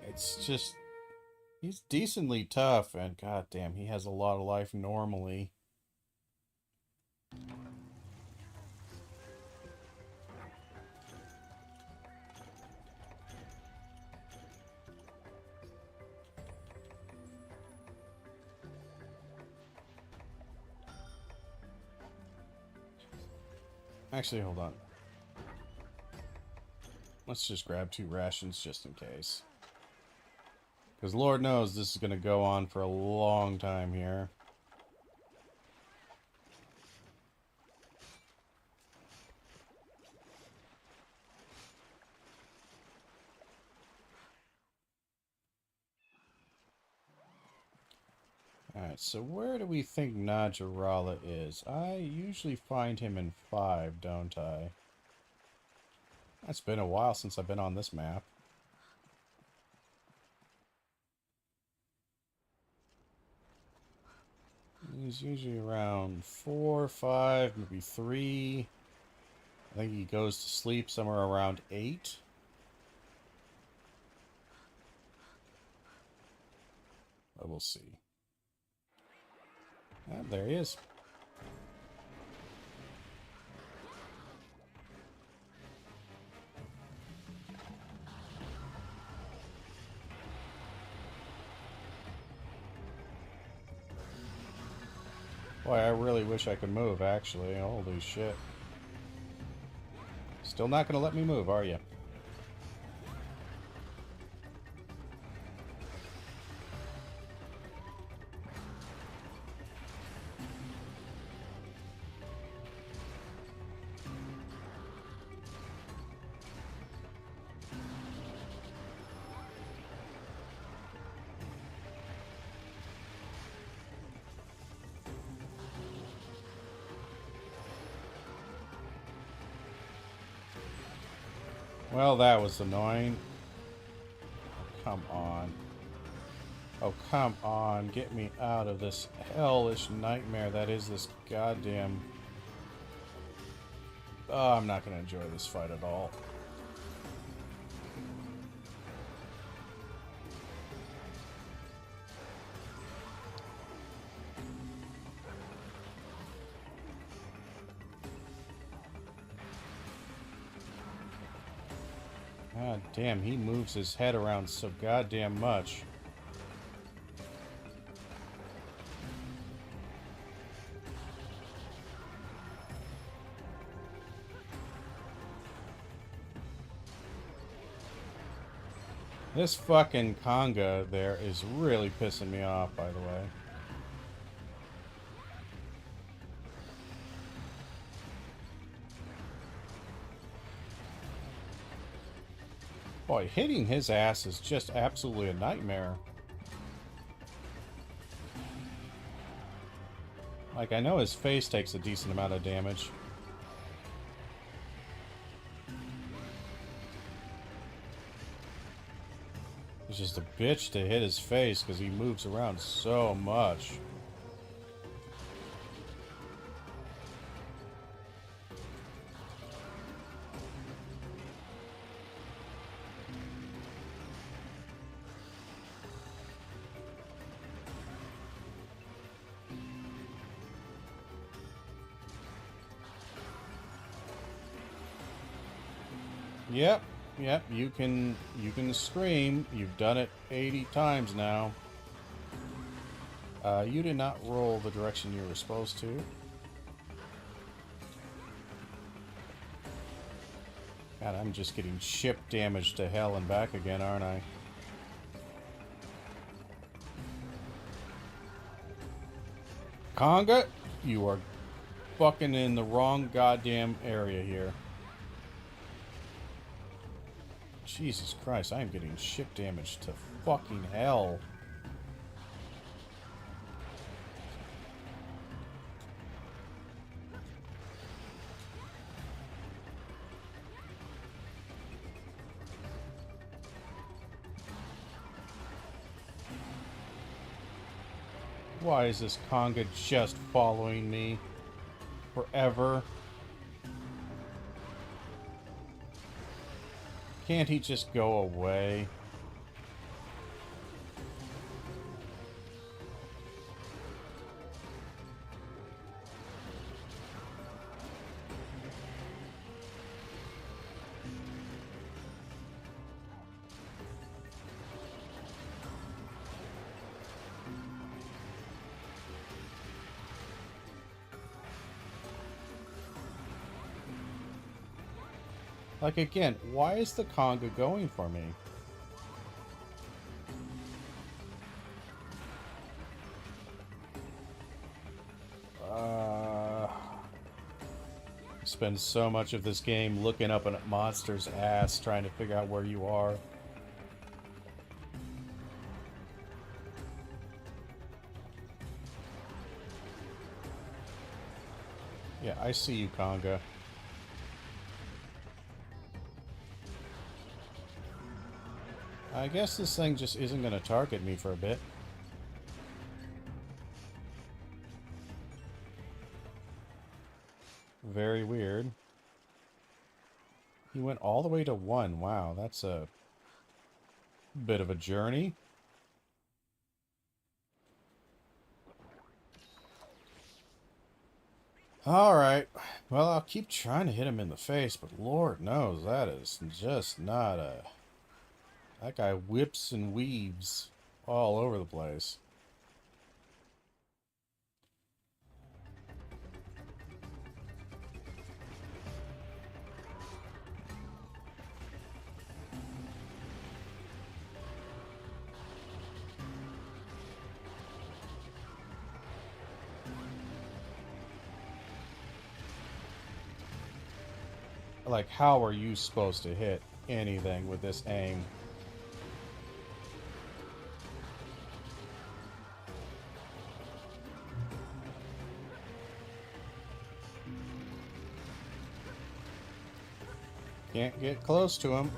Speaker 1: it's just... He's decently tough, and goddamn, he has a lot of life normally. Actually, hold on. Let's just grab 2 rations just in case. Because Lord knows this is going to go on for a long time here. Alright, so where do we think Najarala is? I usually find him in 5, don't I? It's been a while since I've been on this map. He's usually around 4, 5, maybe 3. I think he goes to sleep somewhere around 8. But we'll see. Ah, there he is. Boy, I really wish I could move, actually. Holy shit. Still not gonna let me move, are you? Well, that was annoying. Oh, come on. Oh, come on. Get me out of this hellish nightmare that is this goddamn... Oh, I'm not going to enjoy this fight at all. God damn, he moves his head around so goddamn much. This fucking conga there is really pissing me off, by the way. Boy, hitting his ass is just absolutely a nightmare. Like, I know his face takes a decent amount of damage. It's just a bitch to hit his face because he moves around so much. Yep, you can scream. You've done it 80 times now. You did not roll the direction you were supposed to. God, I'm just getting ship damage to hell and back again, aren't I? Conga, you are fucking in the wrong goddamn area here. Jesus Christ, I am getting ship damage to fucking hell. Why is this Conga just following me forever? Can't he just go away? Like, again, why is the Conga going for me? Spend so much of this game looking up a monster's ass trying to figure out where you are. Yeah, I see you, Conga. I guess this thing just isn't going to target me for a bit. Very weird. He went all the way to 1. Wow, that's a bit of a journey. Alright. Well, I'll keep trying to hit him in the face, but Lord knows that is just not a... That guy whips and weaves all over the place. Like, how are you supposed to hit anything with this aim? Can't get close to him.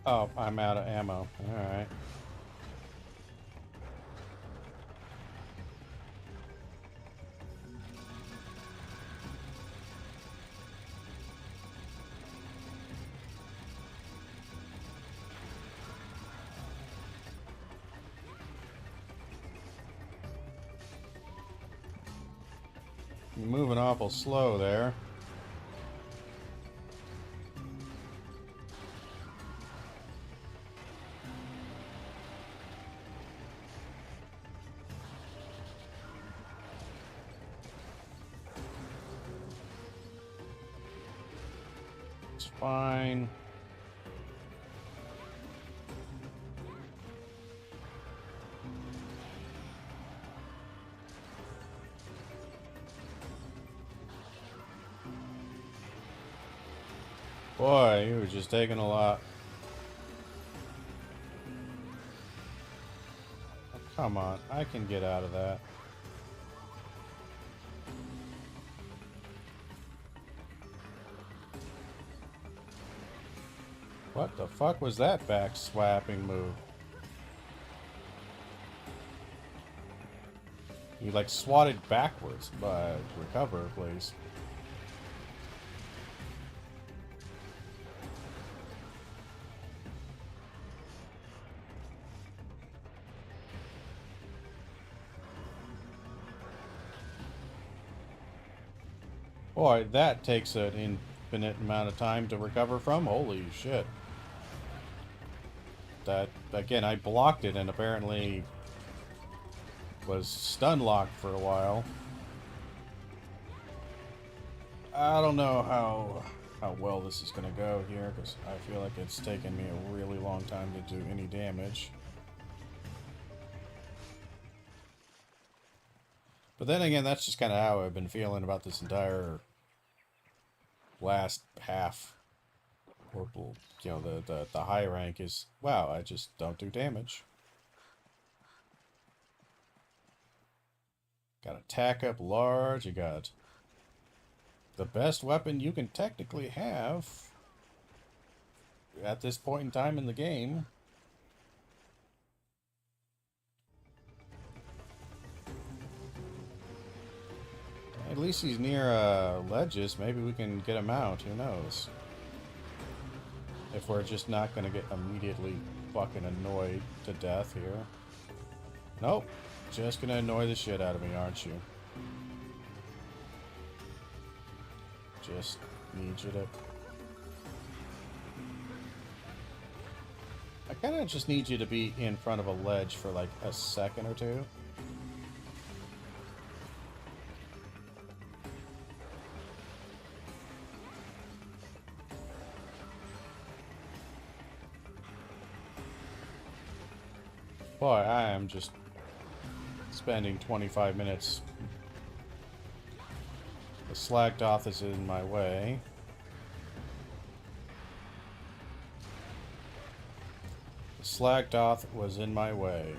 Speaker 1: Oh, I'm out of ammo. Alright. You're moving awful slow there. That's fine. Boy, you were just taking a lot. Oh, come on, I can get out of that. What the fuck was that back swapping move? You like swatted backwards, but recover, please. Boy, that takes an infinite amount of time to recover from. Holy shit. That, again, I blocked it and apparently was stun locked for a while. I don't know how well this is going to go here, because I feel like it's taken me a really long time to do any damage. But then again, that's just kind of how I've been feeling about this entire last half. Or, you know, the high rank is, wow, I just don't do damage. Got attack up large, you got the best weapon you can technically have at this point in time in the game. At least he's near ledges. Maybe we can get him out. Who knows? If we're just not going to get immediately fucking annoyed to death here. Nope. Just going to annoy the shit out of me, aren't you? Just need you to... I kind of just need you to be in front of a ledge for like a second or two. Boy, I am just spending 25 minutes. The Slagdoth is in my way. The Slagdoth was in my way.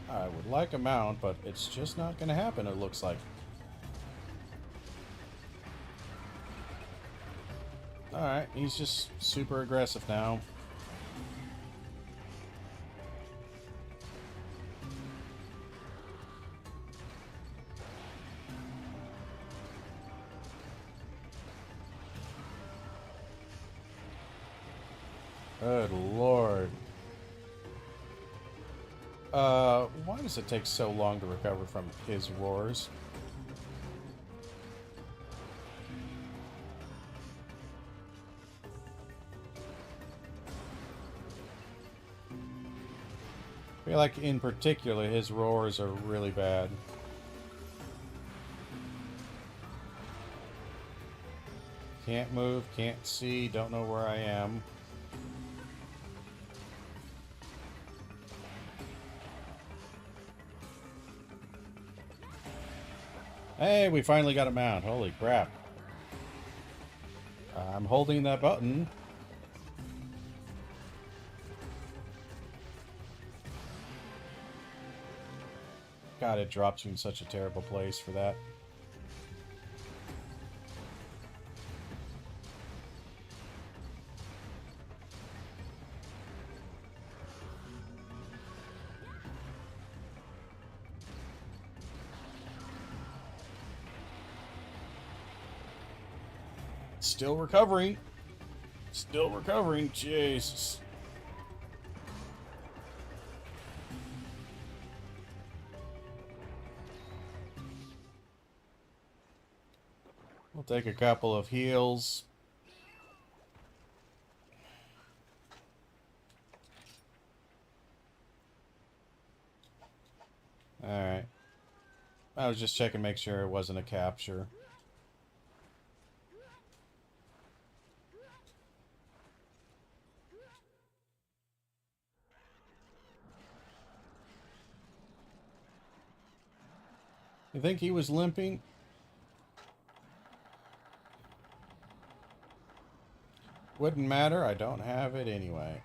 Speaker 1: I would like a mount, but it's just not going to happen, it looks like. Alright, he's just super aggressive now. Good lord. Why does it take so long to recover from his roars? I feel like, in particular, his roars are really bad. Can't move, can't see, don't know where I am. Hey, we finally got him out. Holy crap. I'm holding that button. God, it drops you in such a terrible place for that. Still recovering. Still recovering. Jesus. We'll take a couple of heals. Alright. I was just checking, make sure it wasn't a capture. You think he was limping? Wouldn't matter, I don't have it anyway.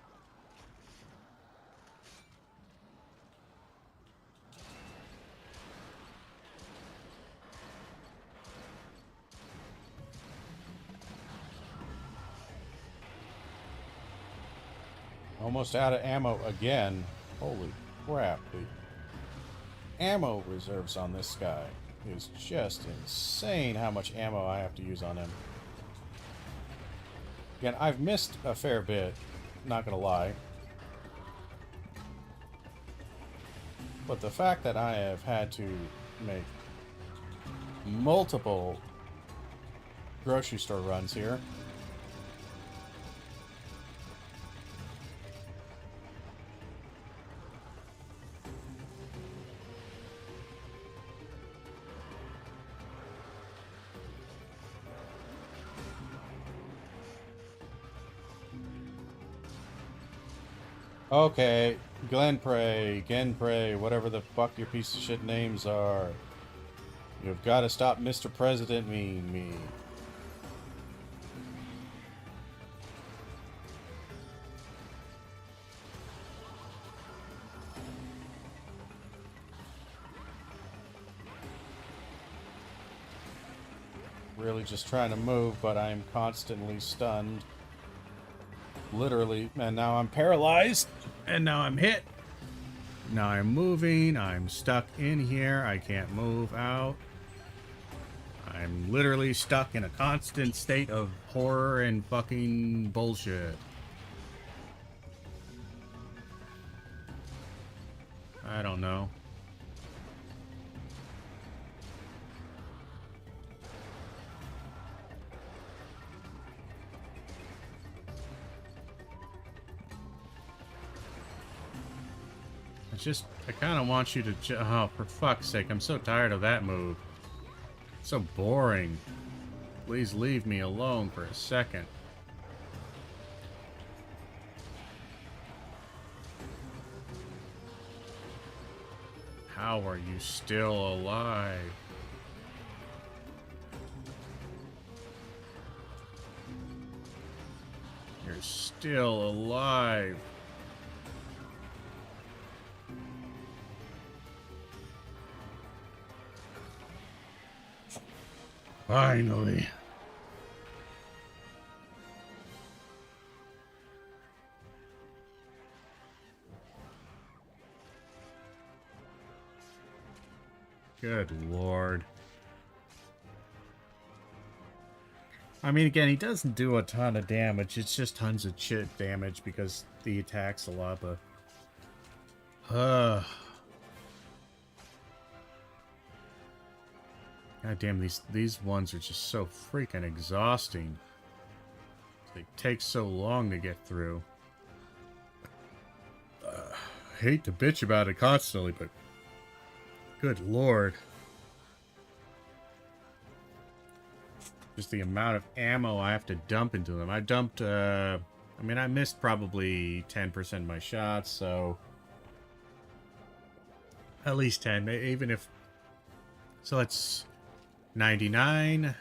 Speaker 1: Almost out of ammo again. Holy crap, the ammo reserves on this guy is just insane how much ammo I have to use on him. Again, I've missed a fair bit, not gonna lie. But the fact that I have had to make multiple grocery store runs here. Okay, Glenprey, Genprey, whatever the fuck your piece of shit names are. You've got to stop Mr. President me. Really just trying to move, but I'm constantly stunned. Literally, and now I'm paralyzed, and now I'm hit. Now I'm moving, I'm stuck in here, I can't move out. I'm literally stuck in a constant state of horror and fucking bullshit. I don't know. I kind of want you to... Oh, for fuck's sake, I'm so tired of that move. It's so boring. Please leave me alone for a second. How are you still alive? You're still alive. Finally. Good Lord. I mean, again, he doesn't do a ton of damage. It's just tons of shit damage because he attacks a lot, but... God damn, these ones are just so freaking exhausting. They take so long to get through. I hate to bitch about it constantly, but good Lord. Just the amount of ammo I have to dump into them. I dumped, I mean, I missed probably 10% of my shots, so... At least 10, even if... So let's... 99,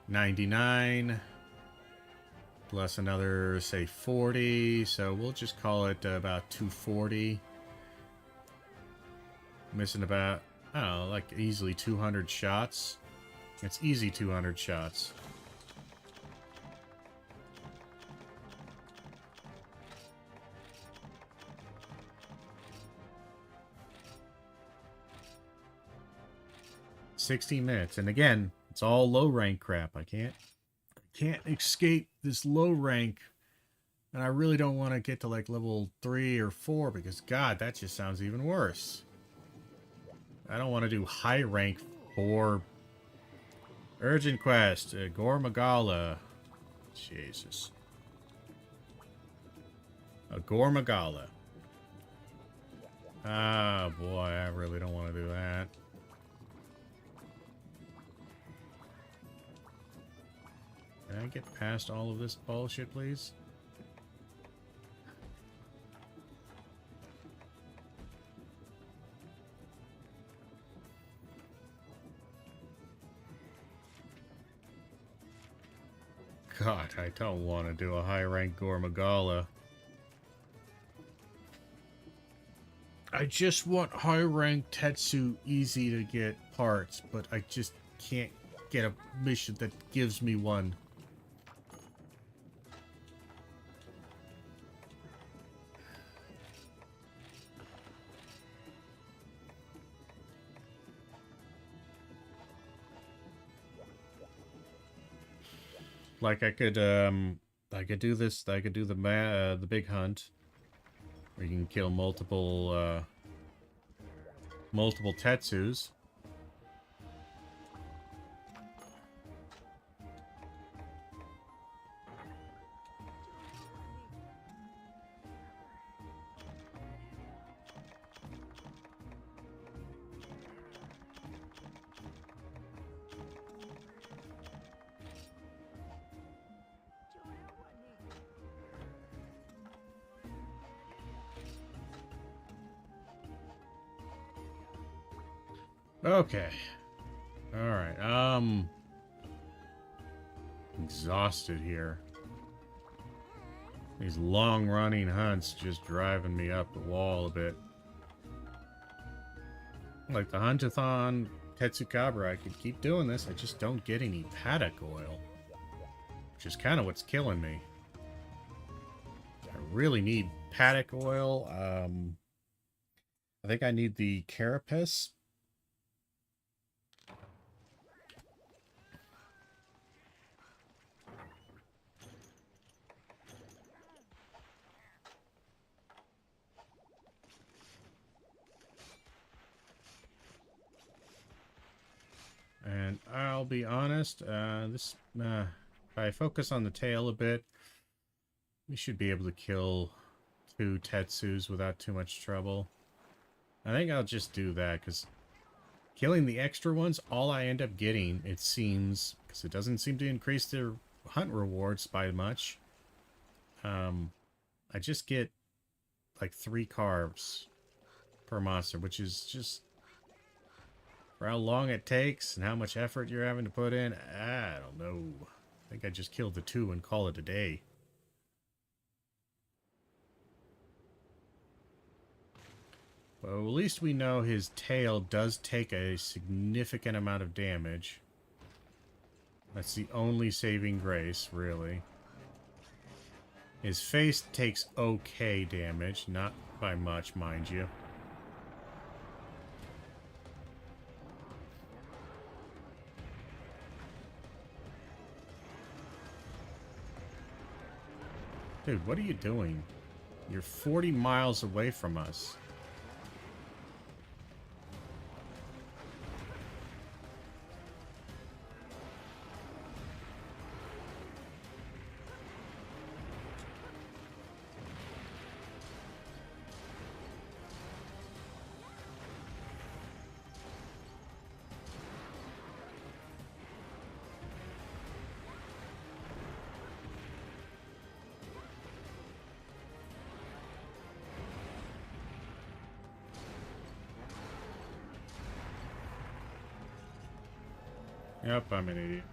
Speaker 1: 99, plus another, say, 40, so we'll just call it about 240. Missing about, I don't know, like easily 200 shots. It's easy 200 shots. $60 and again, it's all low rank crap. I can't escape this low rank, and I really don't want to get to like level 3 or 4 because God, that just sounds even worse. I don't want to do high rank 4 urgent quest, Gore Magala. Jesus, a Gore Magala. Ah, boy, I really don't want to do that. Can I get past all of this bullshit, please? God, I don't want to do a high-rank Gormagala. I just want high-rank Tetsu easy to get parts, but I just can't get a mission that gives me one. Like I could do this. I could do the big hunt, where you can kill multiple Tetsus. Okay. Alright, exhausted here. These long-running hunts just driving me up the wall a bit. Like the Huntathon Tetsukabra, I could keep doing this, I just don't get any paddock oil. Which is kind of what's killing me. I really need paddock oil. I think I need the carapace. And I'll be honest, if I focus on the tail a bit, we should be able to kill 2 Tetsus without too much trouble. I think I'll just do that, because killing the extra ones, all I end up getting, it seems, because it doesn't seem to increase their hunt rewards by much, I just get like 3 carbs per monster, which is just... For how long it takes and how much effort you're having to put in, I don't know. I think I just killed the 2 and call it a day. Well, at least we know his tail does take a significant amount of damage. That's the only saving grace, really. His face takes okay damage, not by much, mind you. Dude, what are you doing? You're 40 miles away from us. Yep, I'm an idiot.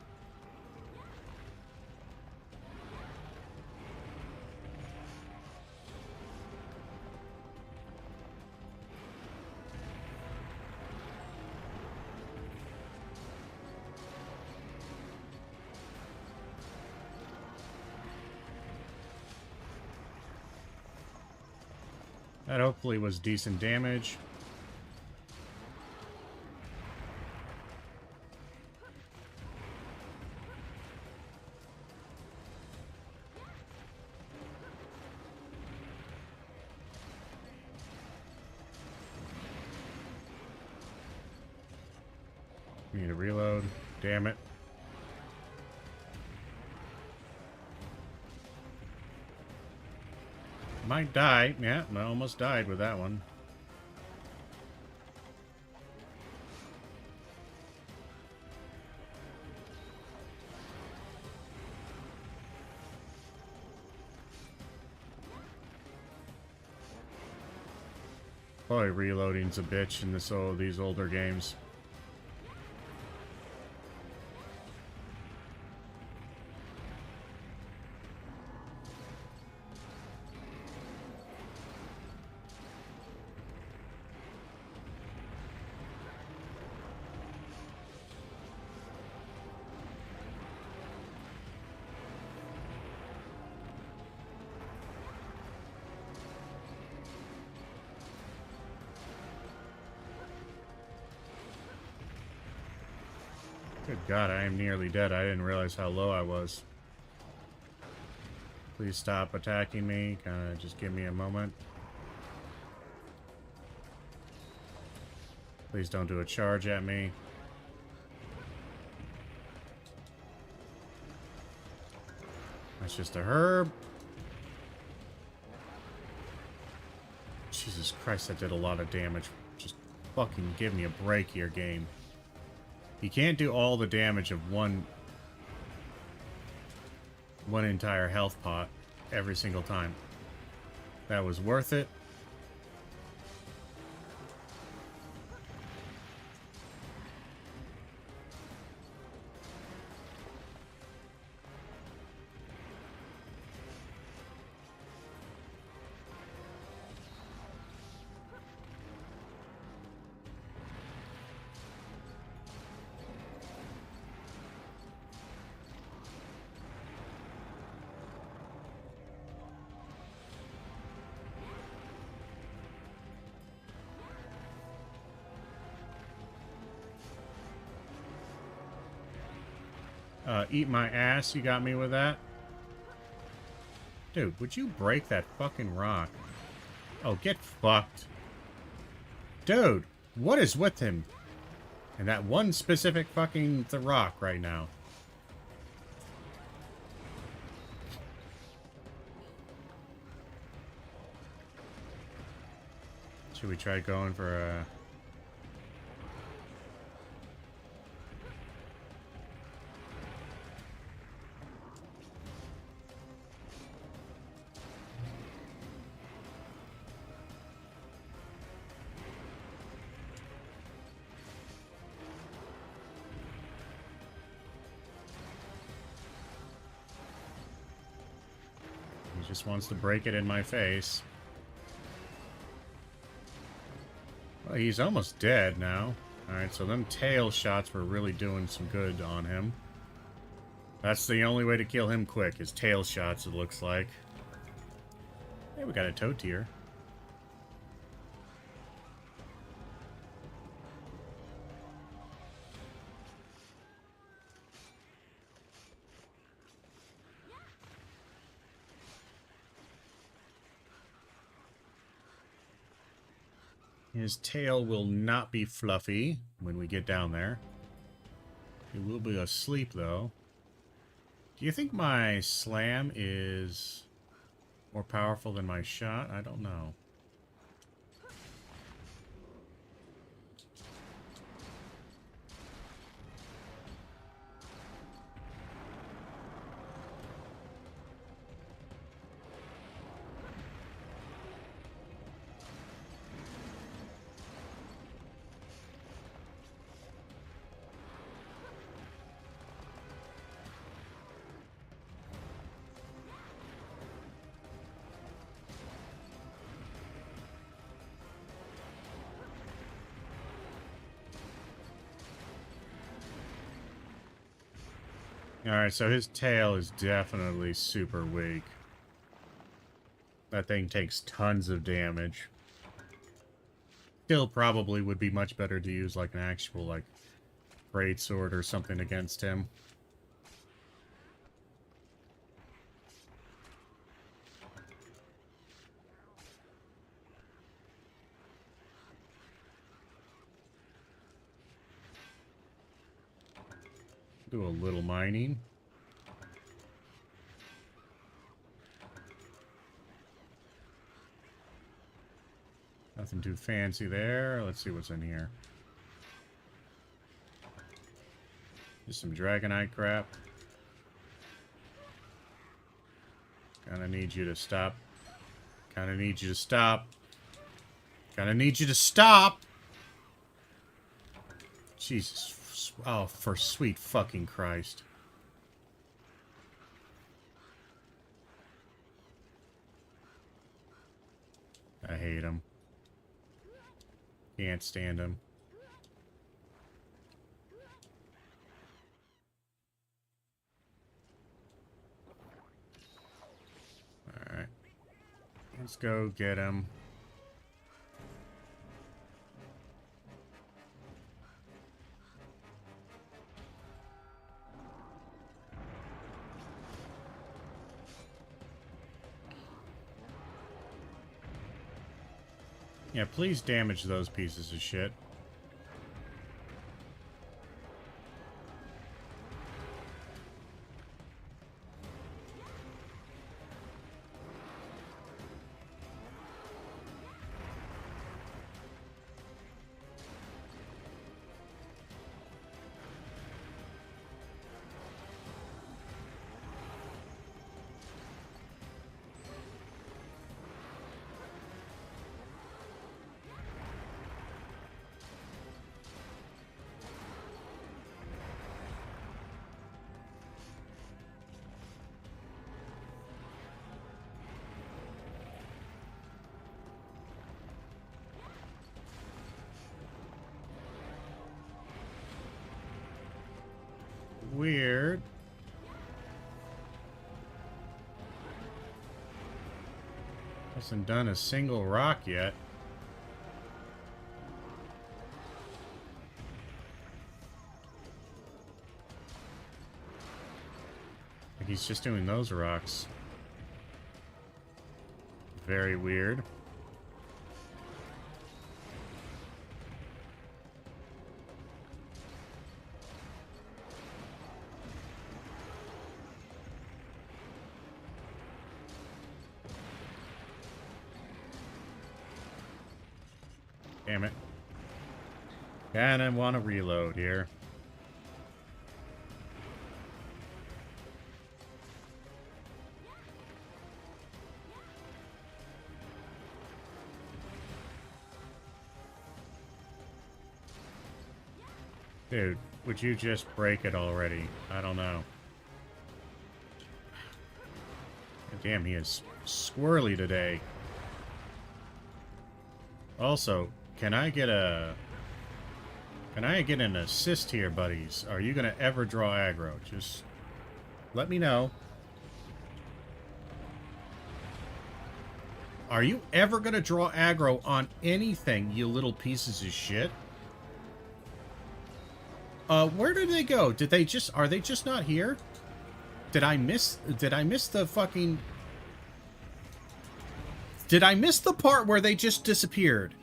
Speaker 1: That hopefully was decent damage. Need to reload. Damn it. Might die. Yeah, I almost died with that one. Probably reloading's a bitch in these older games. Good God, I am nearly dead. I didn't realize how low I was. Please stop attacking me. Kinda just give me a moment. Please don't do a charge at me. That's just a herb. Jesus Christ, that did a lot of damage. Just fucking give me a break here, game. You can't do all the damage of one entire health pot every single time. That was worth it. Eat my ass, you got me with that? Dude, would you break that fucking rock? Oh, get fucked. Dude, what is with him? And that one specific fucking rock right now. Should we try going for a... He just wants to break it in my face. Well, he's almost dead now. Alright, so them tail shots were really doing some good on him. That's the only way to kill him quick, is tail shots, it looks like. Hey, we got a toad tier. His tail will not be fluffy when we get down there. He will be asleep, though. Do you think my slam is more powerful than my shot? I don't know. Alright, so his tail is definitely super weak. That thing takes tons of damage. Still probably would be much better to use like an actual, like, greatsword or something against him. Do a little mining. Nothing too fancy there. Let's see what's in here. Just some Dragonite crap. Kinda need you to stop. Kinda need you to stop. Kinda need you to stop! Jesus. Oh, for sweet fucking Christ. I hate him. Can't stand him. Alright. Let's go get him. Yeah, please damage those pieces of shit. Weird. Hasn't done a single rock yet. Like he's just doing those rocks. Very weird. Damn it. And I want to reload here. Dude, would you just break it already? I don't know. Damn, he is squirrely today. Also, can I get an assist here, buddies? Are you gonna ever draw aggro? Just let me know. Are you ever gonna draw aggro on anything, you little pieces of shit? Where did they go? Are they just not here? Did I miss the fucking... Did I miss the part where they just disappeared?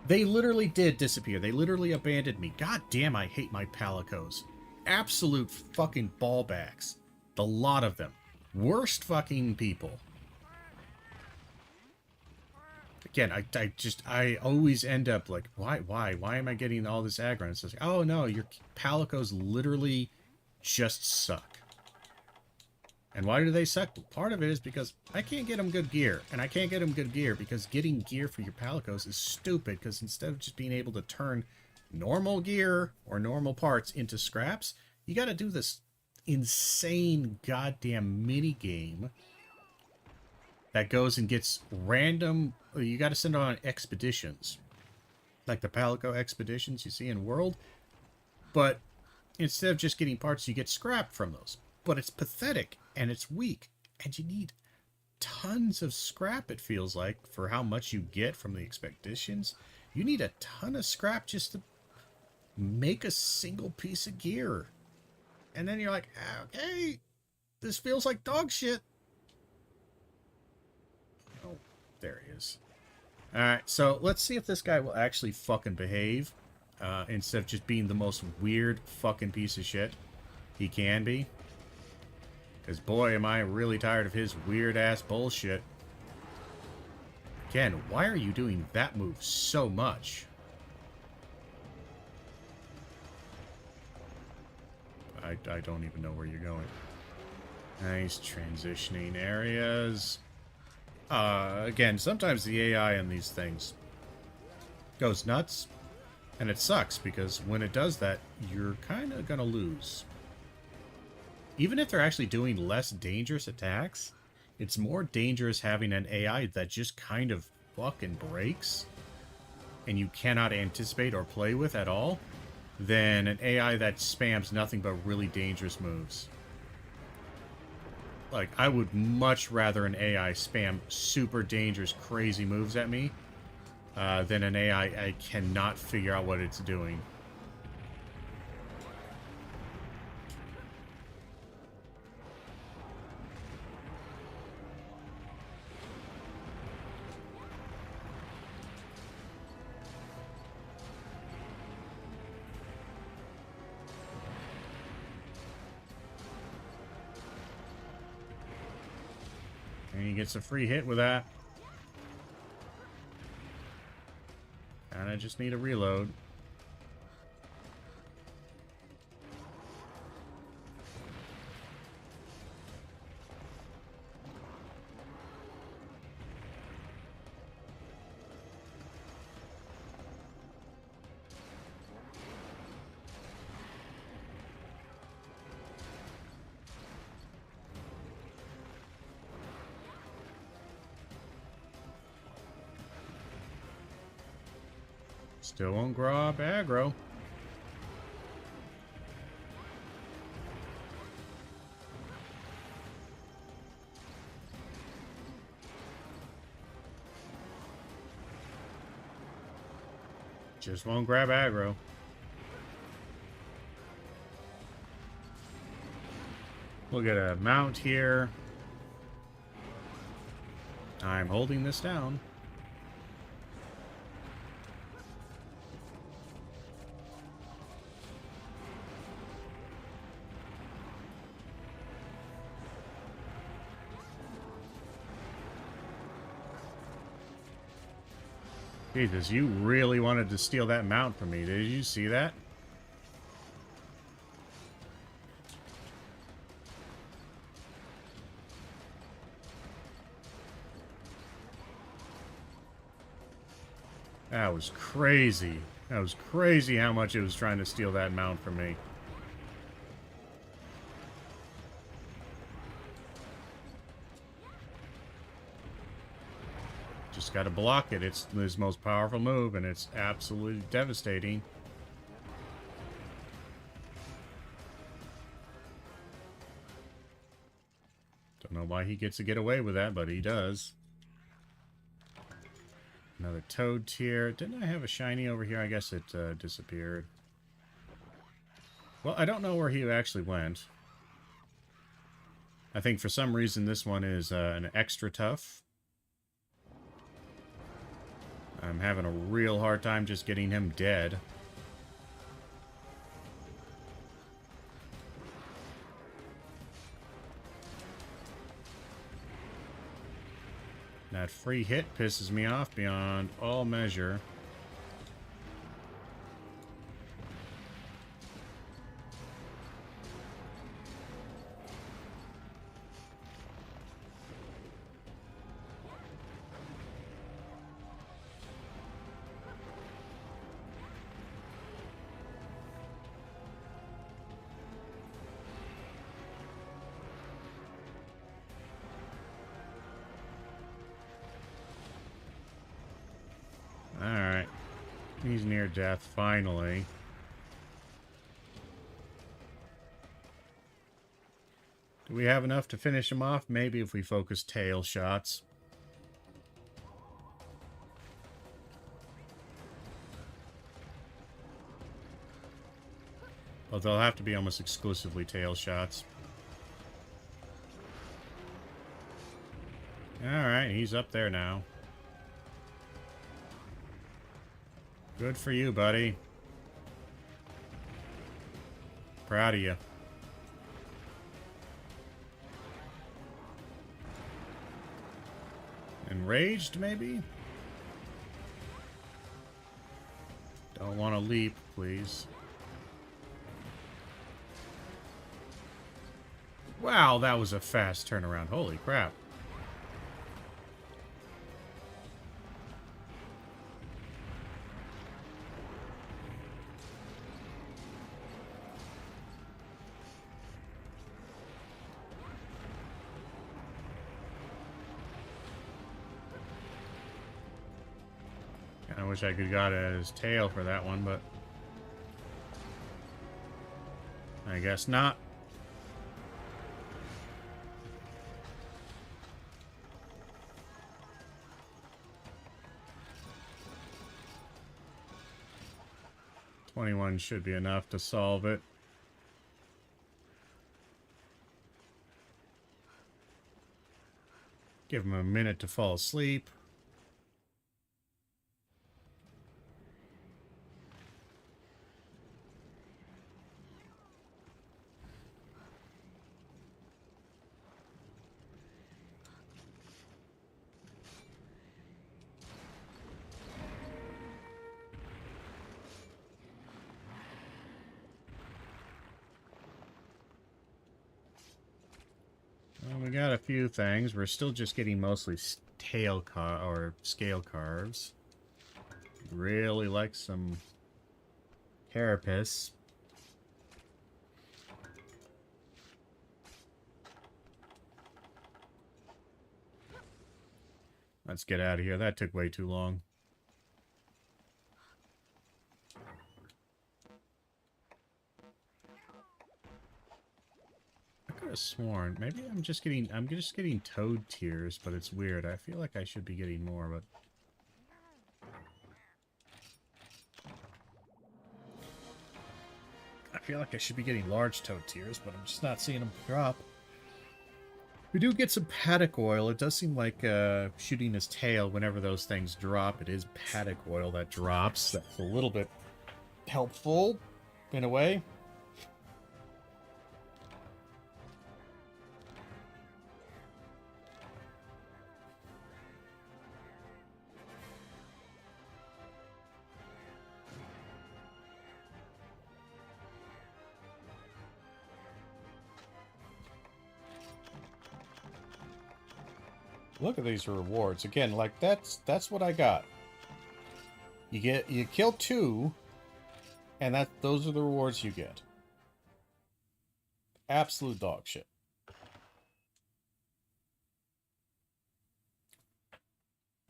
Speaker 1: They literally did disappear. They literally abandoned me. God damn, I hate my palicos. Absolute fucking ballbacks. The lot of them. Worst fucking people. Again, I always end up like, why am I getting all this aggro? And it's like, oh no, your palicos literally just suck. And why do they suck? Part of it is because I can't get them good gear. And I can't get them good gear because getting gear for your palicos is stupid. Because instead of just being able to turn normal gear or normal parts into scraps, you got to do this insane goddamn mini game that goes and gets random... You got to send on expeditions. Like the palico expeditions you see in World. But instead of just getting parts, you get scrap from those. But it's pathetic, and it's weak, and you need tons of scrap, it feels like, for how much you get from the expeditions. You need a ton of scrap just to make a single piece of gear. And then you're like, okay, this feels like dog shit. Oh, there he is. Alright, so let's see if this guy will actually fucking behave, instead of just being the most weird fucking piece of shit he can be. Because, boy, am I really tired of his weird-ass bullshit. Again, why are you doing that move so much? I don't even know where you're going. Nice transitioning areas. Again, sometimes the AI in these things goes nuts. And it sucks, because when it does that, you're kind of going to lose. Even if they're actually doing less dangerous attacks, it's more dangerous having an AI that just kind of fucking breaks and you cannot anticipate or play with at all than an AI that spams nothing but really dangerous moves. Like, I would much rather an AI spam super dangerous, crazy moves at me than an AI I cannot figure out what it's doing. And he gets a free hit with that. And I just need a reload. Still won't grow up aggro. Just won't grab aggro. We'll get a mount here. I'm holding this down. Jesus, you really wanted to steal that mount from me. Did you see that? That was crazy. That was crazy how much it was trying to steal that mount from me. Just gotta block it. It's his most powerful move, and it's absolutely devastating. Don't know why he gets to get away with that, but he does. Another toad tier. Didn't I have a shiny over here? I guess it disappeared. Well, I don't know where he actually went. I think for some reason this one is an extra tough. I'm having a real hard time just getting him dead. That free hit pisses me off beyond all measure. Alright. He's near death, finally. Do we have enough to finish him off? Maybe if we focus tail shots. Well, they'll have to be almost exclusively tail shots. Alright, he's up there now. Good for you, buddy. Proud of you. Enraged, maybe? Don't want to leap, please. Wow, that was a fast turnaround. Holy crap. I wish I could have got his tail for that one, but I guess not. $21 should be enough to solve it. Give him a minute to fall asleep. we got a few things. We're still just getting mostly or scale carves. Really like some carapace. Let's get out of here. That took way too long. I could have sworn. Maybe I'm just getting toad tears, but it's weird. I feel like I should be getting more, but I feel like I should be getting large toad tears, but I'm just not seeing them drop. We do get some paddock oil. It does seem like shooting his tail whenever those things drop. It is paddock oil that drops. That's a little bit helpful, in a way. Look at these rewards. Again, like that's what I got. You kill 2, and those are the rewards you get. Absolute dog shit.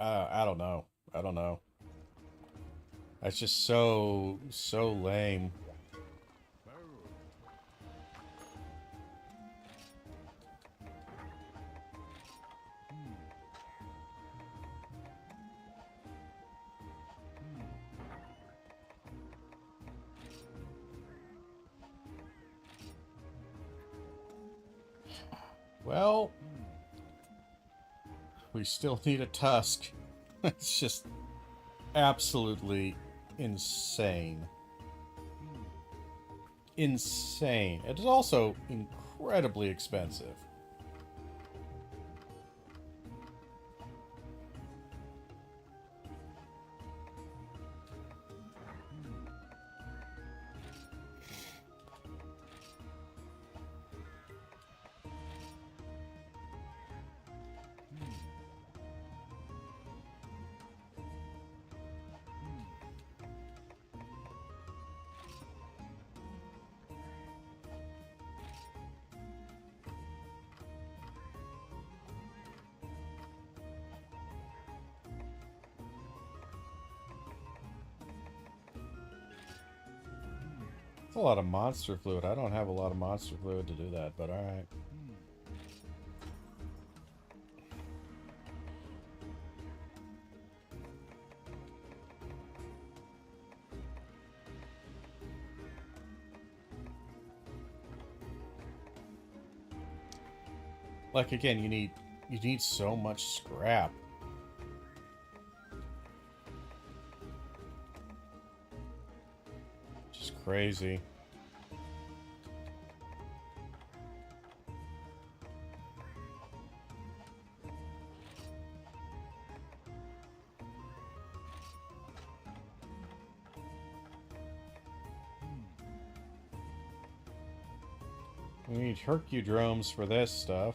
Speaker 1: I don't know. I don't know. That's just so lame. Well, we still need a tusk. It's just absolutely insane. Insane. It is also incredibly expensive. It's a lot of monster fluid. I don't have a lot of monster fluid to do that, but alright. Like again, you need so much scrap. Just crazy. We need Hercudromes for this stuff.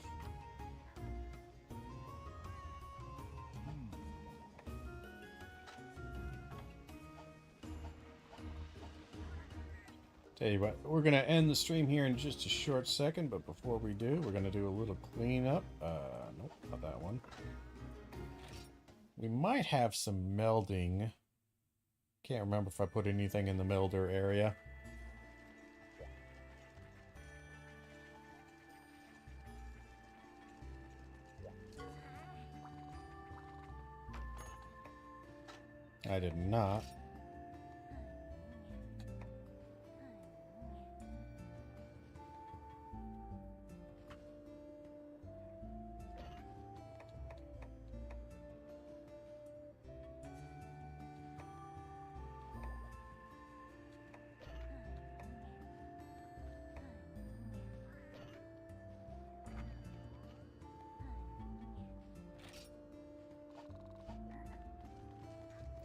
Speaker 1: Tell you what, we're going to end the stream here in just a short second, but before we do, we're going to do a little cleanup. Nope, not that one. We might have some melding. Can't remember if I put anything in the melder area. I did not.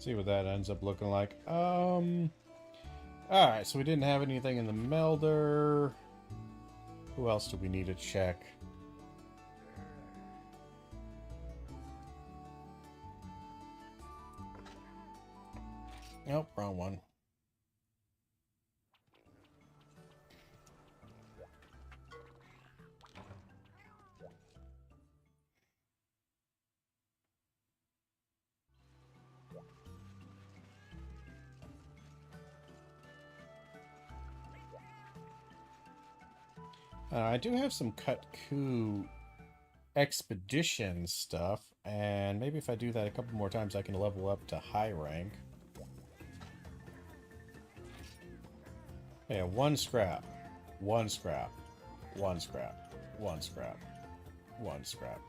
Speaker 1: See what that ends up looking like. Alright, so we didn't have anything in the melder. Who else do we need to check? Nope, wrong one. I do have some cut coup expedition stuff, and maybe if I do that a couple more times, I can level up to high rank. Yeah, one scrap, one scrap, one scrap, one scrap, one scrap.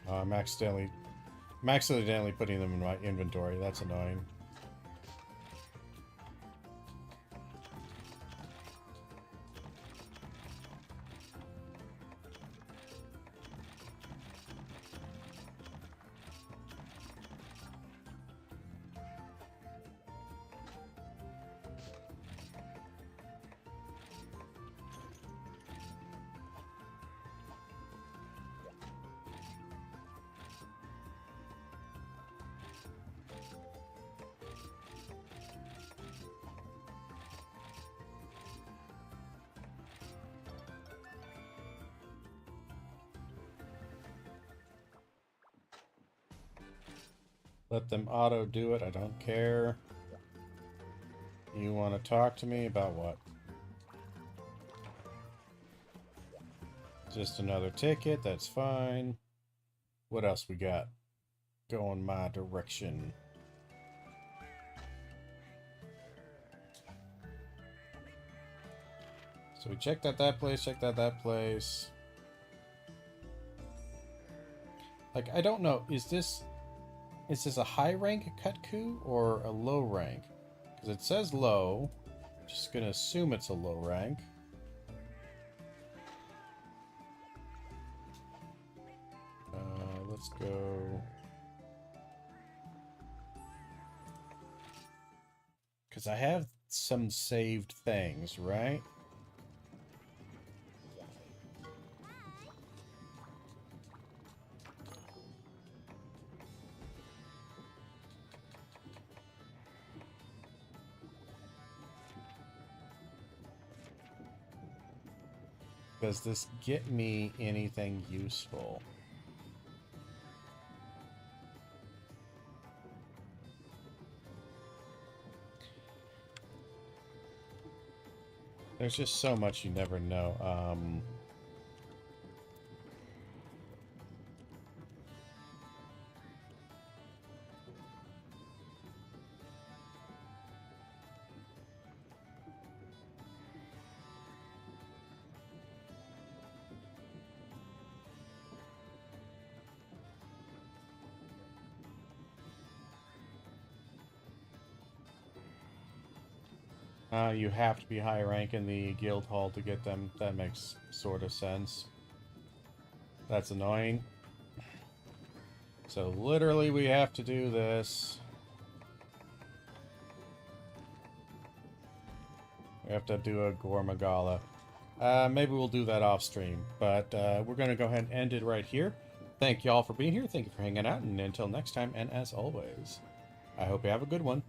Speaker 1: I'm accidentally putting them in my inventory. That's annoying. Let them auto do it. I don't care. You want to talk to me about what? Just another ticket. That's fine. What else we got? Go in my direction. So we checked out that place, checked out that place. Like, I don't know. Is this a high rank cut coup or a low rank? Because it says low. I'm just gonna assume it's a low rank. Let's go. Because I have some saved things, right? Does this get me anything useful? There's just so much you never know. You have to be high rank in the guild hall to get them. That makes sort of sense. That's annoying. So literally we have to do this. We have to do a Gormagala. Maybe we'll do that off stream, but we're going to go ahead and end it right here. Thank you all for being here. Thank you for hanging out, and until next time, and as always, I hope you have a good one.